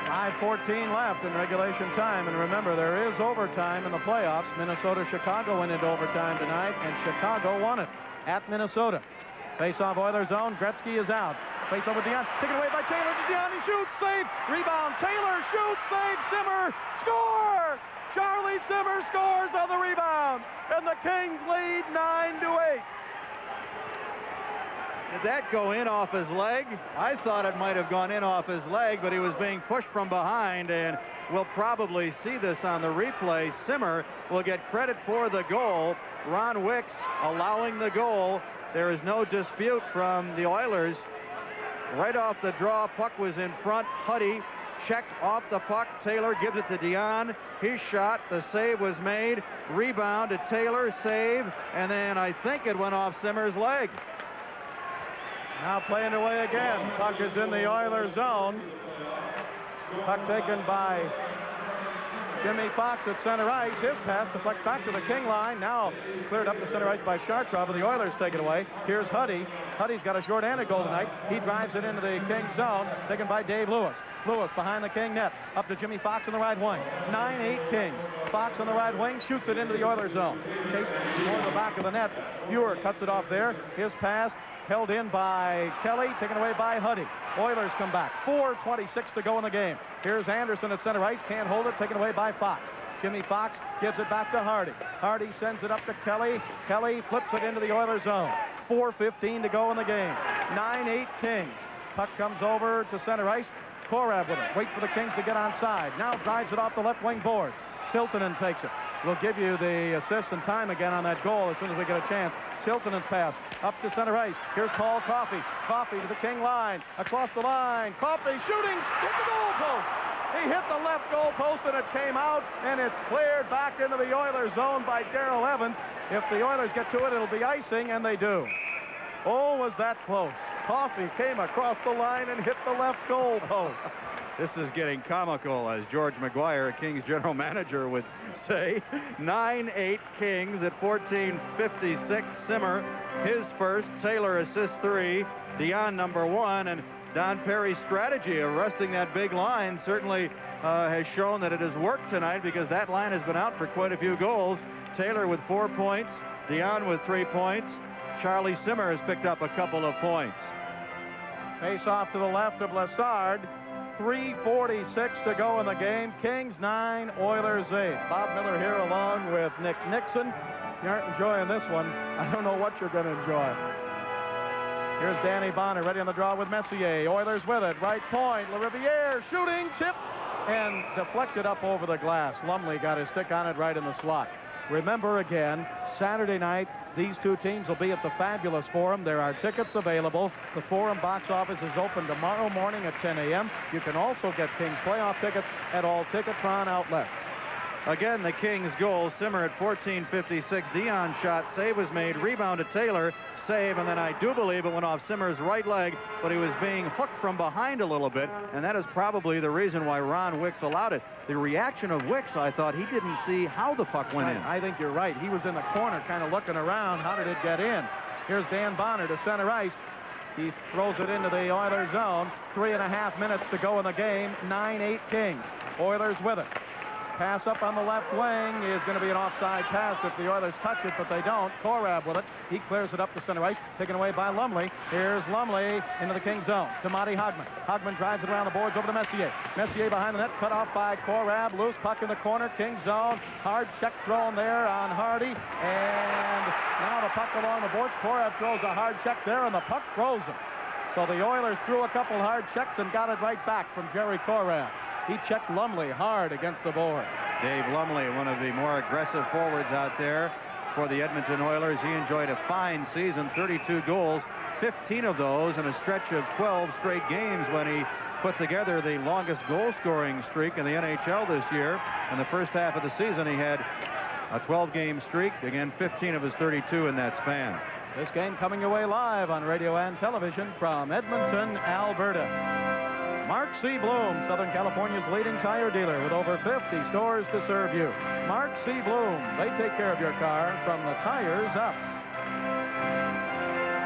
5:14 left in regulation time, and remember, there is overtime in the playoffs. Minnesota-Chicago went into overtime tonight, and Chicago won it at Minnesota. Face-off Oilers zone. Gretzky is out. Face-off with Dion. Taken away by Taylor to Dion. He shoots. Save. Rebound. Taylor shoots. Save. Simmer. Score! Charlie Simmer scores on the rebound, and the Kings lead 9-8. Did that go in off his leg? I thought it might have gone in off his leg, but he was being pushed from behind, and we'll probably see this on the replay. Simmer will get credit for the goal. Ron Wicks allowing the goal. There is no dispute from the Oilers. Right off the draw, puck was in front. Huddy checked off the puck. Taylor gives it to Dion. His shot, the save was made. Rebound to Taylor, save, and then I think it went off Simmer's leg. Now play underway again. Puck is in the Oilers zone. Puck taken by Jimmy Fox at center ice. His pass deflects back to the King line. Now cleared up to center ice by Chartrand, but the Oilers take it away. Here's Huddy. Huddy's got a short and a goal tonight. He drives it into the King zone, taken by Dave Lewis. Lewis behind the King net. Up to Jimmy Fox on the right wing. 9-8 Kings. Fox on the right wing shoots it into the Oilers zone. Chase toward the back of the net. Fewer cuts it off there. His pass held in by Kelly, taken away by Huddy. Oilers come back. 4:26 to go in the game. Here's Anderson at center ice. Can't hold it. Taken away by Fox. Jimmy Fox gives it back to Hardy. Hardy sends it up to Kelly. Kelly flips it into the Oilers zone. 4:15 to go in the game. 9-8 Kings. Puck comes over to center ice. Korab with it. Waits for the Kings to get onside. Now drives it off the left wing board. Siltanen takes it. We'll give you the assist and time again on that goal as soon as we get a chance. Siltanen's pass up to center ice. Here's Paul Coffey. Coffey to the King line. Across the line. Coffey shooting. Hit the goal post. He hit the left goal post and it came out, and it's cleared back into the Oilers zone by Darrell Evans. If the Oilers get to it, it'll be icing, and they do. Oh, was that close. Coffey came across the line and hit the left goal post. This is getting comical, as George McGuire, Kings general manager, would say. 9-8 Kings at 14:56. Simmer, his first. Taylor assists 3. Dion number 1. And Don Perry's strategy of resting that big line certainly has shown that it has worked tonight, because that line has been out for quite a few goals. Taylor with 4 points. Dion with 3 points. Charlie Simmer has picked up a couple of points. Face off to the left of Lassard. 3:46 to go in the game. Kings 9, Oilers 8. Bob Miller here along with Nick Nixon. If you aren't enjoying this one, I don't know what you're going to enjoy. Here's Danny Bonner ready on the draw with Messier. Oilers with it. Right point. LaRiviere shooting, tipped, and deflected up over the glass. Lumley got his stick on it right in the slot. Remember again, Saturday night, these two teams will be at the Fabulous Forum. There are tickets available. The Forum box office is open tomorrow morning at 10 a.m. You can also get Kings playoff tickets at all Ticketron outlets. Again, the Kings goal. Simmer at 14:56. Dion shot. Save was made. Rebound to Taylor. Save, and then I do believe it went off Simmer's right leg, but he was being hooked from behind a little bit, and that is probably the reason why Ron Wicks allowed it. The reaction of Wicks, I thought he didn't see how the puck went in. I think you're right. He was in the corner kind of looking around. How did it get in? Here's Dan Bonner to center ice. He throws it into the Oilers zone. 3.5 minutes to go in the game. 9-8 Kings. Oilers with it. Pass up on the left wing is going to be an offside pass if the Oilers touch it, but they don't. Korab with it. He clears it up to center ice, taken away by Lumley. Here's Lumley into the King zone to Monty Hogman. Hogman drives it around the boards over to Messier. Messier behind the net, cut off by Korab. Loose puck in the corner, King zone. Hard check thrown there on Hardy. And now the puck along the boards. Korab throws a hard check there, and the puck throws him. So the Oilers threw a couple hard checks and got it right back from Jerry Korab. He checked Lumley hard against the boards. Dave Lumley, one of the more aggressive forwards out there for the Edmonton Oilers. He enjoyed a fine season, 32 goals, 15 of those in a stretch of 12 straight games when he put together the longest goal-scoring streak in the NHL this year. In the first half of the season, he had a 12-game streak. Again, 15 of his 32 in that span. This game coming your way live on radio and television from Edmonton, Alberta. Mark C. Bloom, Southern California's leading tire dealer with over 50 stores to serve you. Mark C. Bloom, they take care of your car from the tires up.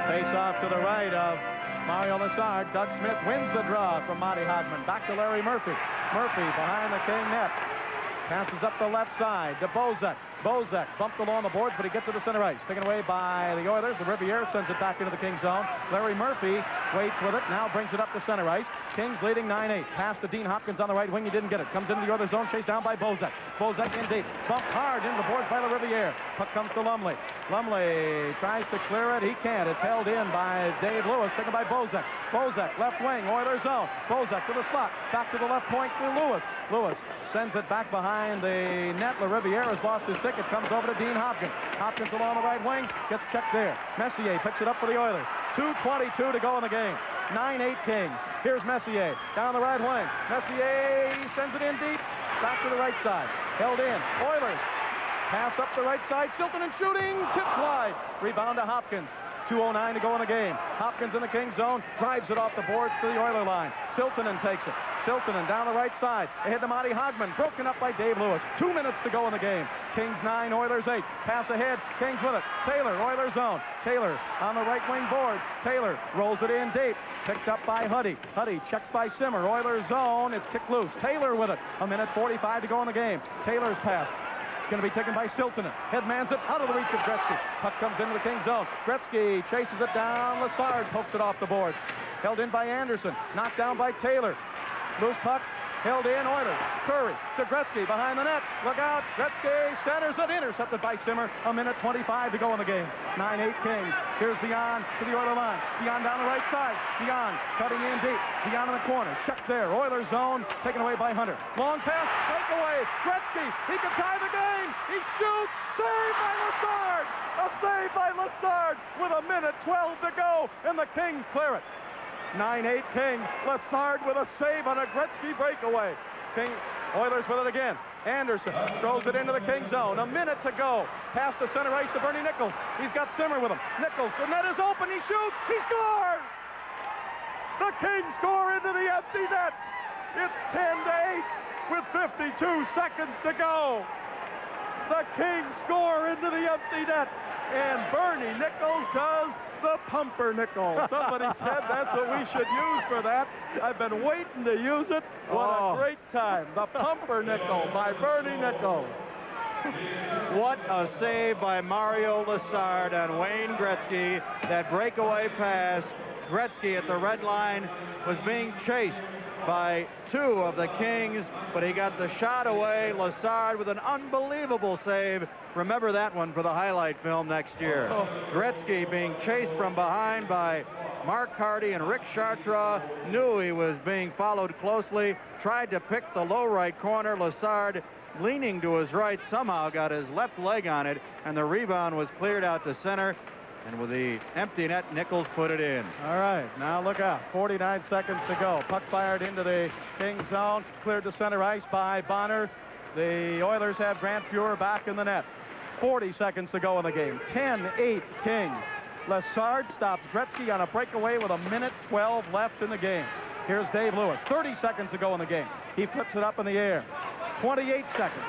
Face off to the right of Mario Lessard. Doug Smith wins the draw from Monty Hogman. Back to Larry Murphy. Murphy behind the King net. Passes up the left side to Bozak. Bozak bumped along the boards, but he gets to the center ice. Taken away by the Oilers. The Riviera sends it back into the Kings zone. Larry Murphy waits with it. Now brings it up to center ice. Kings leading 9-8. Pass to Dean Hopkins on the right wing. He didn't get it. Comes into the Oilers zone. Chased down by Bozak. Bozak in deep. Bumped hard into the boards by the Riviera. Puck comes to Lumley. Lumley tries to clear it. He can't. It's held in by Dave Lewis. Taken by Bozak. Bozak left wing. Oilers zone. Bozak to the slot. Back to the left point to Lewis. Lewis sends it back behind the net. Riviera's lost his stick. It comes over to Dean Hopkins. Hopkins along the right wing. Gets checked there. Messier picks it up for the Oilers. 2:22 to go in the game. 9-8 Kings. Here's Messier down the right wing. Messier sends it in deep. Back to the right side. Held in. Oilers. Pass up the right side. Silton and shooting. Tip wide. Rebound to Hopkins. 2:09 to go in the game. Hopkins in the Kings zone. Drives it off the boards to the Oiler line. Siltonen takes it. Siltonen down the right side. Ahead to Monty Hogman. Broken up by Dave Lewis. 2 minutes to go in the game. Kings 9, Oilers 8. Pass ahead. Kings with it. Taylor, Oilers zone. Taylor on the right wing boards. Taylor rolls it in deep. Picked up by Huddy. Huddy checked by Simmer. Oilers zone. It's kicked loose. Taylor with it. 1:45 to go in the game. Taylor's pass. Going to be taken by Siltonen. Headmans it out of the reach of Gretzky. Puck comes into the Kings zone. Gretzky chases it down. Lessard pokes it off the boards. Held in by Anderson. Knocked down by Taylor. Loose puck. Held in. Oilers. Curry to Gretzky behind the net. Look out. Gretzky centers it. Intercepted by Simmer. 1:25 to go in the game. 9-8 Kings. Here's Dion to the Oiler line. Dion down the right side. Dion cutting in deep. Dion in the corner. Check there. Oilers zone. Taken away by Hunter. Long pass. Breakaway. Gretzky. He can tie the game. He shoots. Saved by Lessard. A save by Lessard with 1:12 to go. And the Kings clear it. 9-8 Kings. Lessard with a save on a Gretzky breakaway. Oilers with it again. Anderson throws it into the Kings zone. 1 minute to go. Pass to center ice to Bernie Nichols. He's got Simmer with him. Nichols, the net is open. He shoots. He scores! The Kings score into the empty net. It's 10-8 with 52 seconds to go. The Kings score into the empty net. And Bernie Nichols does the pumpernickel. Somebody said that's what we should use for that. I've been waiting to use it. What a great time. The pumpernickel by Bernie Nichols. What a save by Mario Lessard on Wayne Gretzky. That breakaway pass. Gretzky at the red line was being chased by 2 of the Kings, but he got the shot away. Lessard with an unbelievable save. Remember that one for the highlight film next year. Gretzky being chased from behind by Mark Hardy and Rick Chartres. Knew he was being followed closely. Tried to pick the low right corner. Lessard leaning to his right somehow got his left leg on it, and the rebound was cleared out to center. And with the empty net, Nichols put it in. All right, now look out. 49 seconds to go. Puck fired into the Kings zone. Cleared to center ice by Bonner. The Oilers have Grant Fuhrer back in the net. 40 seconds to go in the game. 10-8 Kings. Lessard stops Gretzky on a breakaway with 1:12 left in the game. Here's Dave Lewis. 30 seconds to go in the game. He flips it up in the air. 28 seconds.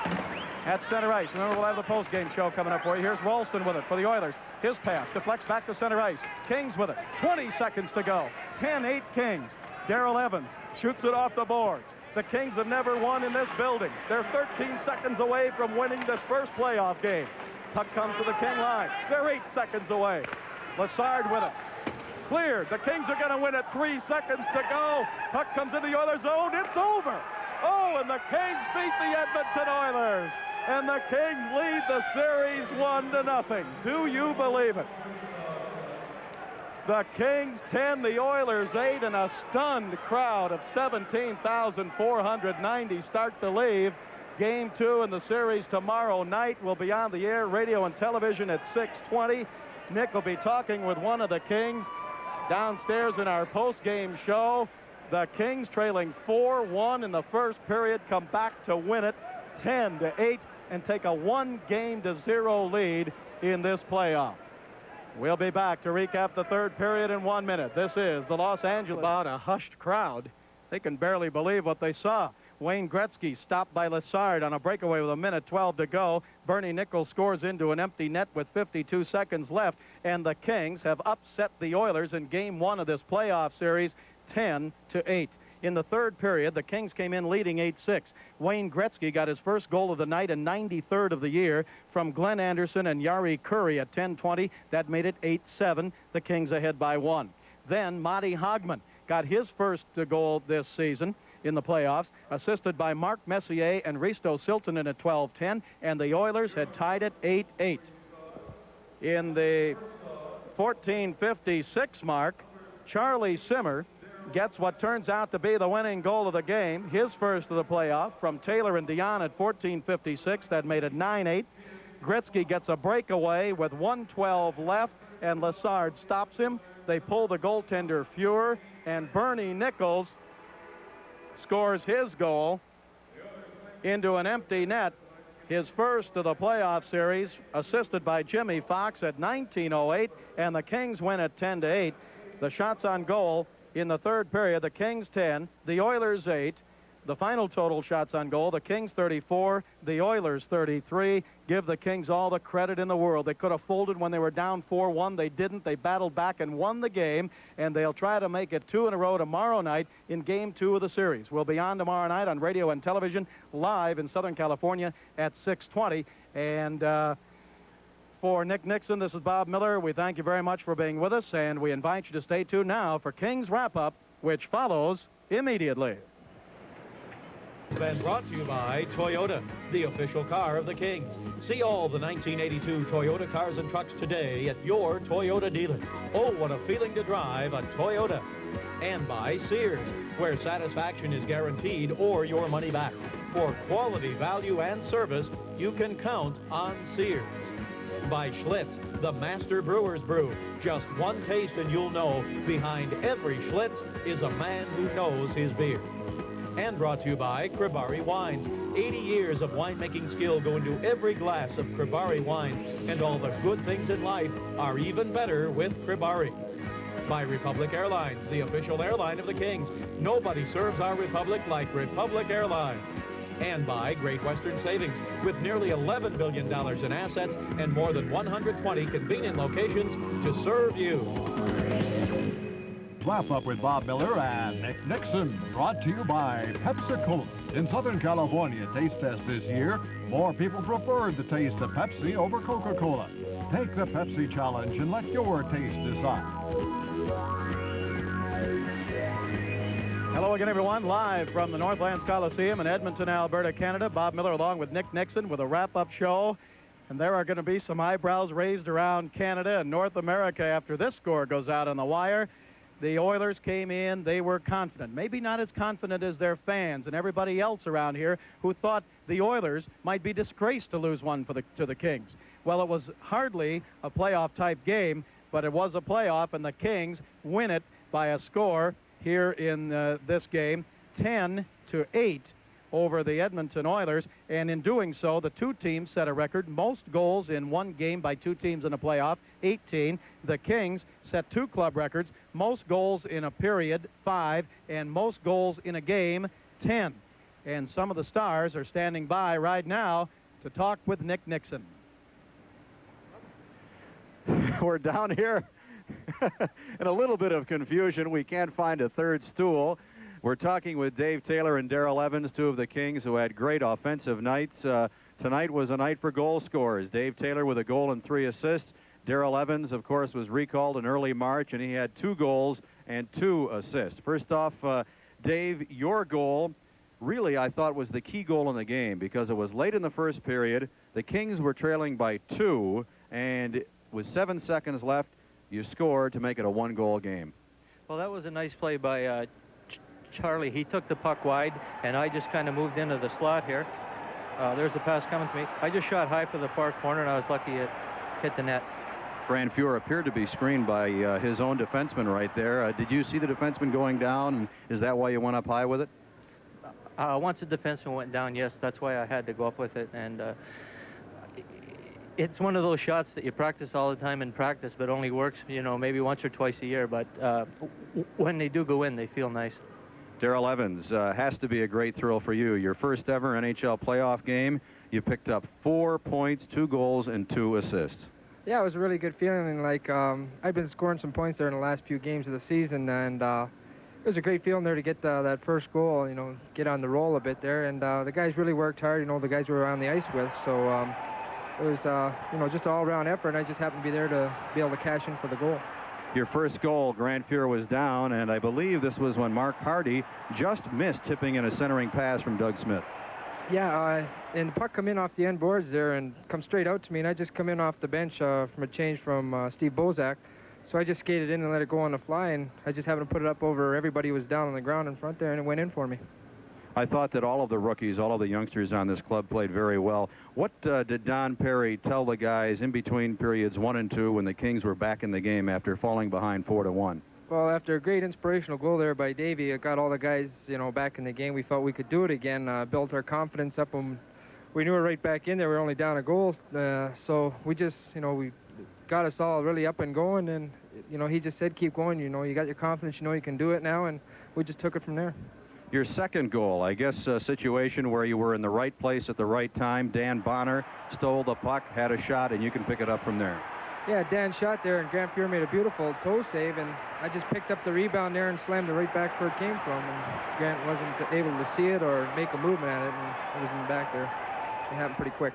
At center ice. Remember, we'll have the post-game show coming up for you. Here's Ralston with it for the Oilers. His pass deflects back to center ice. Kings with it. 20 seconds to go. 10-8 Kings. Darrell Evans shoots it off the boards. The Kings have never won in this building. They're 13 seconds away from winning this first playoff game. Puck comes to the King line. They're 8 seconds away. Lessard with it. Cleared. The Kings are going to win it. 3 seconds to go. Puck comes into the Oilers zone. It's over. Oh, and the Kings beat the Edmonton Oilers. And the Kings lead the series 1-0. Do you believe it? The Kings 10, the Oilers 8, and a stunned crowd of 17,490 start to leave. Game 2 in the series tomorrow night will be on the air, radio and television at 6:20. Nick will be talking with one of the Kings downstairs in our post-game show. The Kings trailing 4-1 in the first period come back to win it 10-8. and take a 1-0 lead in this playoff. We'll be back to recap the third period in 1 minute. This is the Los Angeles. About a hushed crowd. They can barely believe what they saw. Wayne Gretzky stopped by Lessard on a breakaway with 1:12 to go. Bernie Nichols scores into an empty net with 52 seconds left, and the Kings have upset the Oilers in Game 1 of this playoff series 10-8. In the third period, the Kings came in leading 8-6. Wayne Gretzky got his first goal of the night and 93rd of the year from Glenn Anderson and Yari Curry at 10:20. That made it 8-7. The Kings ahead by 1. Then Monty Hogman got his first goal this season in the playoffs, assisted by Mark Messier and Risto Siltanen at 12:10, and the Oilers had tied it 8-8. In the 14:56 mark, Charlie Simmer gets what turns out to be the winning goal of the game, his first of the playoff, from Taylor and Dion at 14:56. That made it 9-8. Gretzky gets a breakaway with 1:12 left, and Lessard stops him. They pull the goaltender Fuhr, and Bernie Nichols scores his goal into an empty net, his first of the playoff series, assisted by Jimmy Fox at 19:08, and the Kings win at 10-8. The shots on goal in the third period, the Kings 10, the Oilers 8. The final total shots on goal, the Kings 34, the Oilers 33. Give the Kings all the credit in the world. They could have folded when they were down 4-1. They didn't. They battled back and won the game, and they'll try to make it 2 in a row tomorrow night in Game 2 of the series. We'll be on tomorrow night on radio and television live in Southern California at 6:20. And for Nick Nixon, this is Bob Miller. We thank you very much for being with us, and we invite you to stay tuned now for Kings Wrap-Up, which follows immediately. Been brought to you by Toyota, the official car of the Kings. See all the 1982 Toyota cars and trucks today at your Toyota dealer. Oh, what a feeling to drive a Toyota. And by Sears, where satisfaction is guaranteed or your money back. For quality, value, and service, you can count on Sears. By Schlitz, the master brewer's brew. Just one taste and you'll know behind every Schlitz is a man who knows his beer. And brought to you by Kribari Wines. 80 years of winemaking skill go into every glass of Kribari wines, and all the good things in life are even better with Kribari. By Republic Airlines, the official airline of the Kings. Nobody serves our Republic like Republic Airlines. And by Great Western Savings, with nearly $11 billion in assets and more than 120 convenient locations to serve you. Wrap Up with Bob Miller and Nick Nixon, brought to you by Pepsi-Cola. In Southern California taste test this year, more people preferred the taste of Pepsi over Coca-Cola. Take the Pepsi challenge and let your taste decide. Hello again, everyone. Live from the Northlands Coliseum in Edmonton, Alberta, Canada. Bob Miller along with Nick Nixon with a wrap-up show. And there are going to be some eyebrows raised around Canada and North America after this score goes out on the wire. The Oilers came in. They were confident. Maybe not as confident as their fans and everybody else around here who thought the Oilers might be disgraced to lose one to the Kings. Well, it was hardly a playoff-type game, but it was a playoff, and the Kings win it by a score here in this game, 10-8 over the Edmonton Oilers. And in doing so, the two teams set a record, most goals in one game by two teams in a playoff, 18. The Kings set two club records, most goals in a period, 5, and most goals in a game, 10. And some of the stars are standing by right now to talk with Nick Nixon. We're down here in a little bit of confusion. We can't find a third stool. We're talking with Dave Taylor and Darrell Evans, two of the Kings who had great offensive nights. Tonight was a night for goal scorers. Dave Taylor with a goal and 3 assists. Darrell Evans, of course, was recalled in early March, and he had 2 goals and 2 assists. First off, Dave, your goal really, I thought, was the key goal in the game because it was late in the first period. The Kings were trailing by 2, and with 7 seconds left, you scored to make it a 1-goal game. Well, that was a nice play by Charlie. He took the puck wide, and I just kind of moved into the slot here. There's the pass coming to me. I just shot high for the far corner, and I was lucky it hit the net. Fran Fuhr appeared to be screened by his own defenseman right there. Did you see the defenseman going down, and is that why you went up high with it? Once the defenseman went down, yes, that's why I had to go up with it. And it's one of those shots that you practice all the time in practice, but only works, you know, maybe once or twice a year. But when they do go in, they feel nice. Darrell Evans, has to be a great thrill for you. Your first ever NHL playoff game. You picked up 4 points, 2 goals, and 2 assists. Yeah, it was a really good feeling. Like, I've been scoring some points there in the last few games of the season, and it was a great feeling there to get that first goal, you know, get on the roll a bit there. And the guys really worked hard, you know, the guys we were on the ice with. So it was, you know, just an all-around effort, and I just happened to be there to be able to cash in for the goal. Your first goal, Grant Fuhr was down, and I believe this was when Mark Hardy just missed tipping in a centering pass from Doug Smith. Yeah, and the puck come in off the end boards there and come straight out to me, and I just come in off the bench from a change from Steve Bozak. So I just skated in and let it go on the fly, and I just happened to put it up over everybody who was down on the ground in front there, and it went in for me. I thought that all of the rookies, all of the youngsters on this club played very well. What did Don Perry tell the guys in between periods 1 and 2 when the Kings were back in the game after falling behind 4-1? Well, after a great inspirational goal there by Davey, it got all the guys, you know, back in the game. We felt we could do it again, built our confidence up, and we knew we were right back in there. We were only down a goal, so we just, you know, we got us all really up and going, and, you know, he just said, keep going, you know, you got your confidence, you know you can do it now, and we just took it from there. Your second goal, I guess a situation where you were in the right place at the right time. Dan Bonner stole the puck, had a shot, and you can pick it up from there. Yeah, Dan shot there, and Grant Fuhr made a beautiful toe save, and I just picked up the rebound there and slammed it right back where it came from, and Grant wasn't able to see it or make a movement at it, and it was in the back there. It happened pretty quick.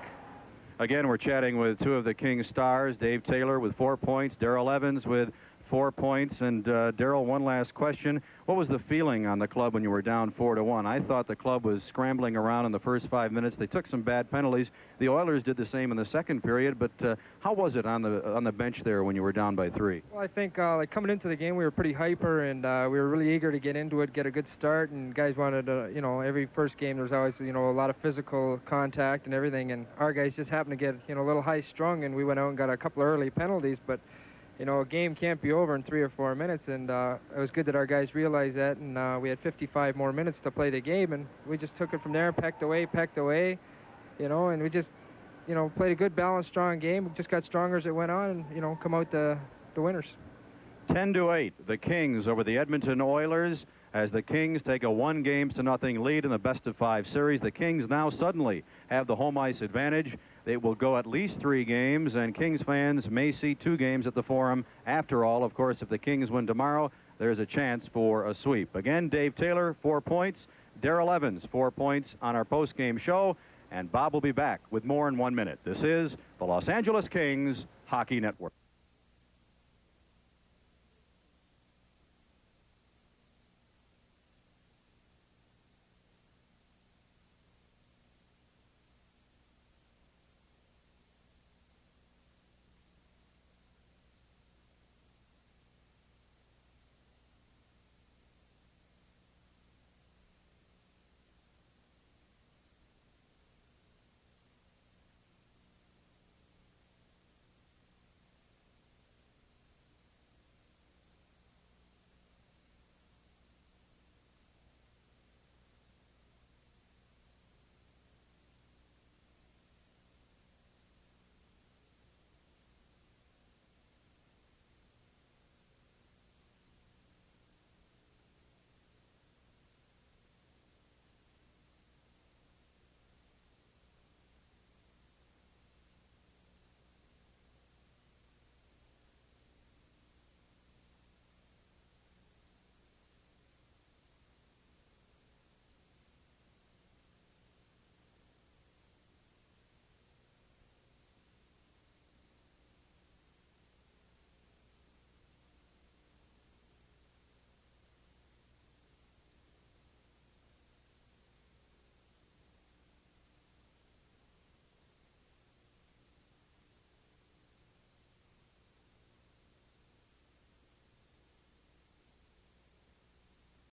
Again, we're chatting with 2 of the Kings stars, Dave Taylor with 4 points, Darrell Evans with 4 points. And Darrell, one last question. What was the feeling on the club when you were down 4-1? I thought the club was scrambling around in the first 5 minutes. They took some bad penalties. The Oilers did the same in the second period, but how was it on the bench there when you were down by 3? Well, I think like coming into the game, we were pretty hyper, and we were really eager to get into it, get a good start, and guys wanted to, you know, every first game there's always, you know, a lot of physical contact and everything, and our guys just happened to get, you know, a little high-strung, and we went out and got a couple of early penalties, but you know, a game can't be over in 3 or 4 minutes, and it was good that our guys realized that, and we had 55 more minutes to play the game, and we just took it from there, pecked away, you know, and we just, you know, played a good, balanced, strong game. We just got stronger as it went on, and, you know, come out the winners. 10-8, the Kings over the Edmonton Oilers, as the Kings take a 1-0 lead in the best-of-5 series. The Kings now suddenly have the home ice advantage. They will go at least 3 games, and Kings fans may see 2 games at the Forum. After all, of course, if the Kings win tomorrow, there's a chance for a sweep. Again, Dave Taylor, 4 points. Darrell Evans, 4 points on our post-game show. And Bob will be back with more in 1 minute. This is the Los Angeles Kings Hockey Network.